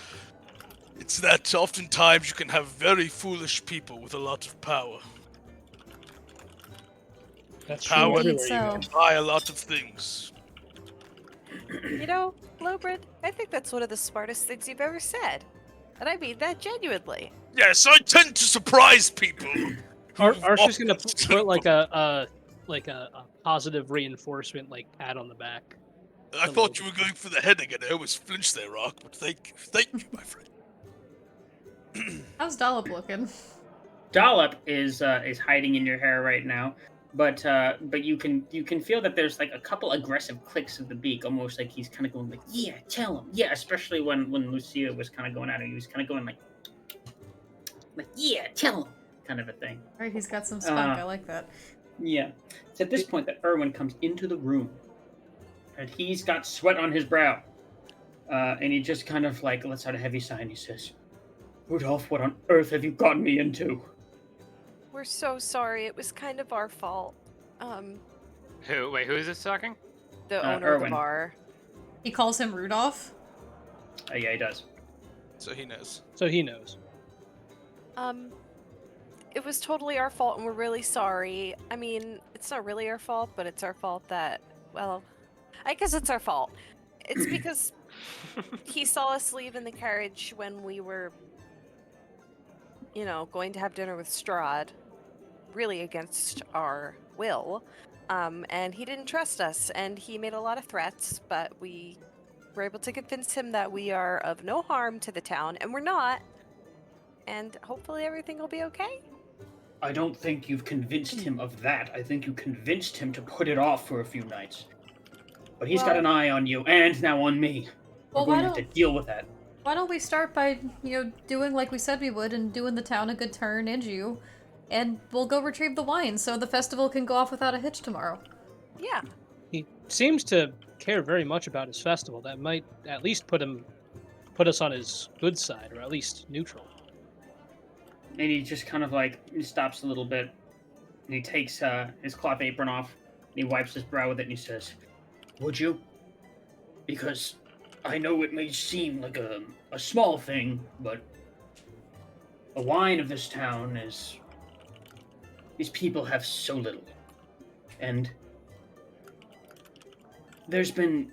Speaker 7: it's that oftentimes you can have very foolish people with a lot of power.
Speaker 4: That's
Speaker 7: Power
Speaker 4: true
Speaker 1: Indeed
Speaker 4: everywhere you
Speaker 1: so.
Speaker 4: go.
Speaker 7: Buy a lot of things.
Speaker 6: Lowbred, I think that's one of the smartest things you've ever said. And I mean that genuinely.
Speaker 7: Yes, I tend to surprise people.
Speaker 4: Archer's gonna put like a positive reinforcement pat on the back.
Speaker 7: I thought you were going for the head again. I always flinched there, Rock, but thank you, my friend.
Speaker 1: How's Dollop looking?
Speaker 2: Dollop is hiding in your hair right now, but you can feel that there's like a couple aggressive clicks of the beak, almost like he's kind of going like, "Yeah, tell him." Yeah, especially when Lucia was kind of going at him, he was kind of going like, "Yeah, tell him," kind of a thing.
Speaker 1: Alright, he's got some spunk. I like that.
Speaker 2: Yeah. It's at this point that Erwin comes into the room, and he's got sweat on his brow. And he just kind of like lets out a heavy sigh and he says, Rudolph, what on earth have you gotten me into?
Speaker 6: We're so sorry. It was kind of our fault.
Speaker 3: Who is this talking?
Speaker 6: The owner of the
Speaker 2: Erwin.
Speaker 6: bar.
Speaker 1: He calls him Rudolph.
Speaker 2: Yeah, he does.
Speaker 5: So he knows.
Speaker 4: So he knows.
Speaker 6: It was totally our fault, and we're really sorry. I mean, it's not really our fault, but it's our fault that, well, I guess it's our fault. It's because he saw us leave in the carriage when we were, going to have dinner with Strahd, really against our will. And he didn't trust us, and he made a lot of threats, but we were able to convince him that we are of no harm to the town, and we're not. And hopefully everything will be okay.
Speaker 2: I don't think you've convinced him of that. I think you convinced him to put it off for a few nights. But he's got an eye on you, and now on me. We're going to have to deal with that.
Speaker 1: Why don't we start by, doing like we said we would and doing the town a good turn and you, and we'll go retrieve the wine so the festival can go off without a hitch tomorrow.
Speaker 6: Yeah.
Speaker 4: He seems to care very much about his festival. That might at least put us on his good side, or at least neutral.
Speaker 2: And he just kind of he stops a little bit, and he takes his cloth apron off, and he wipes his brow with it, and he says, Would you? Because I know it may seem like a small thing, but the wine of this town is... These people have so little. And there's been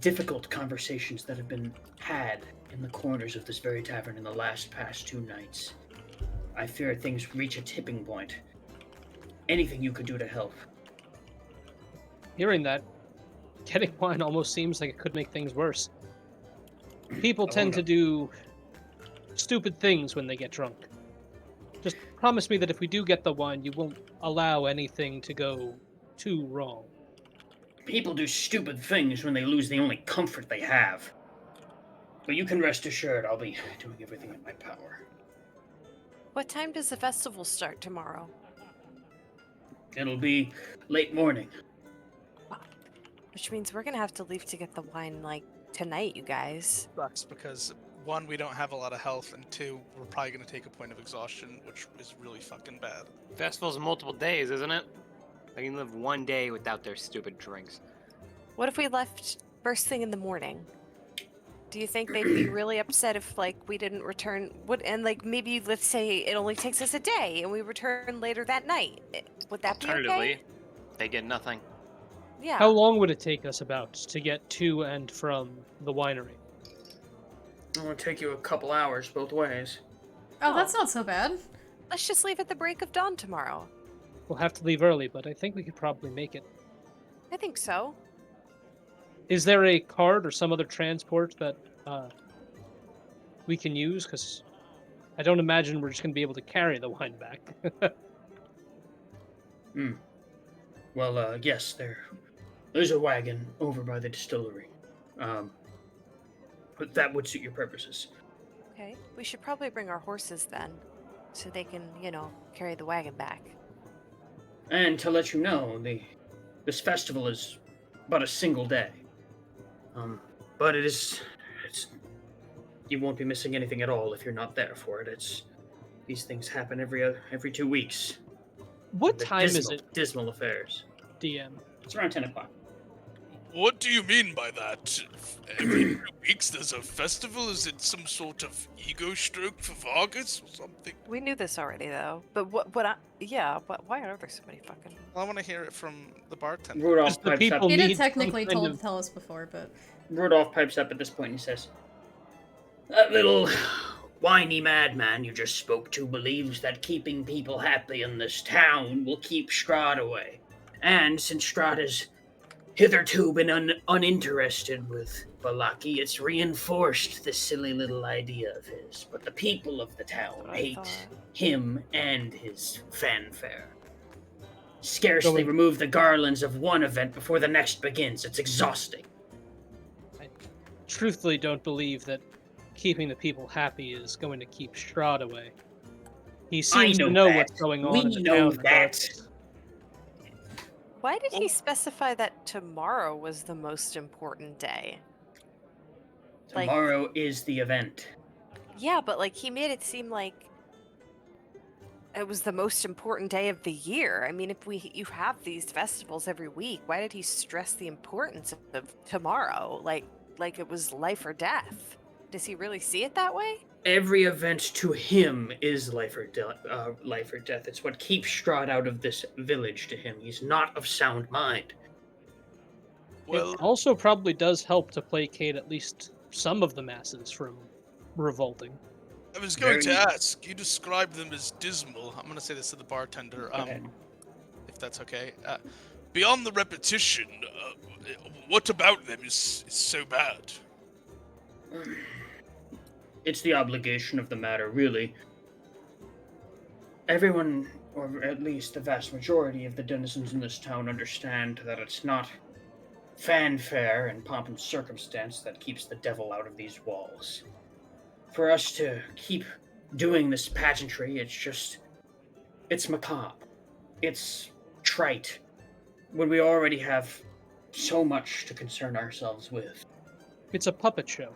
Speaker 2: difficult conversations that have been had in the corners of this very tavern in the past 2 nights. I fear things reach a tipping point. Anything you could do to help.
Speaker 4: Hearing that, getting wine almost seems like it could make things worse. People tend to do stupid things when they get drunk. Just promise me that if we do get the wine, you won't allow anything to go too wrong.
Speaker 2: People do stupid things when they lose the only comfort they have. But you can rest assured I'll be doing everything in my power.
Speaker 6: What time does the festival start tomorrow?
Speaker 2: It'll be late morning.
Speaker 6: Which means we're gonna have to leave to get the wine, tonight, you guys.
Speaker 5: Sucks because 1, we don't have a lot of health, and 2, we're probably going to take a point of exhaustion, which is really fucking bad.
Speaker 3: Festival's multiple days, isn't it? They can live 1 day without their stupid drinks.
Speaker 6: What if we left first thing in the morning? Do you think they'd be really upset if, we didn't return? Maybe, let's say it only takes us a day and we return later that night. Would that be okay?
Speaker 3: Alternatively, they get nothing.
Speaker 6: Yeah.
Speaker 4: How long would it take us about to get to and from the winery?
Speaker 2: It'll take you a couple hours both ways.
Speaker 1: Oh, that's not so bad.
Speaker 6: Let's just leave at the break of dawn tomorrow.
Speaker 4: We'll have to leave early, but I think we could probably make it.
Speaker 6: I think so.
Speaker 4: Is there a cart or some other transport that we can use? Because I don't imagine we're just going to be able to carry the wine back.
Speaker 2: Well, yes, there's a wagon over by the distillery. But that would suit your purposes.
Speaker 6: Okay. We should probably bring our horses then, so they can, carry the wagon back.
Speaker 2: And to let you know, this festival is but a single day. But it's you won't be missing anything at all if you're not there for it. These things happen every 2 weeks.
Speaker 4: What time is it,
Speaker 2: Dismal affairs.
Speaker 4: DM?
Speaker 2: It's around 10 o'clock.
Speaker 7: What do you mean by that? Every 2 weeks there's a festival? Is it some sort of ego stroke for Vargas or something?
Speaker 6: We knew this already, though. But why are there so many fucking...
Speaker 5: Well, I want to hear it from the bartender.
Speaker 2: Rudolph
Speaker 4: the
Speaker 2: pipes
Speaker 4: people
Speaker 2: up.
Speaker 1: He
Speaker 4: need
Speaker 1: did technically
Speaker 4: some kind of-
Speaker 1: tell us before, but...
Speaker 2: Rudolph pipes up at this point and he says, That little whiny madman you just spoke to believes that keeping people happy in this town will keep Strahd away. And since Strahd has hitherto been uninterested with Balaki, it's reinforced this silly little idea of his. But the people of the town hate him and his fanfare. Scarcely remove the garlands of one event before the next begins. It's exhausting.
Speaker 4: I truthfully don't believe that keeping the people happy is going to keep Strahd away. He seems to know what's going on
Speaker 2: We
Speaker 4: in the
Speaker 2: know
Speaker 4: town.
Speaker 2: that.
Speaker 6: Why did he
Speaker 7: Well-
Speaker 6: specify that tomorrow was the most important day? Like,
Speaker 2: Tomorrow is the event.
Speaker 6: yeah, but like he made it seem like it was the most important day of the year. I mean, if you have these festivals every week, why did he stress the importance of tomorrow? Like it was life or death. Does he really see it that way?
Speaker 2: Every event to him is life or death. It's what keeps Strahd out of this village to him. He's not of sound mind.
Speaker 7: Well,
Speaker 4: It also probably does help to placate at least some of the masses from revolting.
Speaker 7: I was going to
Speaker 2: Very-
Speaker 7: ask. You described them as dismal. I'm going to say this to the bartender,
Speaker 2: Go ahead.
Speaker 7: if that's okay. Beyond the repetition, what about them is so bad?
Speaker 2: It's the obligation of the matter, really. Everyone, or at least the vast majority of the denizens in this town, understand that it's not fanfare and pomp and circumstance that keeps the devil out of these walls. For us to keep doing this pageantry, it's macabre. It's trite. When we already have so much to concern ourselves with,
Speaker 4: It's a puppet show,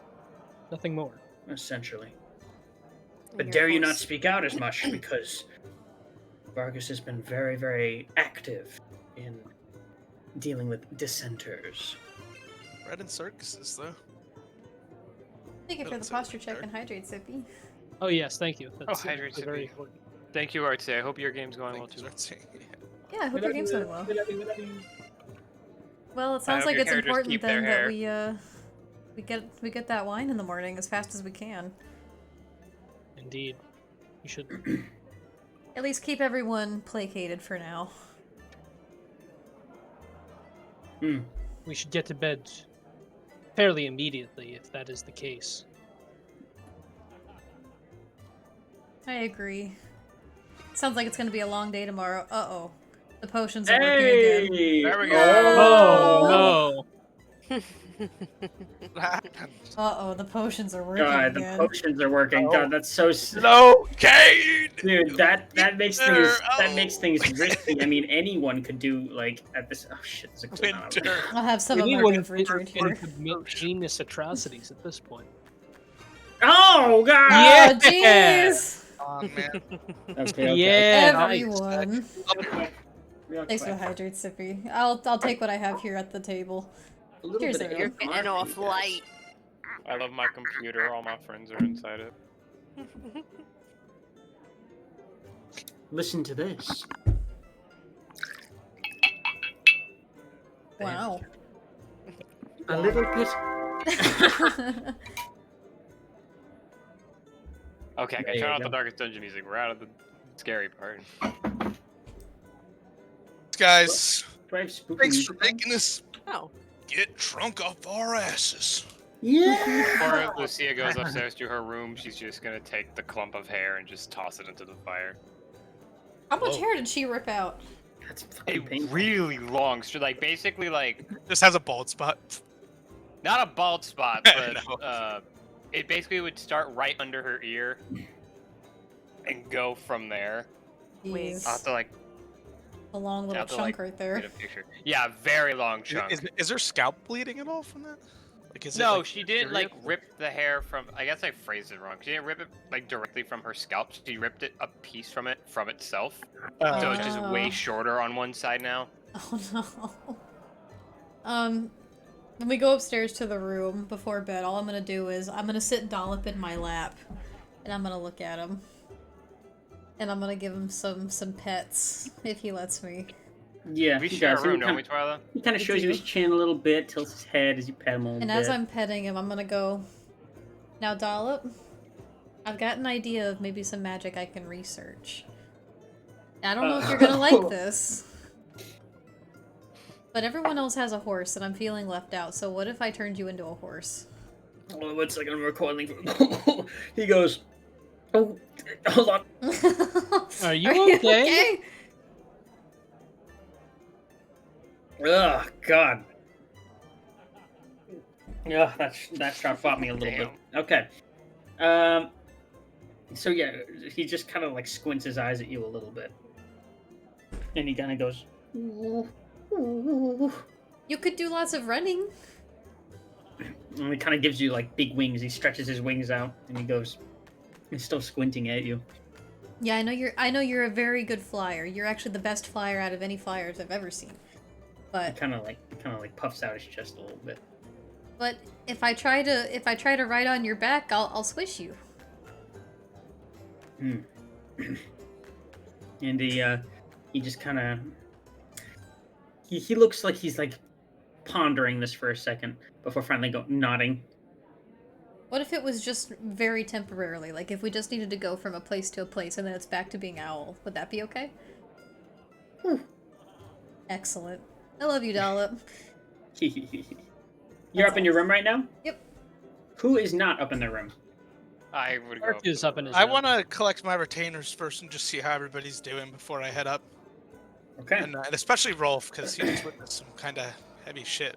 Speaker 4: nothing more.
Speaker 2: essentially.
Speaker 6: And
Speaker 2: But
Speaker 6: your
Speaker 2: dare you not
Speaker 6: horse-
Speaker 2: speak out as much, because Vargas has been very, very active in dealing with dissenters.
Speaker 5: Bread and circuses, though.
Speaker 1: Thank you for the posture check and hydrate, Sippy.
Speaker 4: Oh yes, thank you. That's
Speaker 3: hydrate
Speaker 4: actually very
Speaker 3: Sippy.
Speaker 4: important.
Speaker 3: Thank you, Artsy. I hope your game's going well
Speaker 5: Thank
Speaker 3: too.
Speaker 5: you, Artsy.
Speaker 1: Yeah, I hope your game's going well. Well, it
Speaker 3: I
Speaker 1: sounds
Speaker 3: hope
Speaker 1: like
Speaker 3: your
Speaker 1: it's
Speaker 3: characters
Speaker 1: important
Speaker 3: keep
Speaker 1: then
Speaker 3: their
Speaker 1: that
Speaker 3: hair.
Speaker 1: we get that wine in the morning as fast as we can.
Speaker 4: Indeed, you should.
Speaker 1: At least keep everyone placated for now.
Speaker 4: We should get to bed fairly immediately if that is the case.
Speaker 1: I agree. Sounds like it's gonna be a long day tomorrow. Uh-oh. The potions are working
Speaker 2: Hey!
Speaker 1: again.
Speaker 3: There we go.
Speaker 4: Oh no!
Speaker 1: Uh-oh, the potions are working
Speaker 2: God, the
Speaker 1: again.
Speaker 2: potions are working.
Speaker 7: Oh.
Speaker 2: God, that's so.
Speaker 7: No, Kane!
Speaker 2: Dude, that makes
Speaker 7: Winter,
Speaker 2: things
Speaker 7: oh.
Speaker 2: risky. I mean, anyone could do like at this. Oh shit! There's a clown out
Speaker 7: Winter.
Speaker 2: there.
Speaker 1: I'll have some of
Speaker 4: Anyone
Speaker 1: our refrigerant here.
Speaker 4: could commit heinous atrocities at this point.
Speaker 2: Oh god!
Speaker 1: Oh,
Speaker 4: Yeah!
Speaker 1: jeez!
Speaker 5: Oh, man.
Speaker 2: Okay.
Speaker 4: Yeah,
Speaker 1: Everyone.
Speaker 2: Real quick. Real
Speaker 1: Thanks for the
Speaker 2: quick.
Speaker 1: hydrate, Sippy. I'll take what I have here at the table.
Speaker 2: A little
Speaker 1: Cheers,
Speaker 2: bit of
Speaker 1: everyone.
Speaker 6: You're
Speaker 2: ASMR
Speaker 6: getting
Speaker 2: for
Speaker 6: off
Speaker 2: you guys.
Speaker 6: light.
Speaker 3: I love my computer. All my friends are inside it.
Speaker 2: Listen to this.
Speaker 1: Wow.
Speaker 2: A little bit.
Speaker 3: Okay,
Speaker 2: There
Speaker 3: okay.
Speaker 2: you
Speaker 3: Turn off
Speaker 2: go.
Speaker 3: the Darkest Dungeon music. We're out of the scary part.
Speaker 5: Guys,
Speaker 2: Drive spooky
Speaker 5: thanks
Speaker 2: music
Speaker 5: for making this
Speaker 6: Oh,
Speaker 7: Get drunk off our asses.
Speaker 2: Yeah.
Speaker 3: Before Lucia goes upstairs to her room, she's just gonna take the clump of hair and just toss it into the fire.
Speaker 1: How much
Speaker 5: Whoa.
Speaker 1: hair did she rip out?
Speaker 2: That's
Speaker 3: A
Speaker 2: fucking painful.
Speaker 3: really long, like basically like
Speaker 5: just has a bald spot.
Speaker 3: not a bald spot,
Speaker 5: I
Speaker 3: but it basically would start right under her ear and go from there.
Speaker 6: Wait.
Speaker 1: Jeez.
Speaker 3: I'll have to like
Speaker 1: A long little
Speaker 3: have to,
Speaker 1: chunk
Speaker 3: like,
Speaker 1: right
Speaker 3: get
Speaker 1: there.
Speaker 3: a picture. Yeah, very long chunk.
Speaker 5: Is her scalp bleeding at all from that? Like, is it,
Speaker 3: No,
Speaker 5: like,
Speaker 3: she didn't like
Speaker 5: period?
Speaker 3: rip the hair from. I guess I phrased it wrong. She didn't rip it like directly from her scalp. She ripped it a piece from it from itself. So it's just way
Speaker 1: Oh.
Speaker 3: shorter on one side now.
Speaker 1: Oh no. When we go upstairs to the room before bed, all I'm gonna do is I'm gonna sit Dollop in my lap, and I'm gonna look at him, and I'm gonna give him some pets if he lets me.
Speaker 2: Yeah.
Speaker 3: We
Speaker 2: he
Speaker 3: share
Speaker 2: does.
Speaker 3: a room, don't we, Twyla?
Speaker 2: He kind of
Speaker 1: We
Speaker 2: shows you
Speaker 1: do.
Speaker 2: his chin a little bit, tilts his head as you pet him a little
Speaker 1: And
Speaker 2: bit.
Speaker 1: as I'm petting him, I'm gonna go, now Dollop, I've got an idea of maybe some magic I can research. I don't know if you're gonna like this, but everyone else has a horse, and I'm feeling left out, so what if I turned you into a horse?
Speaker 2: Hold on 1 second, I'm recording. He goes, oh, hold on.
Speaker 4: Are you okay?
Speaker 2: Ugh, God. Yeah, that shot fought me a little bit. Okay. So yeah, he just kind of like squints his eyes at you a little bit, and he kind of goes, "Ooh, Ooh.
Speaker 1: You could do lots of running.
Speaker 2: And he kind of gives you like big wings. He stretches his wings out and he goes. He's still squinting at you.
Speaker 1: Yeah, I know you're a very good flyer. You're actually the best flyer out of any flyers I've ever seen.
Speaker 2: He
Speaker 1: But
Speaker 2: kind of like puffs out his chest a little bit.
Speaker 1: if I try to ride on your back, I'll squish you.
Speaker 2: And he just kind of he looks like he's like pondering this for a second before finally nodding.
Speaker 1: What if it was just very temporarily? Like if we just needed to go from a place to a place and then it's back to being owl. Would that be okay? Excellent. I love you, Dollop.
Speaker 2: You're up in your room right now?
Speaker 1: Yep.
Speaker 2: Who is not up in their room?
Speaker 3: I would go.
Speaker 4: Ark is up in his
Speaker 5: I
Speaker 4: room.
Speaker 5: want to collect my retainers first and just see how everybody's doing before I head up.
Speaker 2: Okay.
Speaker 5: And especially Rolf, because he just witnessed some kind of heavy shit.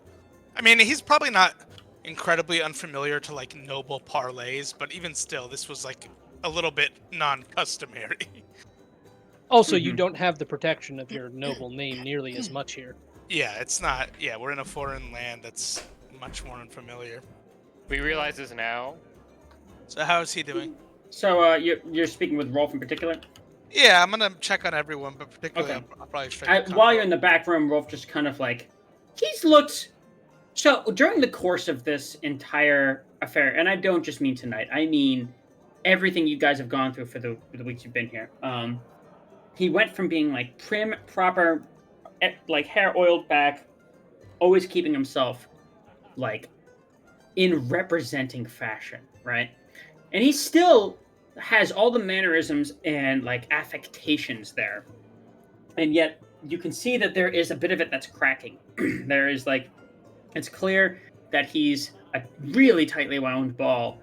Speaker 5: I mean, he's probably not incredibly unfamiliar to like noble parlays, but even still, this was like a little bit non-customary.
Speaker 4: Also, you don't have the protection of your noble name nearly as much here.
Speaker 5: Yeah, it's not. Yeah, we're in a foreign land that's much more unfamiliar.
Speaker 3: We realize this now.
Speaker 5: So how is he doing?
Speaker 2: So you're speaking with Rolf in particular?
Speaker 5: Yeah, I'm gonna check on everyone, but particularly
Speaker 2: Okay.
Speaker 5: I'll probably straight.
Speaker 2: While you're in the back room, Rolf just kind of like he's looked. So during the course of this entire affair, and I don't just mean tonight, I mean everything you guys have gone through for the weeks you've been here. He went from being like prim, proper, like hair oiled back, always keeping himself like in representing fashion, right? And he still has all the mannerisms and like affectations there. And yet you can see that there is a bit of it that's cracking. There is like, it's clear that he's a really tightly wound ball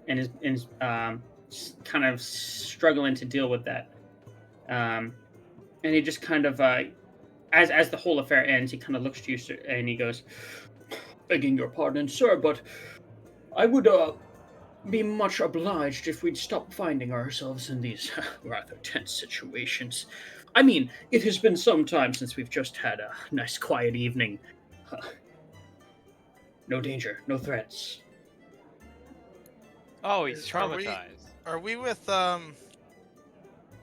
Speaker 2: and is kind of struggling to deal with that. And he just kind of, as the whole affair ends, he kind of looks to you and he goes, "Begging your pardon, sir, but I would be much obliged if we'd stop finding ourselves in these rather tense situations. I mean, it has been some time since we've just had a nice quiet evening. No danger, no threats."
Speaker 3: Oh, he's
Speaker 5: Are we-
Speaker 3: traumatized.
Speaker 5: Are we with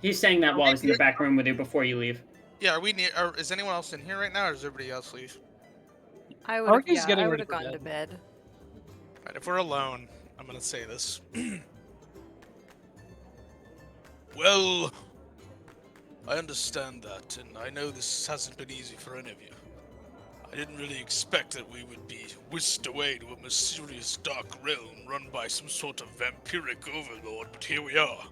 Speaker 2: He's saying that while he's in the back room with you before you leave.
Speaker 5: Yeah, are we near? Is anyone else in here right now, or does everybody else leave?
Speaker 6: I would
Speaker 4: Ark is
Speaker 6: have
Speaker 4: getting
Speaker 6: I
Speaker 4: ready
Speaker 6: would have
Speaker 4: for
Speaker 6: gone to bed.
Speaker 5: Right, if we're alone, I'm gonna say this. Well, I understand that, and I know this hasn't been easy for any of you. I didn't really expect that we would be whisked away to a mysterious dark realm run by some sort of vampiric overlord, but here we are.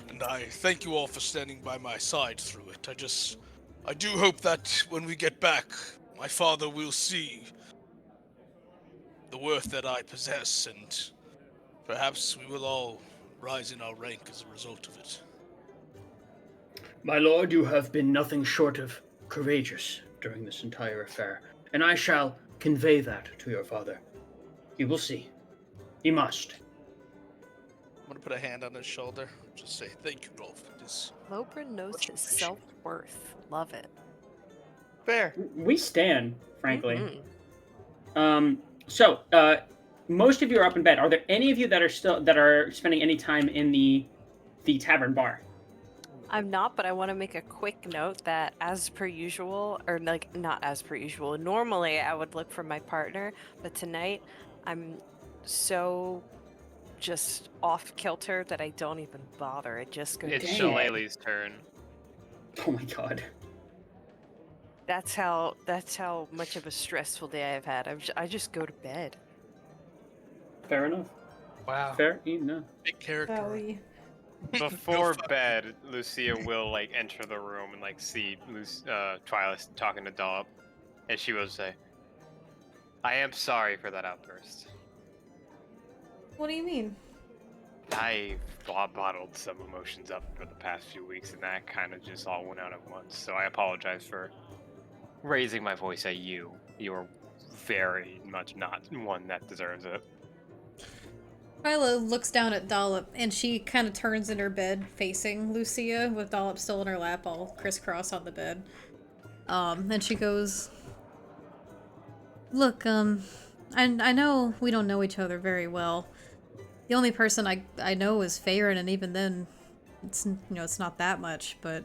Speaker 5: And I thank you all for standing by my side through it. I do hope that when we get back, my father will see the worth that I possess, and perhaps we will all rise in our rank as a result of it.
Speaker 2: My lord, you have been nothing short of courageous during this entire affair, and I shall convey that to your father. He will see. He must.
Speaker 5: I'm gonna put a hand on his shoulder. Just say, thank you, Rolf. It is
Speaker 6: Lobrin knows
Speaker 5: Much
Speaker 6: his
Speaker 5: appreciated.
Speaker 6: self-worth. Love it.
Speaker 5: fair.
Speaker 2: We stand, frankly.
Speaker 6: Mhm.
Speaker 2: So, most of you are up in bed. Are there any of you that are spending any time in the tavern bar?
Speaker 6: I'm not, but I want to make a quick note that as per usual, or like not as per usual, normally I would look for my partner, but tonight I'm so just off kilter that I don't even bother. I just go to
Speaker 3: It's
Speaker 6: bed.
Speaker 3: Shillelagh's turn.
Speaker 2: Oh my god.
Speaker 6: That's how much of a stressful day I've had. I just go to bed.
Speaker 2: Fair enough.
Speaker 5: Wow.
Speaker 2: Fair enough.
Speaker 5: Big character.
Speaker 1: Bowie.
Speaker 3: Before bed, Lucia will like enter the room and like see Twilis talking to Dollop, and she will say, "I am sorry for that outburst.
Speaker 1: What do you mean?
Speaker 3: I bottled some emotions up for the past few weeks, and that kind of just all went out at once. So I apologize for raising my voice at you. You're very much not one that deserves it."
Speaker 1: Kyla looks down at Dollop, and she kind of turns in her bed, facing Lucia, with Dollop still in her lap, all crisscross on the bed. And she goes, look, I know we don't know each other very well. The only person I know is Farron, and even then, it's, you know, it's not that much, but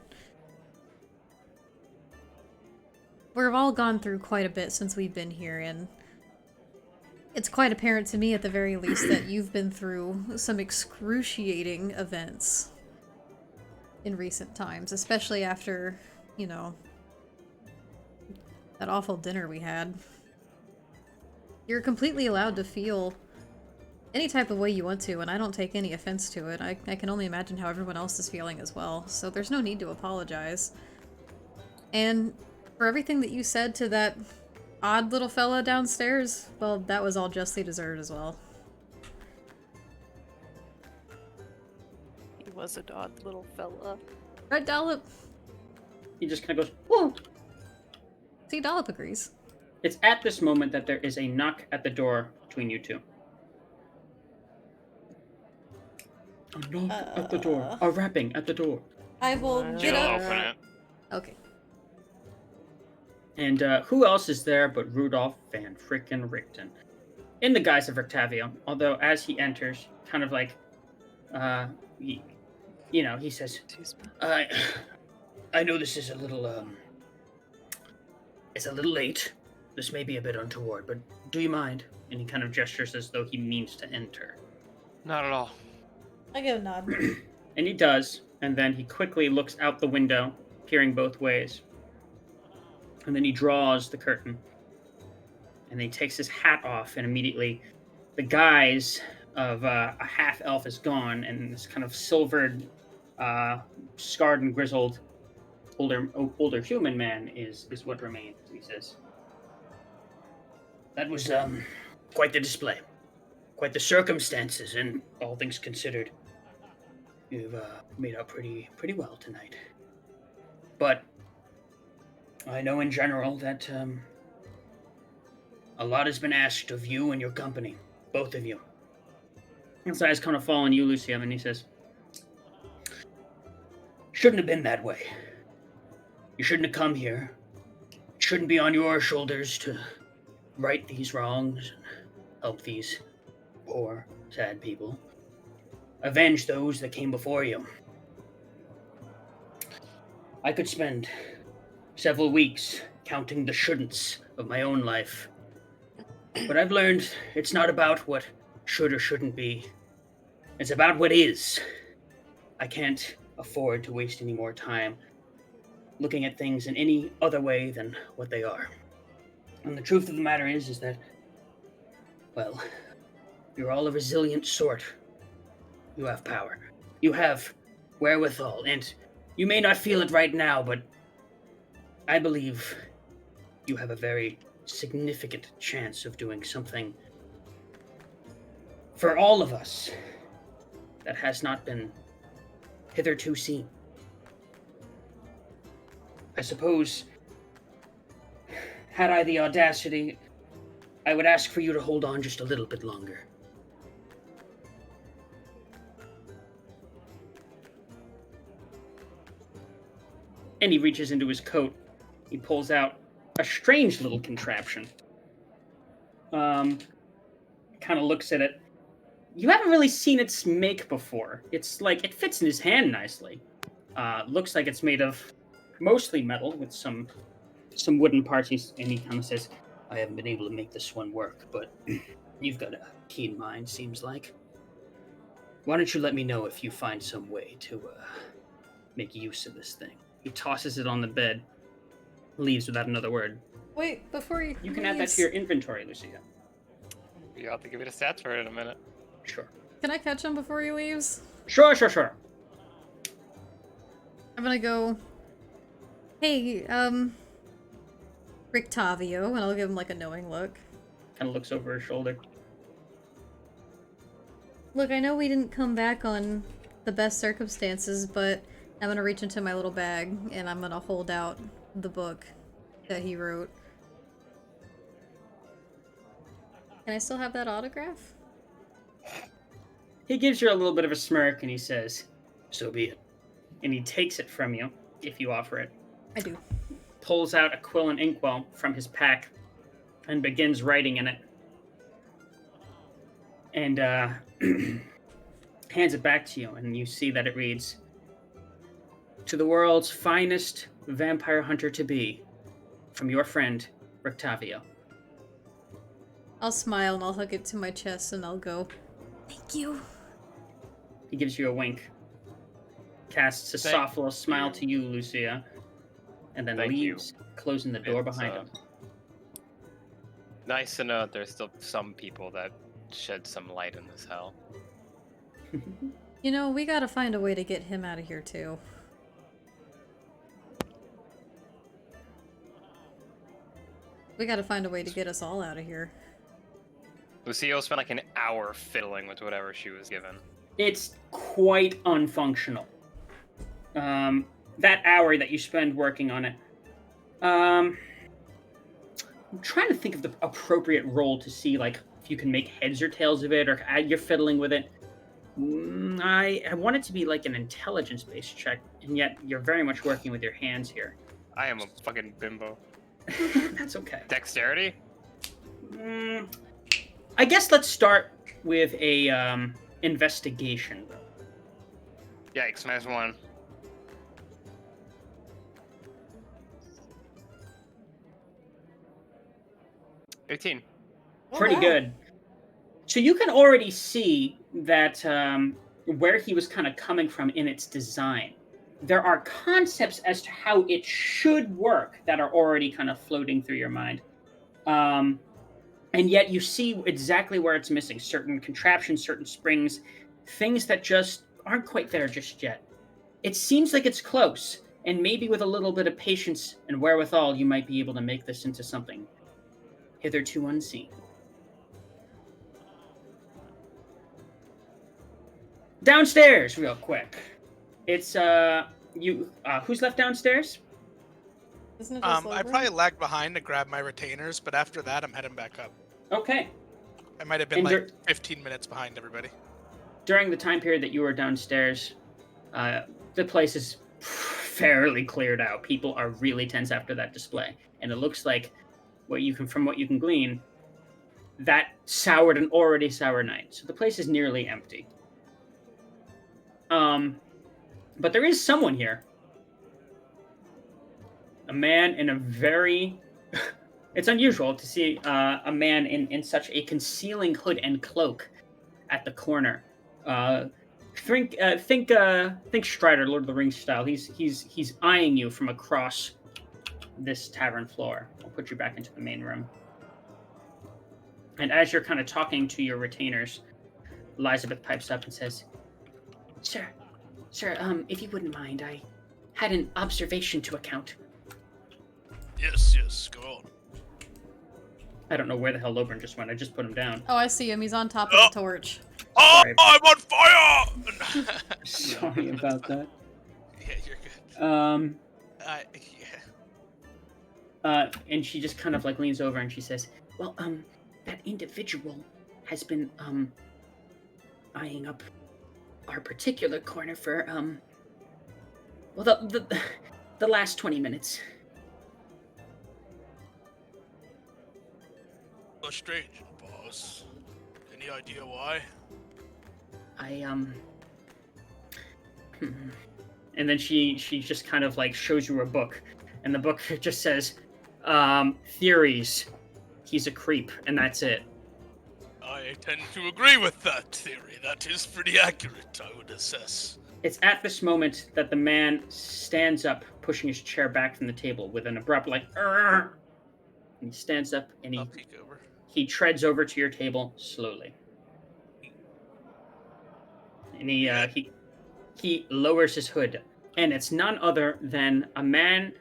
Speaker 1: we've all gone through quite a bit since we've been here, and it's quite apparent to me, at the very least, that you've been through some excruciating events in recent times, especially after, you know, that awful dinner we had. You're completely allowed to feel any type of way you want to, and I don't take any offense to it. I can only imagine how everyone else is feeling as well, so there's no need to apologize. And for everything that you said to that odd little fella downstairs, well, that was all justly deserved as well.
Speaker 6: He was an odd little fella.
Speaker 1: Right, Dollop?
Speaker 2: He just kind of goes, whoa!
Speaker 1: See, Dollop agrees.
Speaker 2: It's at this moment that there is a knock at the door between you two. A knock at the door. A rapping at the door.
Speaker 1: I will get
Speaker 3: I'll
Speaker 1: up.
Speaker 3: open it.
Speaker 1: Okay.
Speaker 2: And who else is there but Rudolph Van Frickin' Richten? In the guise of Octavio, although as he enters, kind of like, he says, I know this is a little, it's a little late. This may be a bit untoward, but do you mind? And he kind of gestures as though he means to enter.
Speaker 3: Not at all.
Speaker 1: I give a nod.
Speaker 2: And he does, and then he quickly looks out the window, peering both ways. And then he draws the curtain. And then he takes his hat off, and immediately the guise of a half-elf is gone, and this kind of silvered, scarred and grizzled older human man is what remains, he says. That was quite the display. Quite the circumstances, and all things considered. You've made out pretty well tonight. But I know in general that a lot has been asked of you and your company, both of you. His eyes kind of fall on you, Lucium, and he says, shouldn't have been that way. You shouldn't have come here. It shouldn't be on your shoulders to right these wrongs and help these poor, sad people. Avenge those that came before you. I could spend several weeks counting the shouldn'ts of my own life. But I've learned it's not about what should or shouldn't be. It's about what is. I can't afford to waste any more time looking at things in any other way than what they are. And the truth of the matter is that, well, you're all a resilient sort. You have power. You have wherewithal, and you may not feel it right now, but I believe you have a very significant chance of doing something for all of us that has not been hitherto seen. I suppose, had I the audacity, I would ask for you to hold on just a little bit longer. And he reaches into his coat. He pulls out a strange little contraption. Kind of looks at it. You haven't really seen its make before. It's like, it fits in his hand nicely. Looks like it's made of mostly metal with some wooden parts. And he kind of says, I haven't been able to make this one work, but you've got a keen mind, seems like. Why don't you let me know if you find some way to make use of this thing? He tosses it on the bed, leaves without another word.
Speaker 1: Wait, before you
Speaker 2: can add that to your inventory, Lucia.
Speaker 3: You have to give me the stats for it in a minute.
Speaker 2: Sure.
Speaker 1: Can I catch him before he leaves?
Speaker 2: Sure.
Speaker 1: I'm gonna go, hey, Rictavio, and I'll give him like a knowing look.
Speaker 2: Kind of looks over his shoulder.
Speaker 1: Look, I know we didn't come back on the best circumstances, but I'm gonna reach into my little bag and I'm gonna hold out the book that he wrote. Can I still have that autograph?
Speaker 2: He gives you a little bit of a smirk and he says, so be it. And he takes it from you, if you offer it.
Speaker 1: I do.
Speaker 2: pulls out a quill and inkwell from his pack and begins writing in it. And hands it back to you, and you see that it reads, "To the world's finest vampire hunter to be, from your friend, Rictavio."
Speaker 1: I'll smile and I'll hug it to my chest and I'll go, "Thank you."
Speaker 2: He gives you a wink, casts a soft little smile to you, Lucia, and then leaves, closing the door behind him.
Speaker 3: Nice to know that there's still some people that shed some light in this hell.
Speaker 1: You know, we gotta find a way to get him out of here, too. We gotta find a way to get us all out of here.
Speaker 3: Lucio spent like an hour fiddling with whatever she was given.
Speaker 2: It's quite unfunctional. That hour that you spend working on it. I'm trying to think of the appropriate role to see, like, if you can make heads or tails of it, or you're fiddling with it. I want it to be like an intelligence-based check, and yet you're very much working with your hands here.
Speaker 3: I am a fucking bimbo.
Speaker 2: That's okay.
Speaker 3: Dexterity?
Speaker 2: I guess let's start with a investigation.
Speaker 3: Yikes, -1. 18.
Speaker 2: Pretty good. So you can already see that where he was kind of coming from in its design. There are concepts as to how it should work that are already kind of floating through your mind. And yet you see exactly where it's missing. Certain contraptions, certain springs, things that just aren't quite there just yet. It seems like it's close, and maybe with a little bit of patience and wherewithal, you might be able to make this into something hitherto unseen. Downstairs, real quick. It's who's left downstairs?
Speaker 1: Isn't it just
Speaker 5: I probably lagged behind to grab my retainers, but after that, I'm heading back up.
Speaker 2: Okay.
Speaker 5: I might have been like 15 minutes behind everybody.
Speaker 2: During the time period that you were downstairs, the place is fairly cleared out. People are really tense after that display, and it looks like from what you can glean, that soured an already sour night. So the place is nearly empty. But there is someone here. A man in a very... It's unusual to see a man in such a concealing hood and cloak at the corner. Think Strider, Lord of the Rings style. He's eyeing you from across this tavern floor. I'll put you back into the main room. And as you're kind of talking to your retainers, Elizabeth pipes up and says, Sir, if you wouldn't mind, I had an observation to account.
Speaker 7: Yes, go on.
Speaker 2: I don't know where the hell Lobern just went. I just put him down.
Speaker 1: Oh, I see him. He's on top of the torch.
Speaker 7: Oh,
Speaker 2: Sorry.
Speaker 7: I'm on fire!
Speaker 2: Sorry about that.
Speaker 5: Yeah, you're good.
Speaker 2: And she just kind of like leans over and she says, well, that individual has been, eyeing up our particular corner for, the last 20 minutes.
Speaker 7: A strange, boss. Any idea why?
Speaker 2: And then she just kind of like shows you a book, and the book just says, theories. He's a creep, and that's it.
Speaker 7: I tend to agree with that theory. That is pretty accurate, I would assess.
Speaker 2: It's at this moment that the man stands up, pushing his chair back from the table with an abrupt like, "Arr!" And he stands up and
Speaker 5: I'll peek over.
Speaker 2: he treads over to your table slowly. And he lowers his hood, and it's none other than a man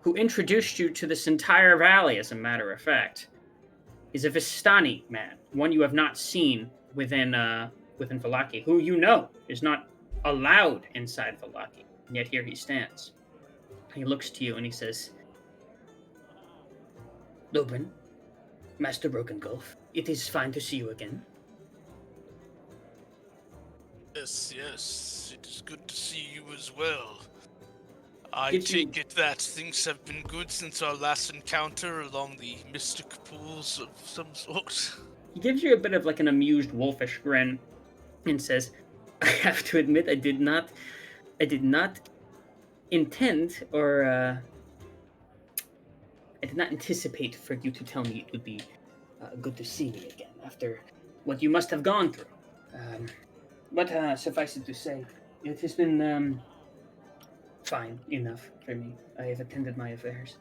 Speaker 2: who introduced you to this entire valley, as a matter of fact. He's a Vistani man, one you have not seen within Vallaki, who you know is not allowed inside Vallaki, and yet here he stands. He looks to you and he says, Lobern, Master Broken Gulf, it is fine to see you again.
Speaker 7: Yes, it is good to see you as well. I
Speaker 2: Gives you-
Speaker 7: take it that things have been good since our last encounter along the mystic pools of some sort.
Speaker 2: He gives you a bit of like an amused wolfish grin and says, I have to admit I did not intend or I did not anticipate for you to tell me it would be good to see me again after what you must have gone through. But suffice it to say, it has been fine enough for me. I have attended my affairs.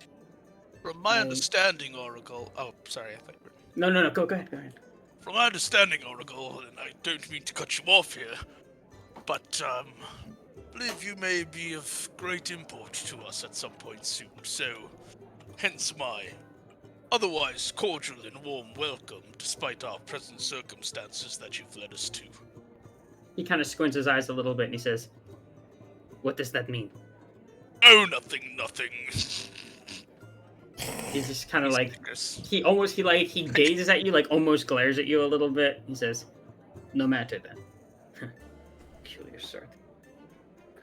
Speaker 7: From my understanding, Oracle. Oh, sorry, I thought you were.
Speaker 2: No, go ahead.
Speaker 7: From my understanding, Oracle, and I don't mean to cut you off here, but I believe you may be of great import to us at some point soon. So, hence my otherwise cordial and warm welcome, despite our present circumstances that you've led us to.
Speaker 2: He kind of squints his eyes a little bit and he says, what does that mean?
Speaker 7: Oh, nothing.
Speaker 2: He's just kind of like,
Speaker 7: Chris.
Speaker 2: he gazes at you, like almost glares at you a little bit. He says, no matter then. Peculiar sort.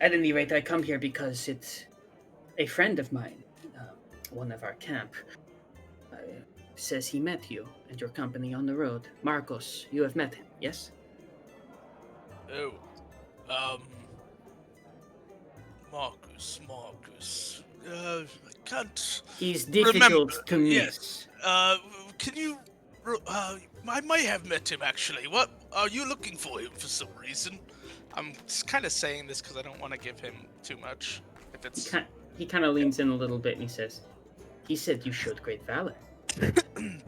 Speaker 2: At any rate, I come here because it's a friend of mine, one of our camp, says he met you and your company on the road. Marcos, you have met him, yes?
Speaker 7: Oh, Marcus. I can't.
Speaker 2: He's difficult to miss.
Speaker 7: Yes. Can you? I might have met him actually. What are you looking for him for some reason?
Speaker 5: I'm kind of saying this because I don't want to give him too much. If it's
Speaker 2: He kind of leans in a little bit and he says, he said you showed great valor.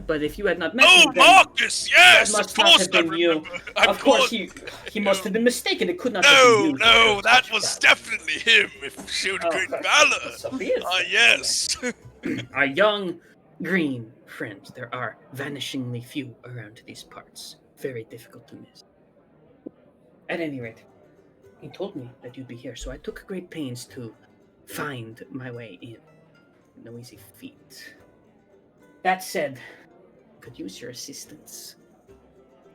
Speaker 2: But if you had not met him, then
Speaker 7: Marcus! Yes,
Speaker 2: must
Speaker 7: of
Speaker 2: not
Speaker 7: course
Speaker 2: have
Speaker 7: I
Speaker 2: been you.
Speaker 7: remember.
Speaker 2: Of course, he must have been mistaken. It could not have been you.
Speaker 7: No, that was definitely him. If he showed great valor.
Speaker 2: So be it.
Speaker 7: Yes.
Speaker 2: Our young green friends, there are vanishingly few around these parts. Very difficult to miss. At any rate, he told me that you'd be here, so I took great pains to find my way in. No easy feat. That said, could use your assistance.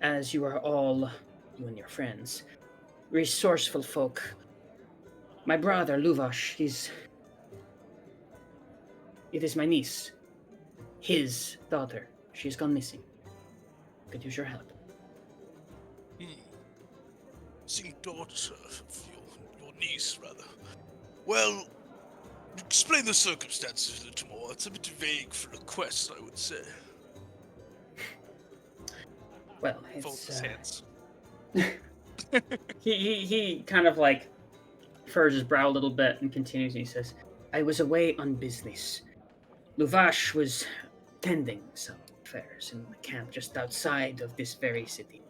Speaker 2: As you are all, you and your friends, resourceful folk. My brother, Luvash, it is my niece. His daughter. She's gone missing. Could use your help.
Speaker 7: Missing daughter of your niece, rather. Well, explain the circumstances a little more. It's a bit vague for a quest, I would say.
Speaker 2: Well,
Speaker 5: folds
Speaker 2: it's
Speaker 5: his hands.
Speaker 2: he kind of like furrows his brow a little bit and continues. And he says, "I was away on business. Luvash was tending some affairs in the camp just outside of this very city,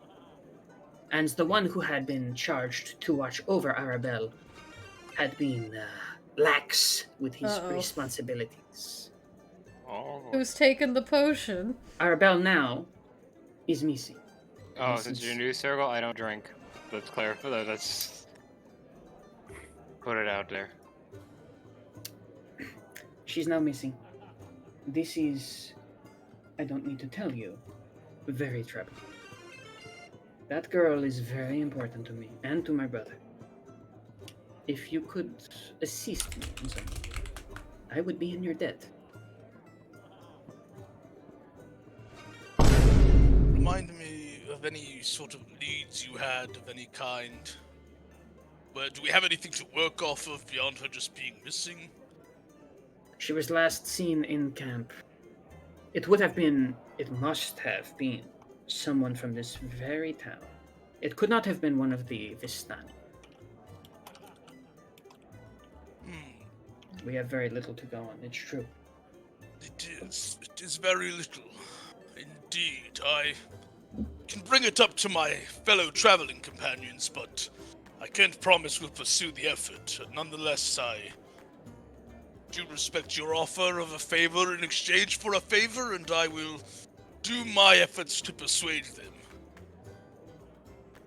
Speaker 2: and the one who had been charged to watch over Arabelle had been lax with his
Speaker 1: Uh-oh.
Speaker 2: responsibilities.
Speaker 3: Oh,
Speaker 1: Who's taken the potion?
Speaker 2: Arabelle now is missing.
Speaker 3: oh,
Speaker 2: This
Speaker 3: since
Speaker 2: is-
Speaker 3: you're new circle, I don't drink. Let's clarify that. Let's put it out there.
Speaker 2: She's now missing. This is, I don't need to tell you, very troubling. That girl is very important to me and to my brother. If you could assist me in some way, I would be in your debt.
Speaker 7: Remind me of any sort of leads you had of any kind. Well, do we have anything to work off of beyond her just being missing?
Speaker 2: She was last seen in camp. It must have been someone from this very town. It could not have been one of the Vistani. We have very little to go on, it's true.
Speaker 7: It is very little. Indeed, I can bring it up to my fellow traveling companions, but I can't promise we'll pursue the effort. Nonetheless, I do respect your offer of a favor in exchange for a favor, and I will do my efforts to persuade them.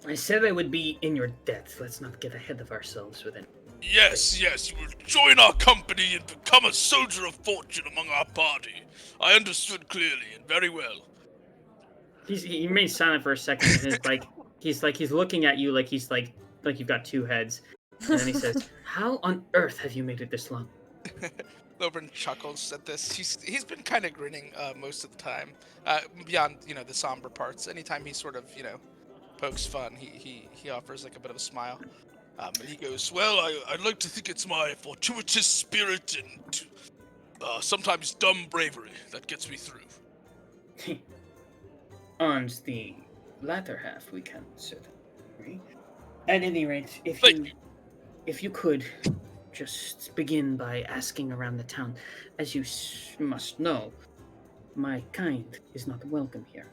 Speaker 2: I said I would be in your debt. Let's not get ahead of ourselves with it.
Speaker 7: Yes, you will join our company and become a soldier of fortune among our party. I understood clearly and very well.
Speaker 2: He remains silent for a second, and he's looking at you like you've got two heads, and then he says, "How on earth have you made it this long?"
Speaker 5: Lobrin chuckles at this. He's been kind of grinning most of the time. Beyond the somber parts. Anytime he sort of pokes fun, he offers like a bit of a smile. And he goes, "Well, I'd like to think it's my fortuitous spirit and sometimes dumb bravery that gets me through."
Speaker 2: On the latter half, we can certainly agree. At any rate,
Speaker 7: Thank
Speaker 2: if you could just begin by asking around the town. As you must know, my kind is not welcome here.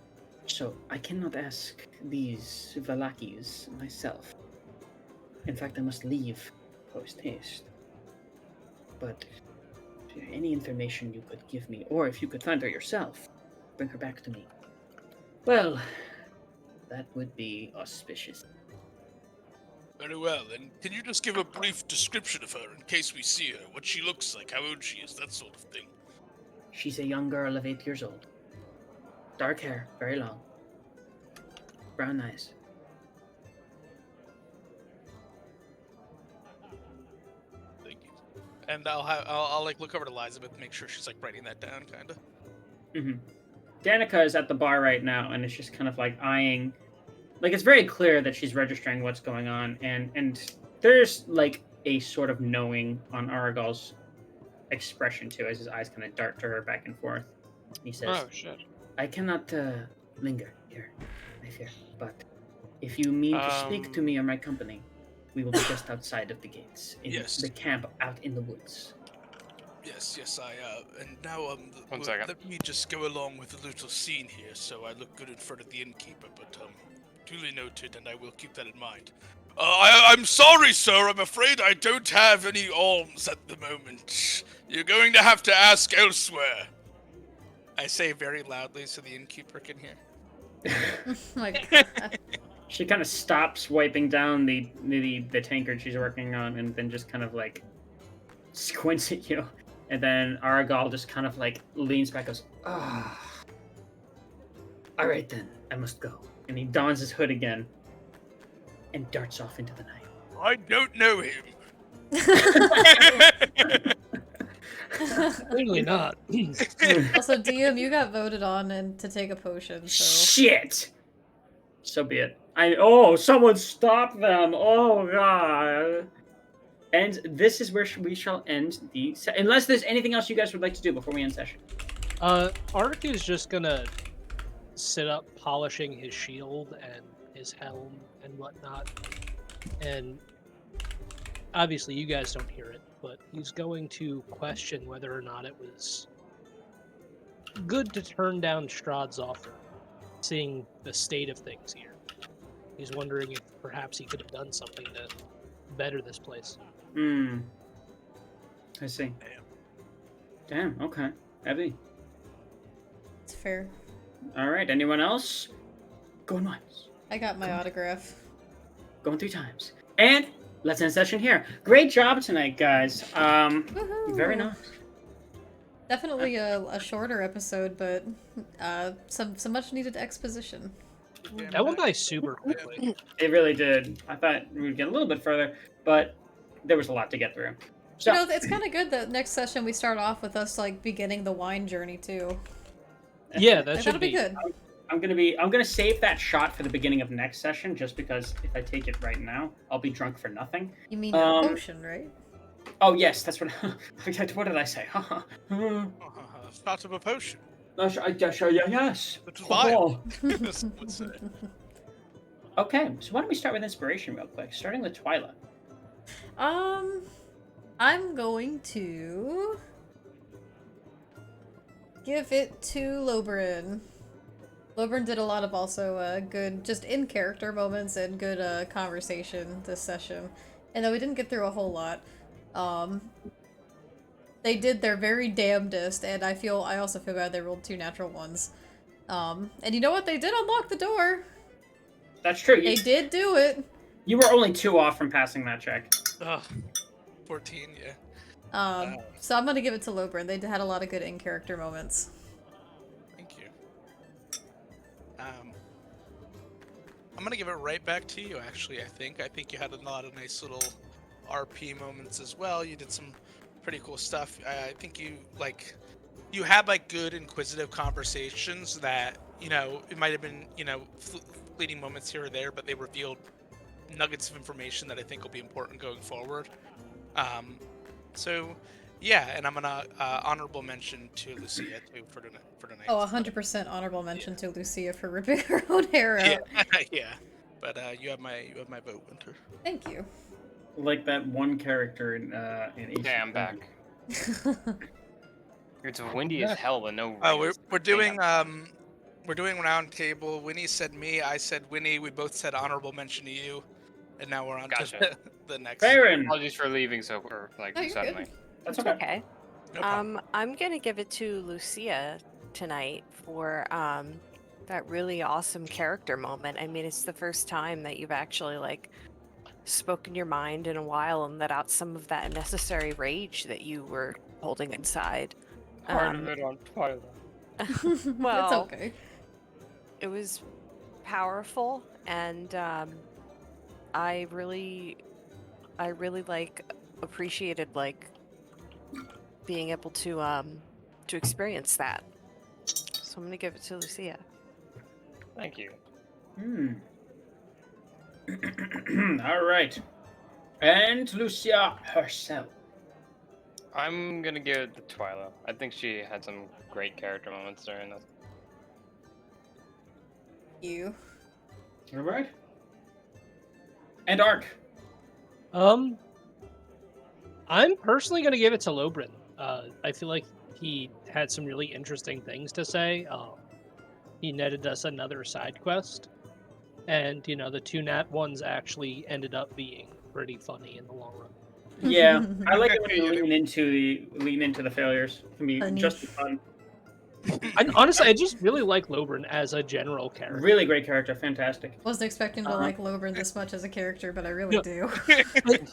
Speaker 2: So I cannot ask these Valakis myself. In fact, I must leave post-haste. But any information you could give me, or if you could find her yourself, bring her back to me. Well, that would be auspicious.
Speaker 7: Very well, and can you just give a brief description of her in case we see her? What she looks like, how old she is, that sort of thing.
Speaker 2: She's a young girl of 8 years old. Dark hair, very long. Brown eyes.
Speaker 5: Thank you. And I'll like look over to Elizabeth, make sure she's like writing that down, kind of.
Speaker 2: Mm-hmm. Danica is at the bar right now, and is just kind of like eyeing. Like, it's very clear that she's registering what's going on, and there's like a sort of knowing on Aragal's expression too, as his eyes kind of dart to her back and forth. He says,
Speaker 3: Oh shit.
Speaker 2: I cannot linger here, I fear, but if you mean to speak to me or my company, we will be just outside of the gates, in
Speaker 7: Yes.
Speaker 2: the camp out in the woods.
Speaker 7: Yes, and now,
Speaker 3: One second.
Speaker 7: let me just go along with a little scene here, so I look good in front of the innkeeper, but, duly noted, and I will keep that in mind. I'm sorry, sir, I'm afraid I don't have any alms at the moment. You're going to have to ask elsewhere.
Speaker 5: I say very loudly so the innkeeper can hear.
Speaker 1: My God.
Speaker 2: She kind of stops wiping down the tankard she's working on, and then just kind of like squints at you. And then Aragal just kind of like leans back, goes, "Ah, all right then, I must go." And he dons his hood again and darts off into the night.
Speaker 7: I don't know him.
Speaker 4: Clearly not.
Speaker 1: Also, DM, you got voted on and to take a potion, so
Speaker 2: Shit. So be it. Someone stop them! Oh god. And this is where we shall end the unless there's anything else you guys would like to do before we end session.
Speaker 4: Ark is just gonna sit up polishing his shield and his helm and whatnot. And obviously you guys don't hear it, but he's going to question whether or not it was good to turn down Strahd's offer, seeing the state of things here. He's wondering if perhaps he could have done something to better this place.
Speaker 2: I see. Damn, okay. Heavy.
Speaker 1: it's fair.
Speaker 2: Alright, anyone else? Going once.
Speaker 1: I got my autograph.
Speaker 2: Going 3 times. And let's end session here. Great job tonight, guys.
Speaker 1: Woohoo!
Speaker 2: Very nice.
Speaker 1: Definitely a shorter episode, but some much needed exposition.
Speaker 4: That went by super quickly.
Speaker 2: It really did. I thought we would get a little bit further, but there was a lot to get through. So,
Speaker 1: You know, it's kind of good that next session we start off with us like beginning the wine journey too.
Speaker 4: Yeah, that
Speaker 1: Like,
Speaker 4: should
Speaker 1: that'll be good.
Speaker 2: I'm gonna save that shot for the beginning of next session, just because if I take it right now, I'll be drunk for nothing.
Speaker 1: You mean potion, right?
Speaker 2: Oh yes, that's what. What did I say?
Speaker 5: Shot of a potion.
Speaker 2: Yes.
Speaker 5: It's vile.
Speaker 7: Yes, I would say.
Speaker 2: Okay, so why don't we start with inspiration real quick, starting with Twyla.
Speaker 1: I'm going to give it to Lobrin. Lobrin did a lot of also good, just in character moments and good conversation this session. And though we didn't get through a whole lot, they did their very damnedest, and I also feel bad they rolled 2 natural ones. And you know what? They did unlock the door.
Speaker 2: That's true.
Speaker 1: They did do it.
Speaker 2: You were only 2 off from passing that check.
Speaker 5: Ugh. 14, yeah.
Speaker 1: So I'm gonna give it to Lobrin. They had a lot of good in-character moments.
Speaker 5: Thank you. I'm gonna give it right back to you, actually, I think. I think you had a lot of nice little RP moments as well. You did some pretty cool stuff. I think you had like good inquisitive conversations that it might have been fleeting moments here or there, but they revealed nuggets of information that I think will be important going forward. So yeah, and I'm gonna honorable mention to Lucia too for tonight.
Speaker 1: Oh, 100% honorable mention to Lucia for ripping her own hair out.
Speaker 5: Yeah, yeah. But you have my vote, Winter.
Speaker 1: Thank you.
Speaker 2: Like that one character in Ace.
Speaker 3: Yeah, I'm back. It's windy as hell, but no rain.
Speaker 5: Oh, we're doing round table. Winnie said me, I said Winnie. We both said honorable mention to you, and now we're on
Speaker 3: Gotcha.
Speaker 5: to the next.
Speaker 2: Baron.
Speaker 3: Apologies for leaving so
Speaker 1: Oh, you're
Speaker 3: suddenly.
Speaker 1: good.
Speaker 2: That's
Speaker 6: It's
Speaker 2: okay.
Speaker 6: okay.
Speaker 5: No problem.
Speaker 6: I'm gonna give it to Lucia tonight for that really awesome character moment. I mean, it's the first time that you've actually like spoken your mind in a while and let out some of that necessary rage that you were holding inside.
Speaker 3: Part of it on Twilight.
Speaker 6: Well,
Speaker 1: It's okay.
Speaker 6: it was powerful, and I really like appreciated like being able to experience that. So I'm gonna give it to Lucia.
Speaker 3: Thank you.
Speaker 2: All right. And Lucia herself.
Speaker 3: I'm gonna give it to Twyla. I think she had some great character moments during this.
Speaker 1: You.
Speaker 2: All right. And Ark.
Speaker 4: I'm personally gonna give it to Lobrin. I feel like he had some really interesting things to say. He netted us another side quest, and the 2 nat ones actually ended up being pretty funny in the long run.
Speaker 2: Yeah, I like it when you lean into the failures. It can be
Speaker 1: Funny.
Speaker 2: just fun.
Speaker 4: Honestly, I just really like Lobrin as a general character.
Speaker 2: Really great character, fantastic.
Speaker 1: Wasn't expecting to like Lobrin this much as a character, but I really
Speaker 4: No.
Speaker 1: do.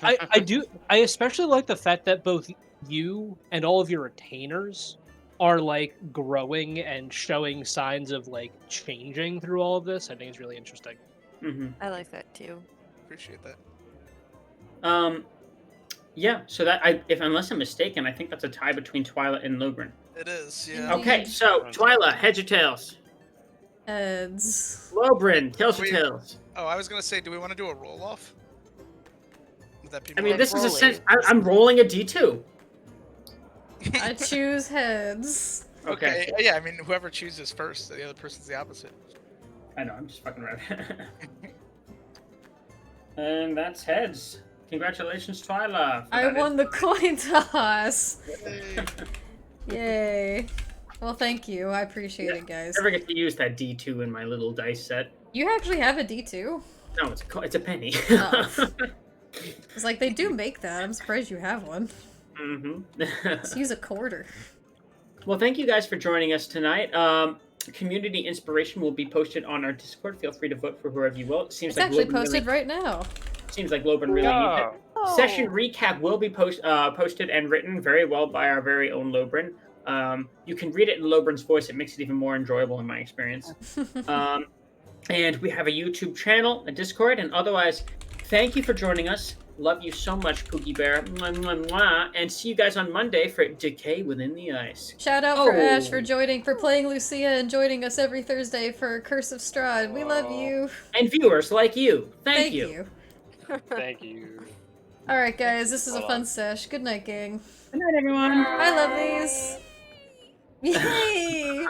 Speaker 4: I do. I especially like the fact that both you and all of your retainers are like growing and showing signs of like changing through all of this. I think it's really interesting.
Speaker 2: Mm-hmm.
Speaker 6: I like that too.
Speaker 5: Appreciate that.
Speaker 2: Yeah. So that unless I'm mistaken, I think that's a tie between Twyla and Lobrin.
Speaker 5: It is, yeah.
Speaker 2: Okay, so Twyla, heads or tails?
Speaker 1: Heads.
Speaker 2: Lobrin, tails or
Speaker 5: Wait.
Speaker 2: tails?
Speaker 5: Oh, I was gonna say, do we want to do a roll off? Would that be?
Speaker 2: I mean,
Speaker 6: Like
Speaker 2: this is a
Speaker 6: rolling.
Speaker 2: sense. I'm rolling a d2.
Speaker 1: I choose heads.
Speaker 2: Okay.
Speaker 5: Yeah, I mean, whoever chooses first, the other person's the opposite.
Speaker 2: I know. I'm just fucking around. And that's heads. Congratulations, Twyla.
Speaker 1: I won the coin toss. Yay. Well, thank you. I appreciate it, guys.
Speaker 2: I never get to use that d2 in my little dice set.
Speaker 1: You actually have a D2?
Speaker 2: No, it's a penny.
Speaker 1: Oh. It's like, they do make that. I'm surprised you have one.
Speaker 2: Mm-hmm.
Speaker 1: Let's use a quarter.
Speaker 2: Well, thank you guys for joining us tonight. Community inspiration will be posted on our Discord. Feel free to vote for whoever you will. It seems
Speaker 1: It's
Speaker 2: like
Speaker 1: actually
Speaker 2: Lobrin
Speaker 1: posted right now.
Speaker 2: Seems like Lobrin really needs it.
Speaker 6: Oh.
Speaker 2: Session recap will be posted and written very well by our very own Lobrin. You can read it in Lobrin's voice. It makes it even more enjoyable in my experience. And we have a YouTube channel, a Discord, and otherwise, thank you for joining us. Love you so much, Pookie Bear. Mwah, mwah, mwah. And see you guys on Monday for Decay Within the Ice.
Speaker 1: Shout out for
Speaker 2: Oh.
Speaker 1: Ash for playing Lucia and joining us every Thursday for Curse of Strahd. We love you.
Speaker 2: And viewers like you, thank
Speaker 1: you.
Speaker 3: Thank you.
Speaker 1: Alright, guys, this is a
Speaker 3: Hold
Speaker 1: fun
Speaker 3: on.
Speaker 1: sesh. Good night, gang.
Speaker 2: Good night, everyone.
Speaker 1: Bye, lovelies. Yay!